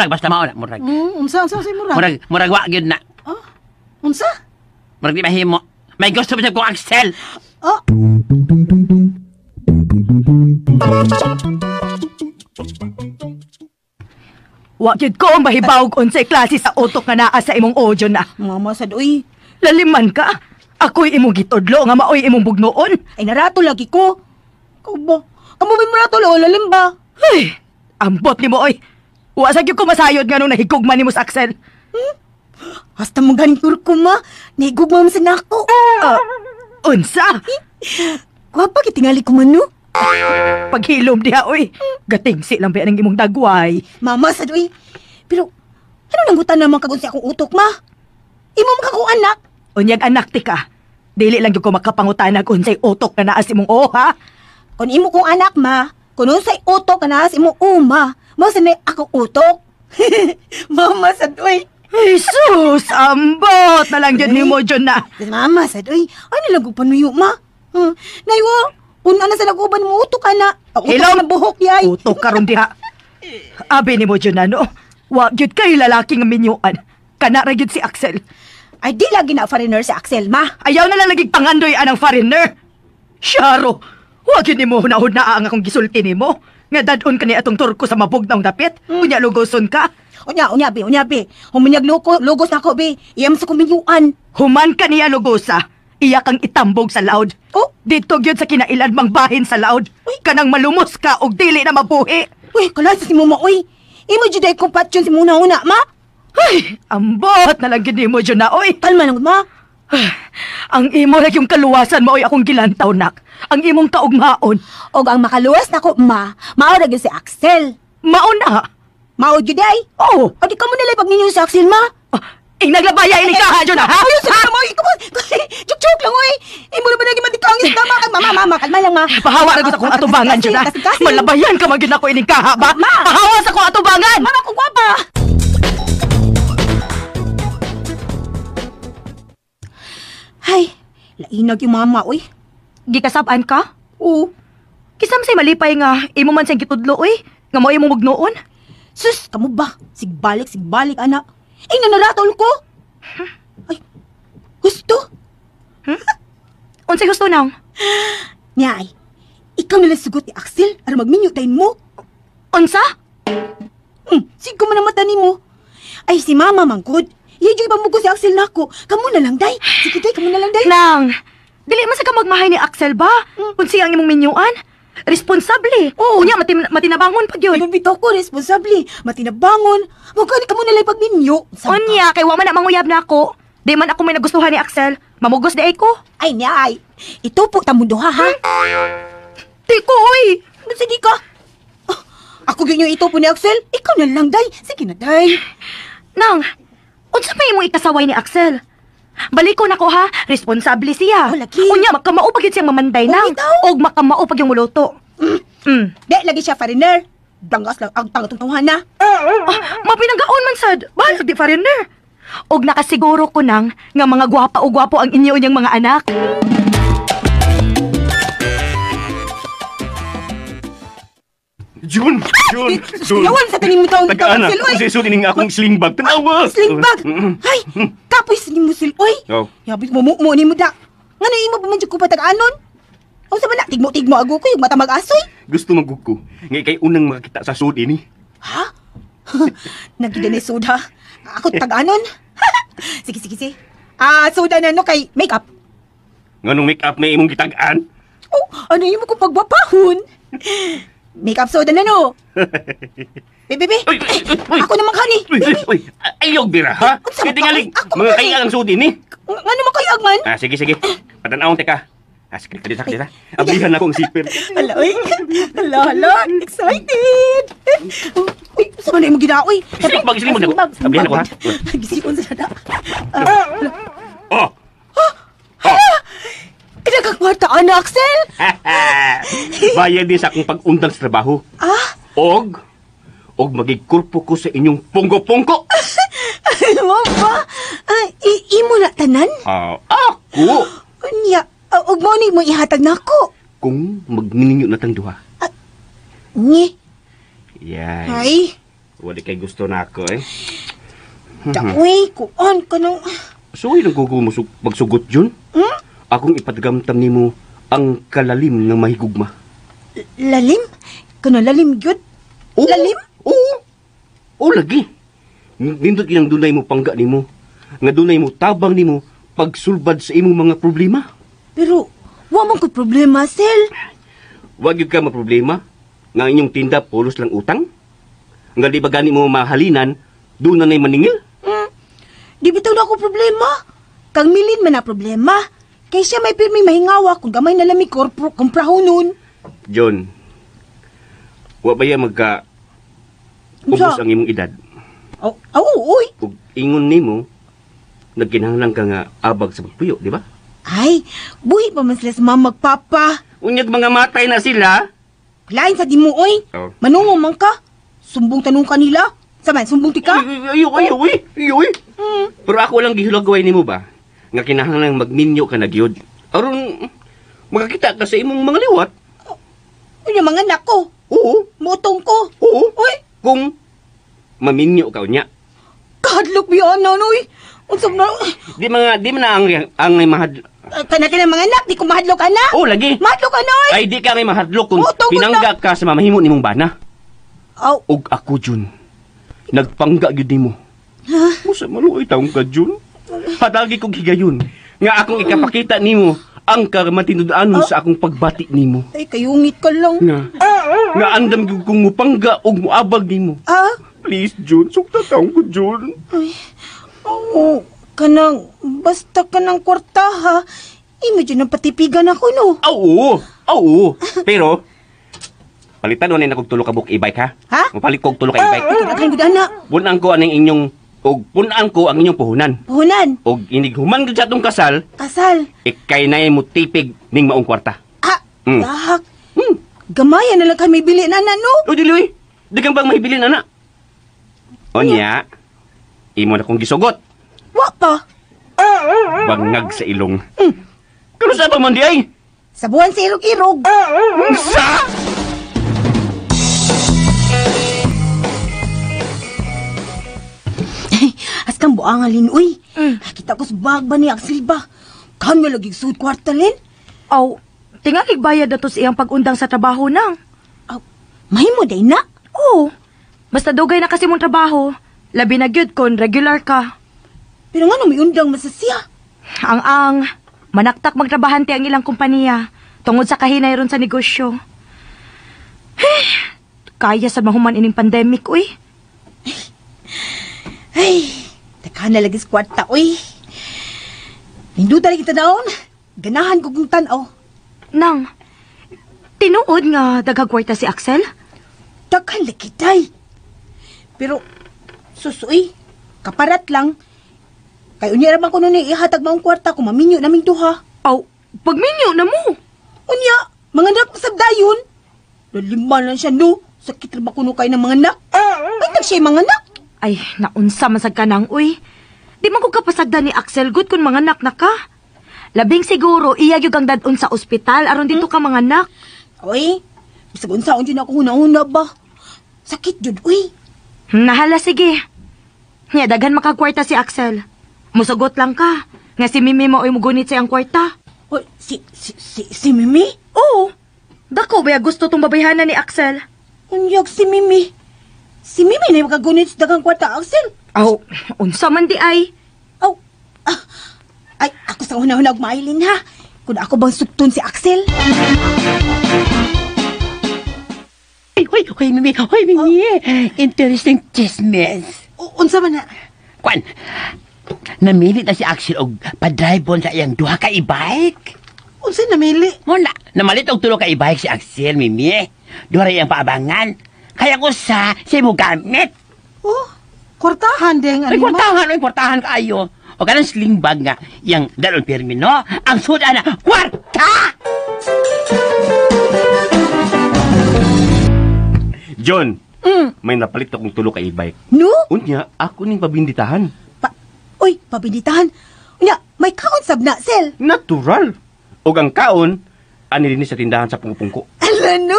basta mao na, murag.
Unsa sa murag?
Murag wa gyud na.
Unsa?
Murag di mahimo. May gusto mo sa kong Axel.
Wa gyud ko mahibawog unsay klase sa utok nga naa sa imong audio na.
Mama sad uy.
Laliman ka. Ako'y imong gitudlo nga maoy imong bugnoon.
Ay narato lagi ko. Kamo may marato o lalim ba?
Ay, ambot ni mo oy. Wa sa gyud ko masayod nga nung nahigugman nimo sa Axel.
Hasta mo ganing kurkuma. Nahigugma mo sa nako.
Unsa?
Gwapa kitingali ko man no?
Paghilom diha oy. Gatingsi lang ba ng imong dagway.
Mama sad uy. Pero ano nang gutan naman kagun sa akong utok ma? Imo man kakong anak.
Unyag anak ti ka. Dili lang gyud ko makapangutanag unsay utok na naa sa imong ha.
Kung imo kong anak ma, kung unsay utok ka na sa imong uma, mo sa akong utok. Mama sad uy.
Jesus, ambot na lang dyan ni mo dyan na.
Mama sad uy. Ay nilang panuyo ma. Naywo, kung ano sa naguban mo utok ka na. Utok na buhok yay.
Utok ka ron diha. Abi ni mo dyan na no. Wa gyud kay lalaki nga minyuan. Kana ra gyud si Axel.
Ay di lagi na foreigner si Axel ma.
Ayaw na lang lagig pangandoy anang foreigner. Syaro, wa gyud nimo hunahuna ang akong gisulti nimo. Nga dadon ka ni atong turko sa mabugnaw dapit. Unya lugoson ka.
Unya be. Huminyag lugos na ako be. Iyam sa kuminyuan.
Human ka niya lugosa. Iya kang itambog sa laod.
Oh,
dito gyud sa kinailan mang bahin sa laod. Kanang malumos ka og dili na mabuhi.
Uy, kalasa si mama uy. Imo jud ay compassion si muna-una ma.
Ay, ambot na lang gid mo dyan na, oy.
Kalma lang, ma.
Ang imo lang yung kaluwasan mo, oy, akong gilantaw, nak. Ang imong kaugmaon.
O ang makaluwas na ko, ma, maurag si Axel.
Mauna.
Mao jud ay.
Oh,
O di ka mo nalay pag ninyo sa Axel ma.
ing naglabaya ini ka ha, Jun, ha?
Ayun sa mo ikaw. Chuk-chuk lang oy. Imo na ba naging matikangis tama ka mama kalma lang ma.
Pahawa ra gud akong atubangan, Jun, ha? Malabayan ka man gyud ako ining kaha ba? Pahawa sa akong atubangan.
Mama ko gwapa. Hay, lainag yung mama oy.
Gikasab-an ka?
Oo.
Kisam say malipay nga imo man siyang gitudlo oy, nga mao imong mugnoon.
Sus, kamu ba? Sigbalik, anak. Ay, nanaratol ko. Ay, gusto?
Unsay gusto nang?
Nyay, ikaw nalang sugot ni Axel para magminyo tayo mo.
Unsa?
Sigo man ang mata ni mo. Ay, si mama mangkod. Iyajoy ba mo ko si Axel na ako? Kamu na lang, day. Sige, day, kamu na lang, day.
Nang, dili man sa ka magmahay ni Axel ba? Kung siya ang imong minyuan? Responsable.
Oo.
Unya, matinabangon pa yun.
Ay, bitaw ko, responsable. Matinabangon. Magkani kamu na lang pagminyo.
Unya, kay wa man na manguyab na ako. Di man ako may nagustuhan ni Axel. Mamugos di ay ko.
Ay, nyay. Ito po tamunduha, ha?
Di ko, oy.
Sige ka. Ako ganyan ito po ni Axel. Ikaw na lang, day. Sige na, day.
Nang, unsa pa imong ikasaway ni Axel? Baliko na ko ha, responsable siya.
Oh, laki.
Unya, makamao pagid siyang mamanday nang.
bitaw.
Og makamao pag yung muluto.
Di, lagi siya foreigner. Dangas lang ang tangatungtuhan na.
Mapinanggaon man sad. Balag di foreigner. Og nakasiguro ko nang nga mga gwapa o gwapo ang inyo unyang mga anak.
Jun!
Yawan sa tanim mo taon
Tagaan na,
Axel, oy.
kung siya ning akong sling bag. Tanawa!
Sling bag. Ay, kapoy sa ni mo sil, oy.
Oh.
Yabit mo ni mo da. Nga na imo pa man dyan ko patag-anon. O sa na, tigmo-tigmo ako ko yung mata mag-asoy.
Gusto magkuko. Ngay kay unang makakita sa sud ini.
Ha? Nagkida na soda. Ako tag-anon. Sige. Soda na no kay makeup.
Nganong make up may imong gitagaan?
Oh, ano imo ko pagbapahon? Makeup soda na no. Bebe.
Uy!
Ako naman kani.
Uy! Ayog bira, ha?
Unsa
Kaya
ba?
tingaling,
Ako
mga
kasi-
kaya ang sud ini.
Nga naman kayo agman?
Sige. Patanawon teka. Sige, kadita. Ablihan na akong zipper.
Hala, oy. Hala. Excited. Uy, saan na yung ginaoy?
Sling bag. Ablihan ako, ha?
Gisipon sa dada.
Oh!
Pinagkakwartaan na, Axel.
Bayad din sa akong pag-undang sa trabaho. Og magigkurpo ko sa inyong punggo-punggo.
Ano ba? Imo na tanan?
Ako!
Unya, og mo ni mo ihatag na ako.
Kung magninyo na tang duha.
Ni,
Yay.
ay,
Wala kay gusto na ako, eh.
daoy, kuon ka nung...
So, ilang kuko mo magsugot yun? Akong ipadagamtam nimo ang kalalim ng mahigugma.
Lalim? Kano lalim yun? Lalim?
Oo, lagi. Nindot ilang dunay mo pangga nimo. Nga dunay mo tabang nimo pagsulbad sa imong mga problema.
Pero, wa man ko problema, Sel.
Wag yun ka maproblema. Nga inyong tinda pulos lang utang. Nga di ba gani mo mahalinan, doon na na'y maningil.
Di bitaw na ako problema. Kang milin man na problema. Kay siya may pirmi mahingawa kung gamay na lami kompraho nun.
John, wa ba yan ubos
Unsa?
ang imong edad?
Uy.
Ug ingon nimo, nagkinahanglan ka nga abag sa pagpuyo, di ba?
Ay, buhi pa man sila sa mga magpapa.
Unyag mga matay na sila.
Lain sa di mo, oy.
Oh.
Manungo man ka. Sumbong tanong kanila. Saman, sumbong ti ka.
Ay. Pero ako lang gihulagway nimo ba? Nga kinahanglan magminyo ka na gyud. Aron makakita ka sa imong mga liwat.
Uy, yung mga anak ko.
Oo.
Mutong ko.
Oo.
Uy,
Kung maminyo ka unya.
kahadlok biyan na, uy. Unsam na.
Di man na ang mahad.
Kana mga anak, di ko mahadlok ka na.
Oh, lagi.
Mahadlok ka na, uy.
Ay di ka may mahadlok kung
Oo, tungkol
pinangga ka sa mamahimo nimong bana.
Aw,
Og ako Jun. Nagpangga gyud nimo. Musa maluoy taong ka Jun. Hadagi kog higayon nga akong ikapakita nimo ang karmatinud-anon sa akong pagbati nimo.
ay kayungit ka lang.
Nga andam gyud kong mupangga og muabag nimo. Please Jun, sukta taong ko Jun.
Oo, kanang, basta kanang kwarta ha. Medyo nang patipigan ako, no?
Oo. Pero Palitan mo na kog tulo ka buk e-bike ha?
Ha?
Mapalit kog tulo ka e-bike.
Kinakang gud ana.
Punan ko aning inyong og punan ko ang inyong puhunan.
Puhunan.
Og inighuman gud sa atong kasal,
Kasal.
ikay na mo tipig ning maong kwarta.
Ah,
Mm.
dahak. Gamayan na lang kami bili na no.
O dili, dagang bang mahibilin ana? Onya, imo na kong gisugot.
Wa pa.
Bangag sa ilong. Kano sa pa man di ay?
Sa buwan sa irog-irog.
Sa!
Askang buangan lin, uy. Kita ko sa bag ba ni Axel ba? Kanya lagi suot kwarta lin.
Aw, tingalig bayad na to sa iyang pag-undang sa trabaho nang.
Mahimo day na.
Oo. Basta dugay na kasi mong trabaho. Labi na gyud kon regular ka.
Pero nga may undang masasya.
Ang manaktak magtrabahante ang ilang kompanya tungod sa kahinay ron sa negosyo. Kaya sa mahuman ining pandemic, uy.
Ay, taka na lagi sa kwarta, uy. Hindi talaga kita naon. Ganahan ko kong tanaw.
Nang, tinuod nga daghagwarta si Axel?
Daghan lagi day. Pero, susuy, kaparat lang. Kay unya ramang ko nun ihatag maong kwarta kung maminyo naming duha.
Aw, pagminyo na mo.
Unya, mga anak mo sabdayon. Laliman lang siya, no? Sakit rin ba kuno kayo ng mga anak? Ay, siya yung mga anak.
Ay, naunsa masag ka nang, uy. Di man ko kapasagda ni Axel good kung mga anak na ka. Labing siguro, iya yung ang dadon sa ospital aron dito ka mga anak.
Uy, bisag unsaon dyan ako huna-huna ba? Sakit dyan, uy.
Nahala, sige. Nya, daghan makakwarta si Axel. Musugot lang ka. Nga si Mimi mo ay mugunit sa iyang kwarta.
Uy, si Mimi?
Oo. Dako ba gusto tong babayhanan ni Axel?
Unyag si Mimi. Si Mimi na yung makagunit sa dagang kwarta, Axel.
Aw, unsa man di ay.
Aw, ay, ako sa una-una mailin ha. Kung ako bang sukton si Axel.
Hoy, Mimi. Interesting chismes.
Unsa man na?
Kwan, namili na si Axel og pa-drive sa iyang duha ka e-bike.
Unsa namili?
Wala, namalit og tulo ka e-bike si Axel, Mimi. Duha ra iyang paabangan. Kaya ko sa mo gamit.
Oh, kwartahan deng
Ay,
anima.
kwartahan kaayo. O kanang sling bag nga, iyang dalon permino, ang suda na, kwarta!
John, may napalit akong tulo ka e-bike.
No?
Unya, ako ning pabinditahan.
Uy, pabinitahan. Unya, may kaon sab na, Sel.
Natural. O ang kaon, ani din sa tindahan sa pungpungko.
Ala, no?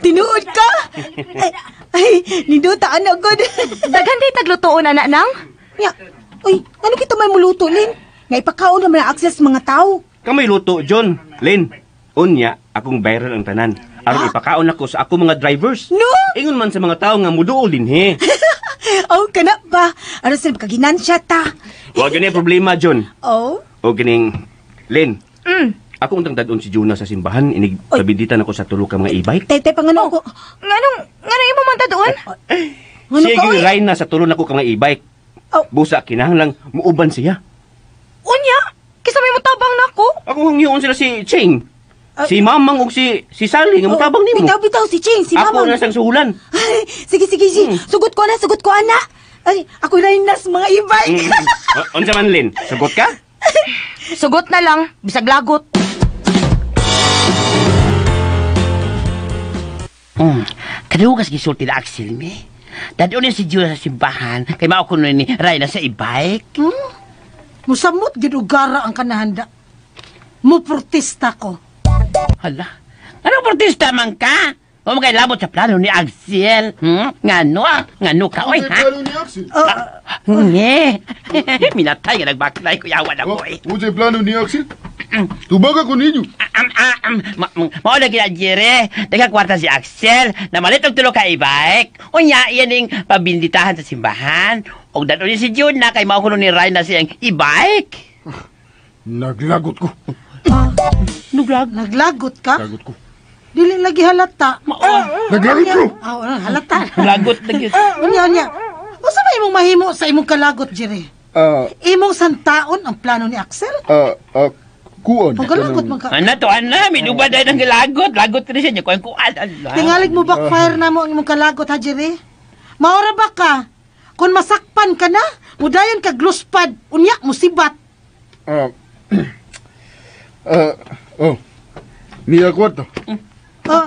Tinuod ka? Ay, nidutaan na good.
Daghan di taglutoon anak nang.
Nya, uy, ano kita may muluto, Lin? Nga ipakaon naman ang access mga tao.
Kamay luto, John. Len, unya, akong viral ang tanan. Aron ipakaon ako sa ako mga drivers.
No?
Ingon man sa mga tao nga muduol din he.
Oh, kana ba? Ano sila makaginansya ta?
Huwag ganyan problema, John.
Oh?
O ganing, Len, ako untang dadon si Juna sa simbahan, inig pabiditan ako sa tulo ka mga e-bike.
Tay, pangano ko.
Nganong imo man ta doon?
Ano
Siya
ka, uy?
ginaray na sa tulo na ko ka mga e-bike.
Oh.
Busa, kinahanglang muuban siya.
Unya, kisa may mutabang nako.
Ako hangyoon sila si Ching. Si Mamang ug si Sally nga mutabang nimo.
Bitaw, si Ching, si
Ako
Mama.
na sang suhulan.
Ay, sige. Sugot ko na. Ay, ako na yung nas mga e-bike.
Unsa man, Lin? Sugot ka?
Sugot na lang, bisag lagot.
Kadugas gisulti na Axel, mi. Dadon na si Juna sa simbahan, kay mao ko ni Ray na sa e-bike.
Musamot gidugara ang kanahanda. Muprotesta ko.
Hala, anong protesta man ka? O magay labot sa plano ni Axel. Ngano ka, oy, ha?
Plano ni Axel.
Nge. Minatay nga nagbaklay ko yawan ako, eh.
Unsay plano ni Axel? Tubaga ko ninyo.
Mao na gina, Jere. Nagkakwarta si Axel na malit og tulo ka e-bike. Unya, iyan ning pabinditahan sa simbahan. Og dadon ni si June na kay mao kuno ni Ray na siyang e-bike.
Naglagot ko.
Naglagot ka?
Lagot ko.
Dili lagi halata.
Naglagot ko.
Halata.
Lagot na gyud.
Unya. Usa ba imong mahimo sa imong kalagot, Jere? Imong santaon ang plano ni Axel?
kuan.
Pagalagot man ka.
Ana to, ana, minubad ay ng lagot. Lagot ka na siya niya, kuan.
Tingalig mo backfire na mo ang imong kalagot ha, Jerry. Maura ba ka? Kung masakpan ka na, mudayon ka gluspad, unya, musibat.
Niya kwarta.
Oh,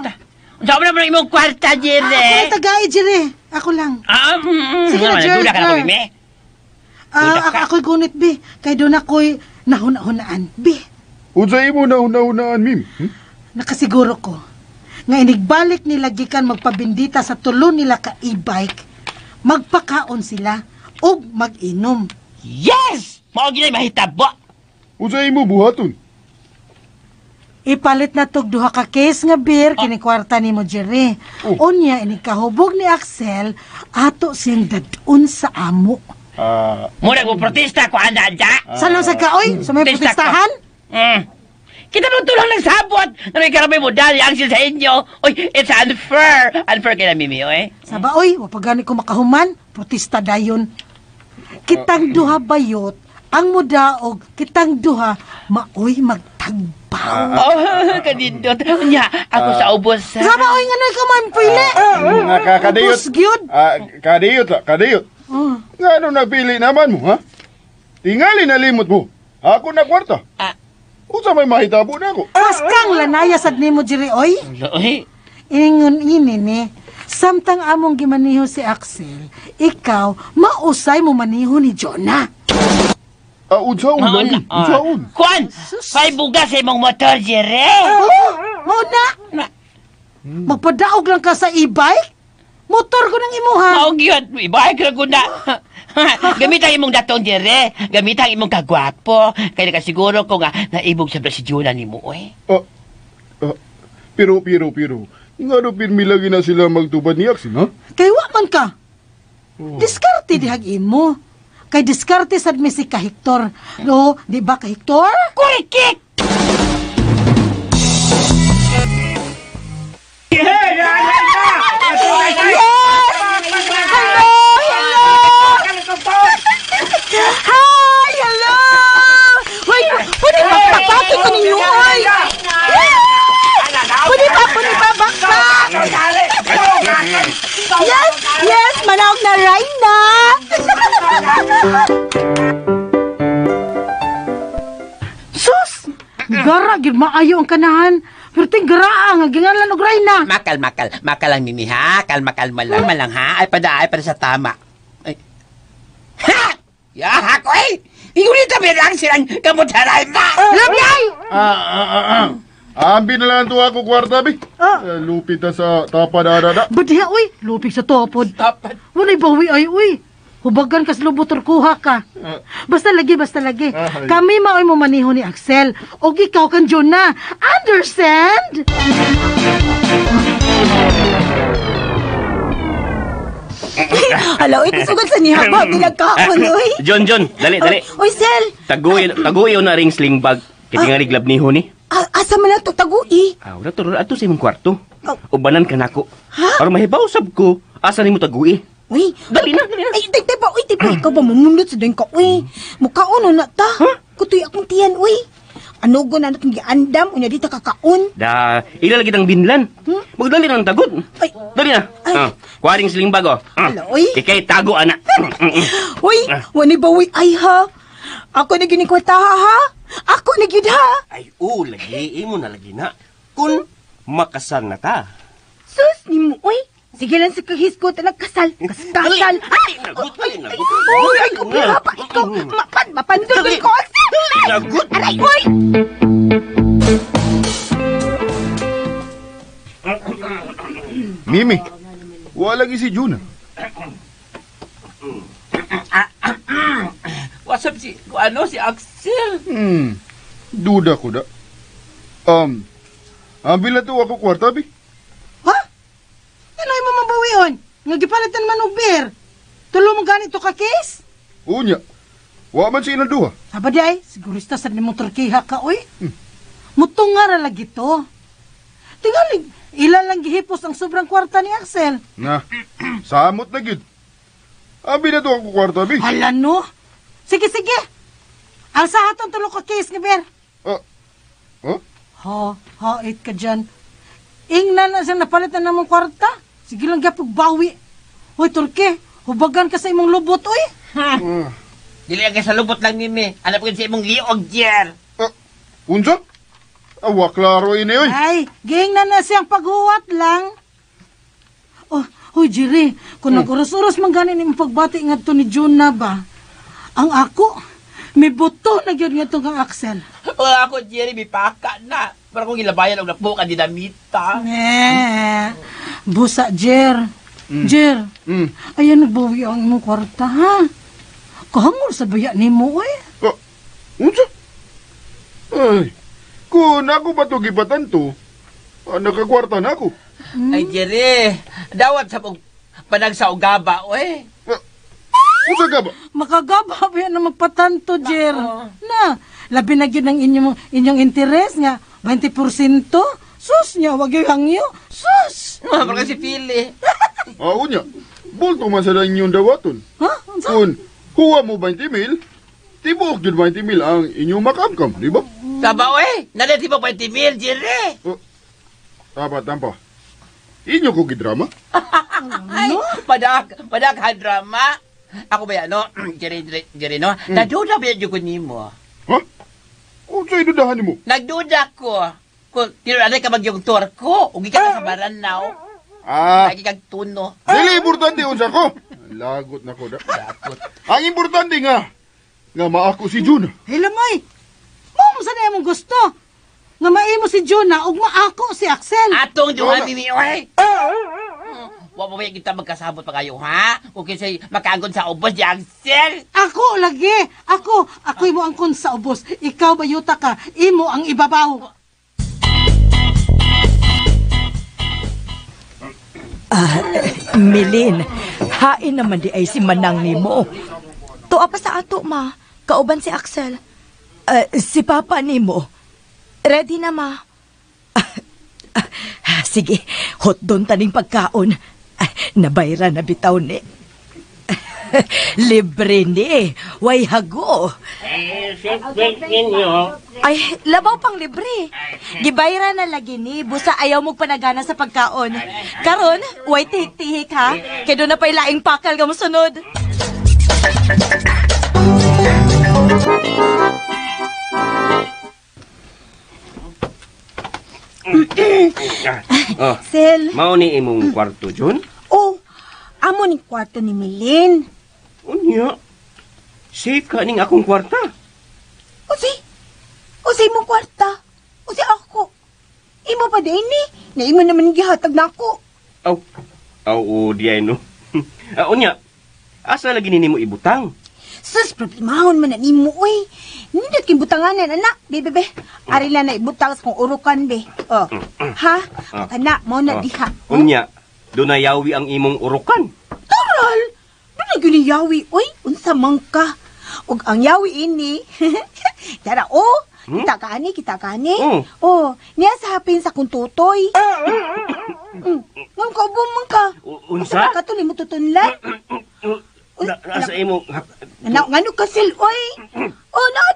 Saan mo naman imong kwarta,
ako
Jere?
lang tagay, Jerry. Ako lang. Sige na, Jerry,
Duda ka na ko,
try.
Mimi.
Ako'y gunit, bi. Kay doon ako'y nahuna-hunaan, bi.
Unsay mo na una-unaan, Mim?
Nakasiguro ko. Nga inigbalik nila gikan magpabindita sa tulo nila ka e-bike, magpakaon sila o mag-inom.
Yes! Mao ginay mahitabo.
Unsay mo buhaton?
Ipalit na tog duha ka case nga beer kini kwarta ni mo, Jerry. Unya ini kahubog ni Axel ato siyang dadun sa amo.
Muna ko protesta ko anda dya.
Saan sa kaoy? Sa may
Protesta ko.
protestahan?
Kita nung tulang nagsabot na may karami mo dali ang sa inyo. Oy, it's unfair. Unfair kay na Mimi, oy.
Saba, oy, wapagani ko makahuman, protesta dayon. Kitang duha bayot, ang mudaog, kitang duha, maoy magtagbaw.
Kanindot. Nya, ako sa ubos.
Saba, oy, nga ka man pili.
Kadiyot.
Ubus gyud.
Kadiyot. Nga ano napili naman mo, ha? Tingali na limot mo. Ako na kwarta. Unsa may mahitabo na ako?
Mas kang lanaya sad nimo, Jerry, oy.
Oy,
Ingon ini ni, samtang among gimaniho si Axel, ikaw, mausay mo maniho ni Jonah.
Unsaon lagi? Unsaon?
Kwan, may bugas sa imong motor, Jere.
Mo na. Magpadaog lang ka sa e-bike? Motor ko ng imuha.
Maog yun. Ibahay ka na. Gamit ang imong datong, Jere. Gamit ang imong kagwapo. Kaya nakasiguro ko nga naibog sa si Juna ni mo, eh.
Pero. Nga no pirmi lagi na sila magtubad ni Axel, ha?
Kay wa man ka. Diskarte dihag imo. Kay diskarte sad mi si ka Hector. No, di ba ka Hector?
Kurikik!
Hi! Hello! Hoy, pwede ba bakit ko ninyo, hoy? Pwede ba bakit? Yes, manawag na Raina!
Sus! Gara, gid maayo ang kanahan. Pero ting garaa nga, gingalan og Reyna.
Makal lang, Mimi, ha? Kalma lang, ha? Ay pada sa tama. Ay. Ha! Yaha ko, eh! Igunita mo lang silang kamutaray ba?
Labay!
Ambi na lang to ako kwarta, bi. Lupit na sa tapa da.
Badiha, uy. Lupig sa topod.
Tapat.
Walay bawi ay, uy. Hubagan kas lubutor kuha ka. Basta lagi. Kami maoy mo maniho ni Axel. O ikaw kan Jonah. Understand?
Hala, ito sugat sa niya ba? Pinagkaon, oy.
John, dali.
Oy, Sel.
Taguyo na ring sling bag. Kitingali glab ni Honi.
Asa man na to tagui?
Wala to ato sa imong kwarto. Ubanan ka nako. Aron mahibaw sab ko. Asa nimo taguyi?
Uy,
Dali na.
Ay, tipa, ikaw ba mamundot sa din ka, uy? Mukhaon na ta. Kutoy akong tiyan, uy. Ano go na natin giandam, unya dito kakaon.
Ila lagi ng binlan. Magdali na ng tagot.
Ay.
Dali na. Kuwaring sling bag, oh.
Hala, uy.
Ikay tago, ana.
Uy, wani ba, uy, ay ha? Ako na ginikwata, ha? Ako na gyud ha?
Ay, lagi. Imo na lagi na. Kung makasal na ta.
Sus, ni mo, uy. Sige lang sa kahiskot na kasal. Kasal. Ay, kapira pa ikaw. Mapanduloy ko.
Nagut.
Aray, uy.
Mimi, wala lagi si Juna.
What's up si Axel?
Duda ko da. Ambil na to ako kwarta, bi.
Ha? Ano yung mamabawion? Nga gipalitan man og beer. Tulo mo ganito ka case?
Unya, wa man si duha.
Sabadi ay, sigurista sa ni motor kiha ka, uy. Mutong nga lagi to. Tingalig, ilan lang gihipos ang sobrang kwarta ni Axel.
Nga, samot na gid. Ambil na to ako kwarta, bi.
Hala no? Sige. Alsa hatong tulo ka case nga beer. Hait ka dyan. Ingnan na siyang napalit na namang kwarta. Sige lang gapag bawi. Hoy, Turke, hubagan ka sa imong lubot, oy.
Dili ang sa lubot lang, Mimi. Alam ko sa imong liog, Jer.
Unsa? Awa, klaro ini, oy.
Ay, gingnan na siyang paghuwat lang. Oh, hoy, Jerry, kung nag-uros-uros man ganin imong pagbati nga to ni Juna ba? Ang ako, may buto na yun nga to kang Axel.
Wala ako, Jerry, may paka na. Para kong gilabayan ang napukan dinamita.
Busa, Jer. Jer, ayan nagbawi ang imong kwarta, ha? Kahangol sa baya ni mo, eh.
Unsa? Ay, kung ako ba ito gibatan to, nakakwarta na ako.
Ay, Jerry, dawat sa panag sa ugaba, oy.
Unsa ka ba?
Makagaba ba yan na magpatanto, Jer? Na, labi na yun ang inyong interes nga, 20%? Sus niya, wag yung hangyo. Sus!
Para kasi pili.
Unya, bulto man sa inyong dawaton.
Ha?
Kung huwa mo 20,000, tibok yun 20,000 ang inyong makamkam, di ba?
Taba, oy. Nadati mo 20,000, Jerry.
Tampa. Inyo ko gidrama?
Ay, padak ha drama. Ako ba yan, no? Jerry, no? Naduda ba yan yung nimo?
Ha? O sa'yo dudahan mo?
Nagduda ko. Kung tinulad ka mag-yung tour ko, ugi ka na sa Baranaw. Lagi kang tuno.
Dili importante unsa ko. Lagot na ko da. Ang importante nga maako si Juna.
Hilamoy, mo sa na mong gusto. Nga maimo si Juna ug maako si Axel.
Atong duha, Mimi, oy. Wa mo ba kita magkasabot pa kayo, ha? Kung kasi makaanggon sa ubos, di Axel.
Ako lagi. Ako imo angkon sa ubos. Ikaw bayuta ka, imo ang ibabaw.
Milin, hain naman di ay si Manang nimo.
Tuwa pa sa ato, ma. Kauban si Axel.
Si Papa nimo.
Ready na, ma.
Sige, hot doon taning pagkaon. Nabayra na bitaw ni. Libre ni. Way hago.
Ay, labaw pang libre. Gibayra na lagi ni. Busa ayaw mong panagana sa pagkaon. Karon, way tihik-tihik, ha? Kaya doon na pa'y laing pakal ka mo sunod.
Sel. Mao ni imong kwarto, Jun?
Oh, amo ni kwarto ni Milin.
Unya. Safe ka ning akong kwarta.
Usi mo kwarta. Usi ako. Imo pa din ni. Na imo naman gihatag na ako.
Diay no. Unya. Asa lagi nimo ibutang?
Sus, problemahon man na nimo, uy. Nindot king butanganan, anak. Bebe. Ari lang na ibutang sa kong urukan, be. Ha? Kana, mo na diha.
Unya, doon na yawi ang imong urukan.
Taral! Doon na giniyawi, uy. Unsa man ka. Ug ang yawi ini. Tara, kita kani. Niya sa hapin sa kong tutoy. Ngam kaubong man ka.
Unsa?
Katuloy mo tutunlan.
Nasa imo...
Ngano ka, Sil, oy?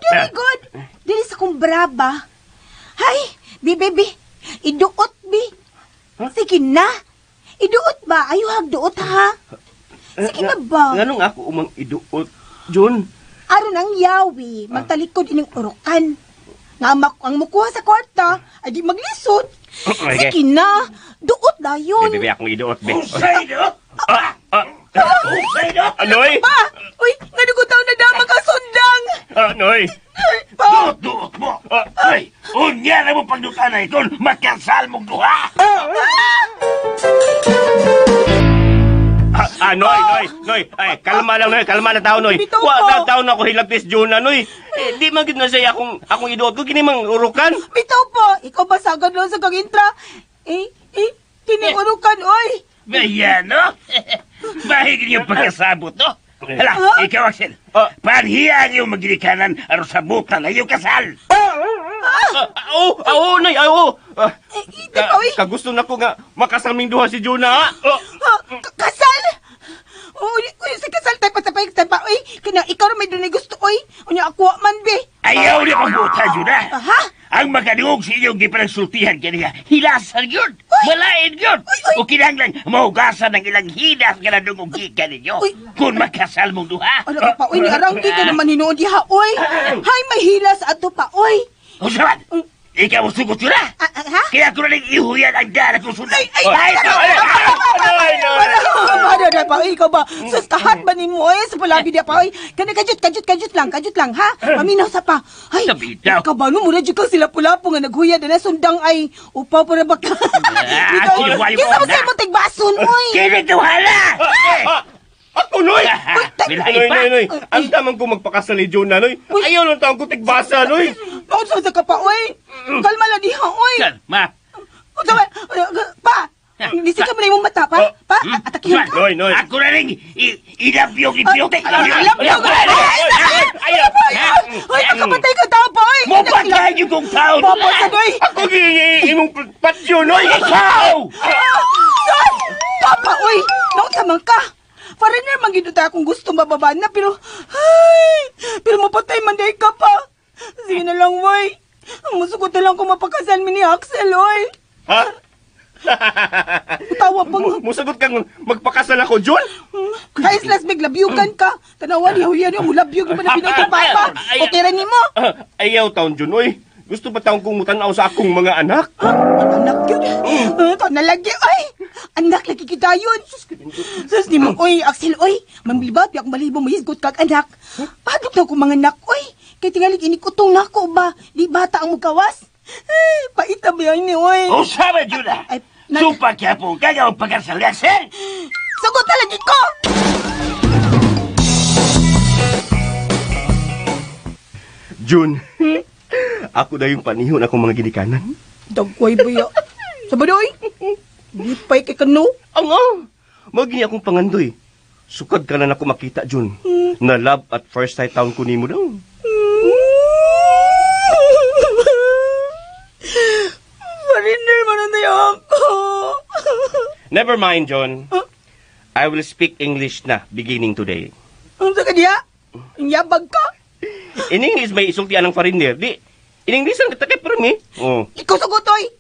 Dili good. Dili sa kong braba. Hay, Bi. Iduot, Bi. Sige na. Iduot ba? Ayaw hagduot, ha? Sige na ba?
Nganong ako umang iduot, Jun?
Aron ang yawi, magtalikod ining urukan. Nga ang mukuha sa kwarta, ay di maglisod. Sige na. Duot na yun.
Bebe, akong iduot, be. Anoy?
Pa! Uy, nadugutaw na damang kasundang!
Anoy?
Duot mo! Ay, unya na mo pagdutanay kung magkasal mong duha!
Noy. Ay, kalma lang, Noy. Kalma lang tao, Noy.
Bitaw
Wa
po.
na tao na ako hilagtis Juna, Noy. Di man gid na siya akong iduot ko kini mang urukan.
Bitaw po! Ikaw ba sagad lang sa kagintra? Kiniurukan, oy!
Bayan, no? Bahig niyong pagkasabot, no? Hala, ikaw, Axel. Panhiya niyong magirikanan aron sa buta na iyong kasal.
Noy. Kagusto na ko nga makasaming duha si Juna.
Kasal? Uy, sa kasal tayo pa, uy. Kaya ikaw may doon gusto, uy. Unya ako man, be.
Ayaw niyo ang buta, Juna.
Ha?
ang makadungog sa inyong gipanagsultihan kaniya, hilasan yun! Malain yun! O kinahanglan mahugasan ng ilang hinas ka na dungog gikan ninyo kung magkasal mong duha.
Ano ka pa, oy, ni Arangki ka naman hinuon diha, oy. Hay, may hilas ato pa, oy.
O saman, ikaw mo sugot yun ha? Kaya ko na rin ihuyan ang dara kong sundan.
Ano pa, ikaw ba? Sustahan ba ni mo, oy? Sa palabi diya pa, oy. Kajut lang, ha? Paminaw sa pa. Ay, ikaw ba, no? Mura dyan kang sila pulapo nga naghuyad na sundang ay upaw para baka. Kisa mo sa'yo mo tigbason, oy.
Kinituhala!
Ako, Noy! Noy. Ang tamang ko magpakasal ni Jonah, Noy. Ayaw lang taong ko tigbasa, Noy.
Maunsa ka pa, oy. Kalma lang diha, oy.
Ma.
Pa, Lisik ka mo na yung mata, pa? Pa, atakihin ka.
Noy.
Ako na rin ilabiyog.
Ilabiyog! Hoy, nakapatay ka tao pa, oy!
Mupatay niyo kong tao!
Bobo sa doy!
Ako imong patyo, Noy.
Ikaw!
Son! Papa, oy! Nautaman ka! Foreigner man ginuta akong gusto mababa na, pero... Ay! Pero mapatay man day ka pa! Sige na lang, boy! Musugot na lang kung mapakasan mi ni Axel, oy!
Ha?
Tawa pa nga.
Musagot kang magpakasal ako, John?
Kahit lasbig, labyugan ka. Tanawan, yahuyan yung labyug naman na pinagay papa. Okay rin mo.
Ayaw taon, John, oy. Gusto ba taong kong mutanaw sa akong mga anak?
Anak yun? Ito na lagi, oy. Anak, lagi kita yun. Sus, di mo, oy, Axel, oy. Mamlibat, yak malibo mo hisgot kag anak. Padok na akong mga anak, oy. Kaya tingalig inikutong na ako ba? Di bata ang magawas? Paita ba yan ni, oy?
O sama, Juna! Supa kaya po, kaya ang pagkasal, Axel!
Sagot na lagi ko!
Jun, ako na yung panihon akong mga ginikanan.
Dagway ba ya? Sabadoy? Lipay kay kano?
Ang maging akong pangandoy. Sukad ka na ako makita, Jun. Na love at first sight taon ko ni mo daw.
Mariner man na ako.
Never mind, John. I will speak English na beginning today.
Ang sa kanya? Yabag ka?
In English may isultian ng foreigner. Di, in English ang katakip para mi. Oh.
Ikaw sagot, oy.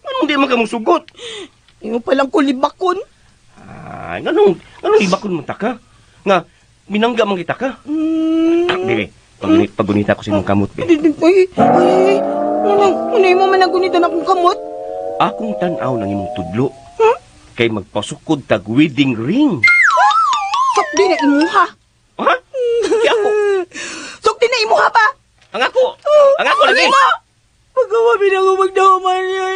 Anong di man ka mong sugot?
Iyong palang kulibakon.
Ah, ganong ibakon mo taka? Nga, minangga man kita ka? Dili, pagunita ko sa imong kamot, be.
Ay, ano mo man nagunitan akong kamot?
Akong tanaw ng imong tudlo. Kay magpasukod tag wedding ring.
Sok di na imuha.
Ha? Di ako.
Sok di na imuha ba?
Ang ako lagi.
Magawa binang magdaman niya.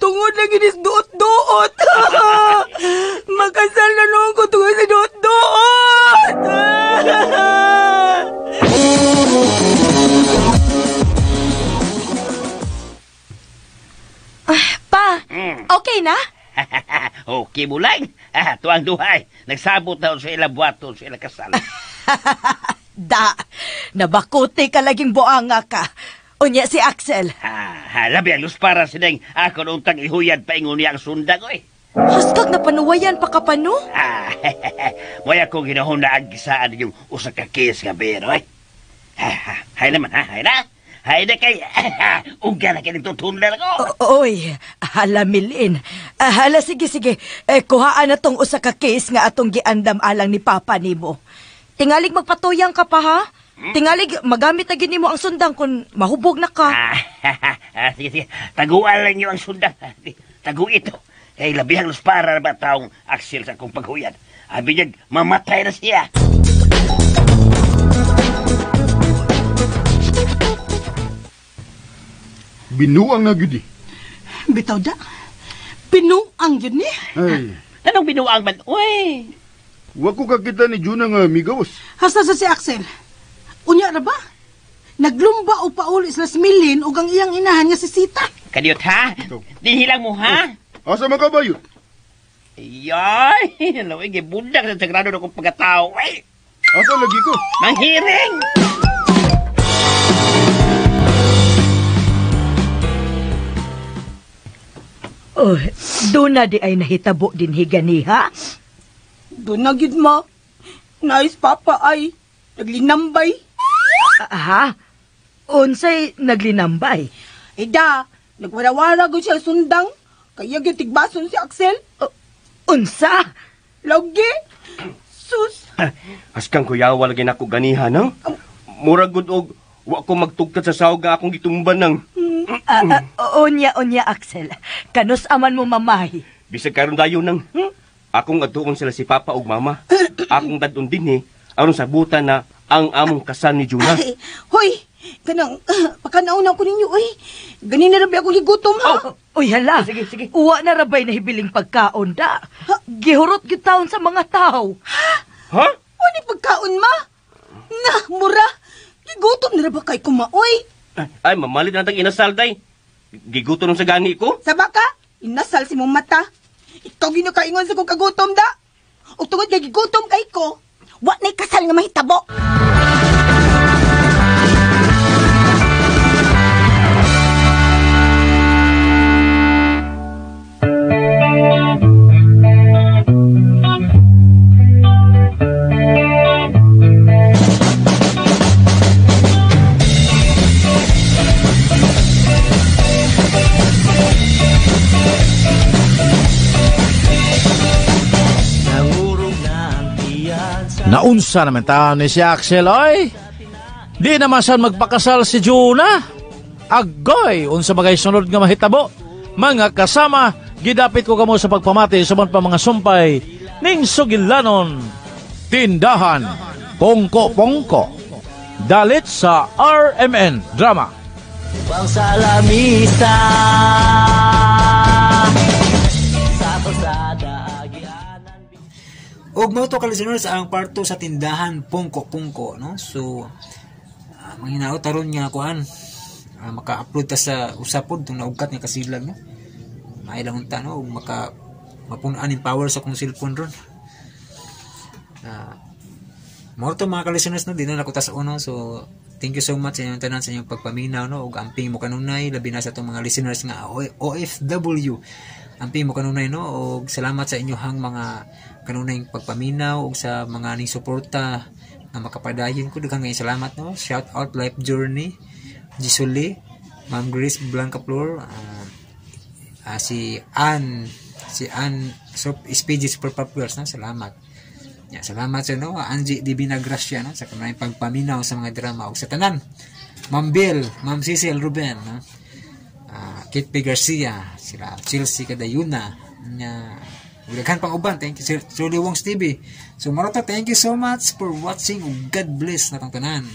Tungod lagi nis duot-duot. Makasal na noon ko tungod sa duot-duot.
Pa, okay na?
Okay mo lang. Tuwang duhay. Nagsabot na sa ilang buwato sa ilang kasal.
Da, nabakuti ka laging buanga ka. Unya si Axel.
Labi ang para sineng ako noong tang ihuyad pa ingon niya ang sundag, oy.
Haskag na panuwayan pa ka pano?
Moya kong ginahon na agisaan yung usa ka kiss nga bero, oy. Hay naman, hay na. Hay na kay, uga na kayo tutunlan ako.
Oy, halamilin. Hala, sige. Kuhaan na tong usa ka case nga atong giandam alang ni Papa nimo. Tingalig magpatuyang ka pa, ha? Tingalig, magamit na gini mo ang sundang kung mahubog na ka.
Sige. Taguan lang niyo ang sundang. Tagu ito. Kay labihang los para ba taong Axel sa kong paghuyad. Abi niya, mamatay na siya.
Binuang na gudi.
Bitaw da. Binuang yun ni.
Ay,
Anong binuang man? Uy!
wa ko kakita ni Juna nga migawas.
Hasta sa si Axel. Unya na ba? Naglumba o paulit sa Smilin o ang iyang inahan nga si Sita.
Kadiyot ha? Dihilang mo ha?
Asa makabayot?
Yay! Laway, gibundak sa sagrado na kong pagkatao. Ay!
Asa lagi ko?
Manghiring!
Oh, doon na di ay nahitabo din higaniha.
Doon na gid ma. Nice papa ay. Naglinambay.
Ha? Unsay naglinambay?
Ida, nagwarawara ko siya sundang. Kaya yung tigbason si Axel.
Unsa?
Lagi. Sus.
Askang kuyawa lagi na ako ganihan, no? Murag gud og wa ko magtugtad sa sahog nga akong gitumban ng.
Unya, Axel. Kanus aman mo mamay.
Bisag karon dayon nang. Akong atuon sila si Papa ug Mama. Akong dadon din aron sabutan na ang among kasal ni Juna.
Hoy, kanang pakanaon ko ninyo, oy. Ganin na rabi ako higutom, ha?
Uy, hala.
Sige.
Uwa na rabay na hibiling pagkaon da. Gihurot gitaon sa mga tao.
Ha?
Ano pagkaon, ma? Na, mura. Higutom na rabi kay kumaoy.
Ay, mamalit na tang inasal, day. Gigutom sa gani ko.
Sa baka, inasal si mong mata. Ikaw ginakaingon sa kong kagutom da. O tungod kay gigutom kay ko, wa na'y kasal nga mahitabo.
Naunsa naman taon ni si Axel, oy. Di naman saan magpakasal si Juna. Agoy, unsa bagay sunod nga mahitabo. Mga kasama, gidapit ko kamo sa pagpamati suman pa mga sumpay ning sugilanon. Tindahan, pongko-pongko. Dalit sa RMN Drama.
Bang salamisa sa pasada.
Og mo to ka-listeners ang part 2 sa tindahan pungko-pungko, no? So manghinaot taron nga kuan maka-upload ta sa usapod tong naugkat nga kasilag, no? Mailang unta, no? Og mapunan in power sa kong cellphone ron. Mo to mga ka-listeners, no? Di na ako tas uno. So thank you so much sa inyong tanan sa inyong pagpaminaw, no? Og amping mo kanunay labi na sa tong mga listeners nga OFW. Amping mo kanunay, no? Og salamat sa inyohang mga kanunay pagpaminaw og sa mga ning suporta na makapadayon ko. Daghang salamat, no? Shout out Life Journey, Jisuli, Ma'am Grace Blanca Flor, si Ann SPG Super Popular, no? Salamat. Salamat sa, no? Angie Divina Gracia, no? Sa kanunay pagpaminaw sa mga drama og sa tanan. Ma'am Bill, Ma'am Cecil Ruben, no? Kate P. Garcia, sila Chelsea Kadayuna, Ulagan pang uban. Thank you Sir Truly Wong's TV. So Maroto, thank you so much for watching. God bless na tang tanan.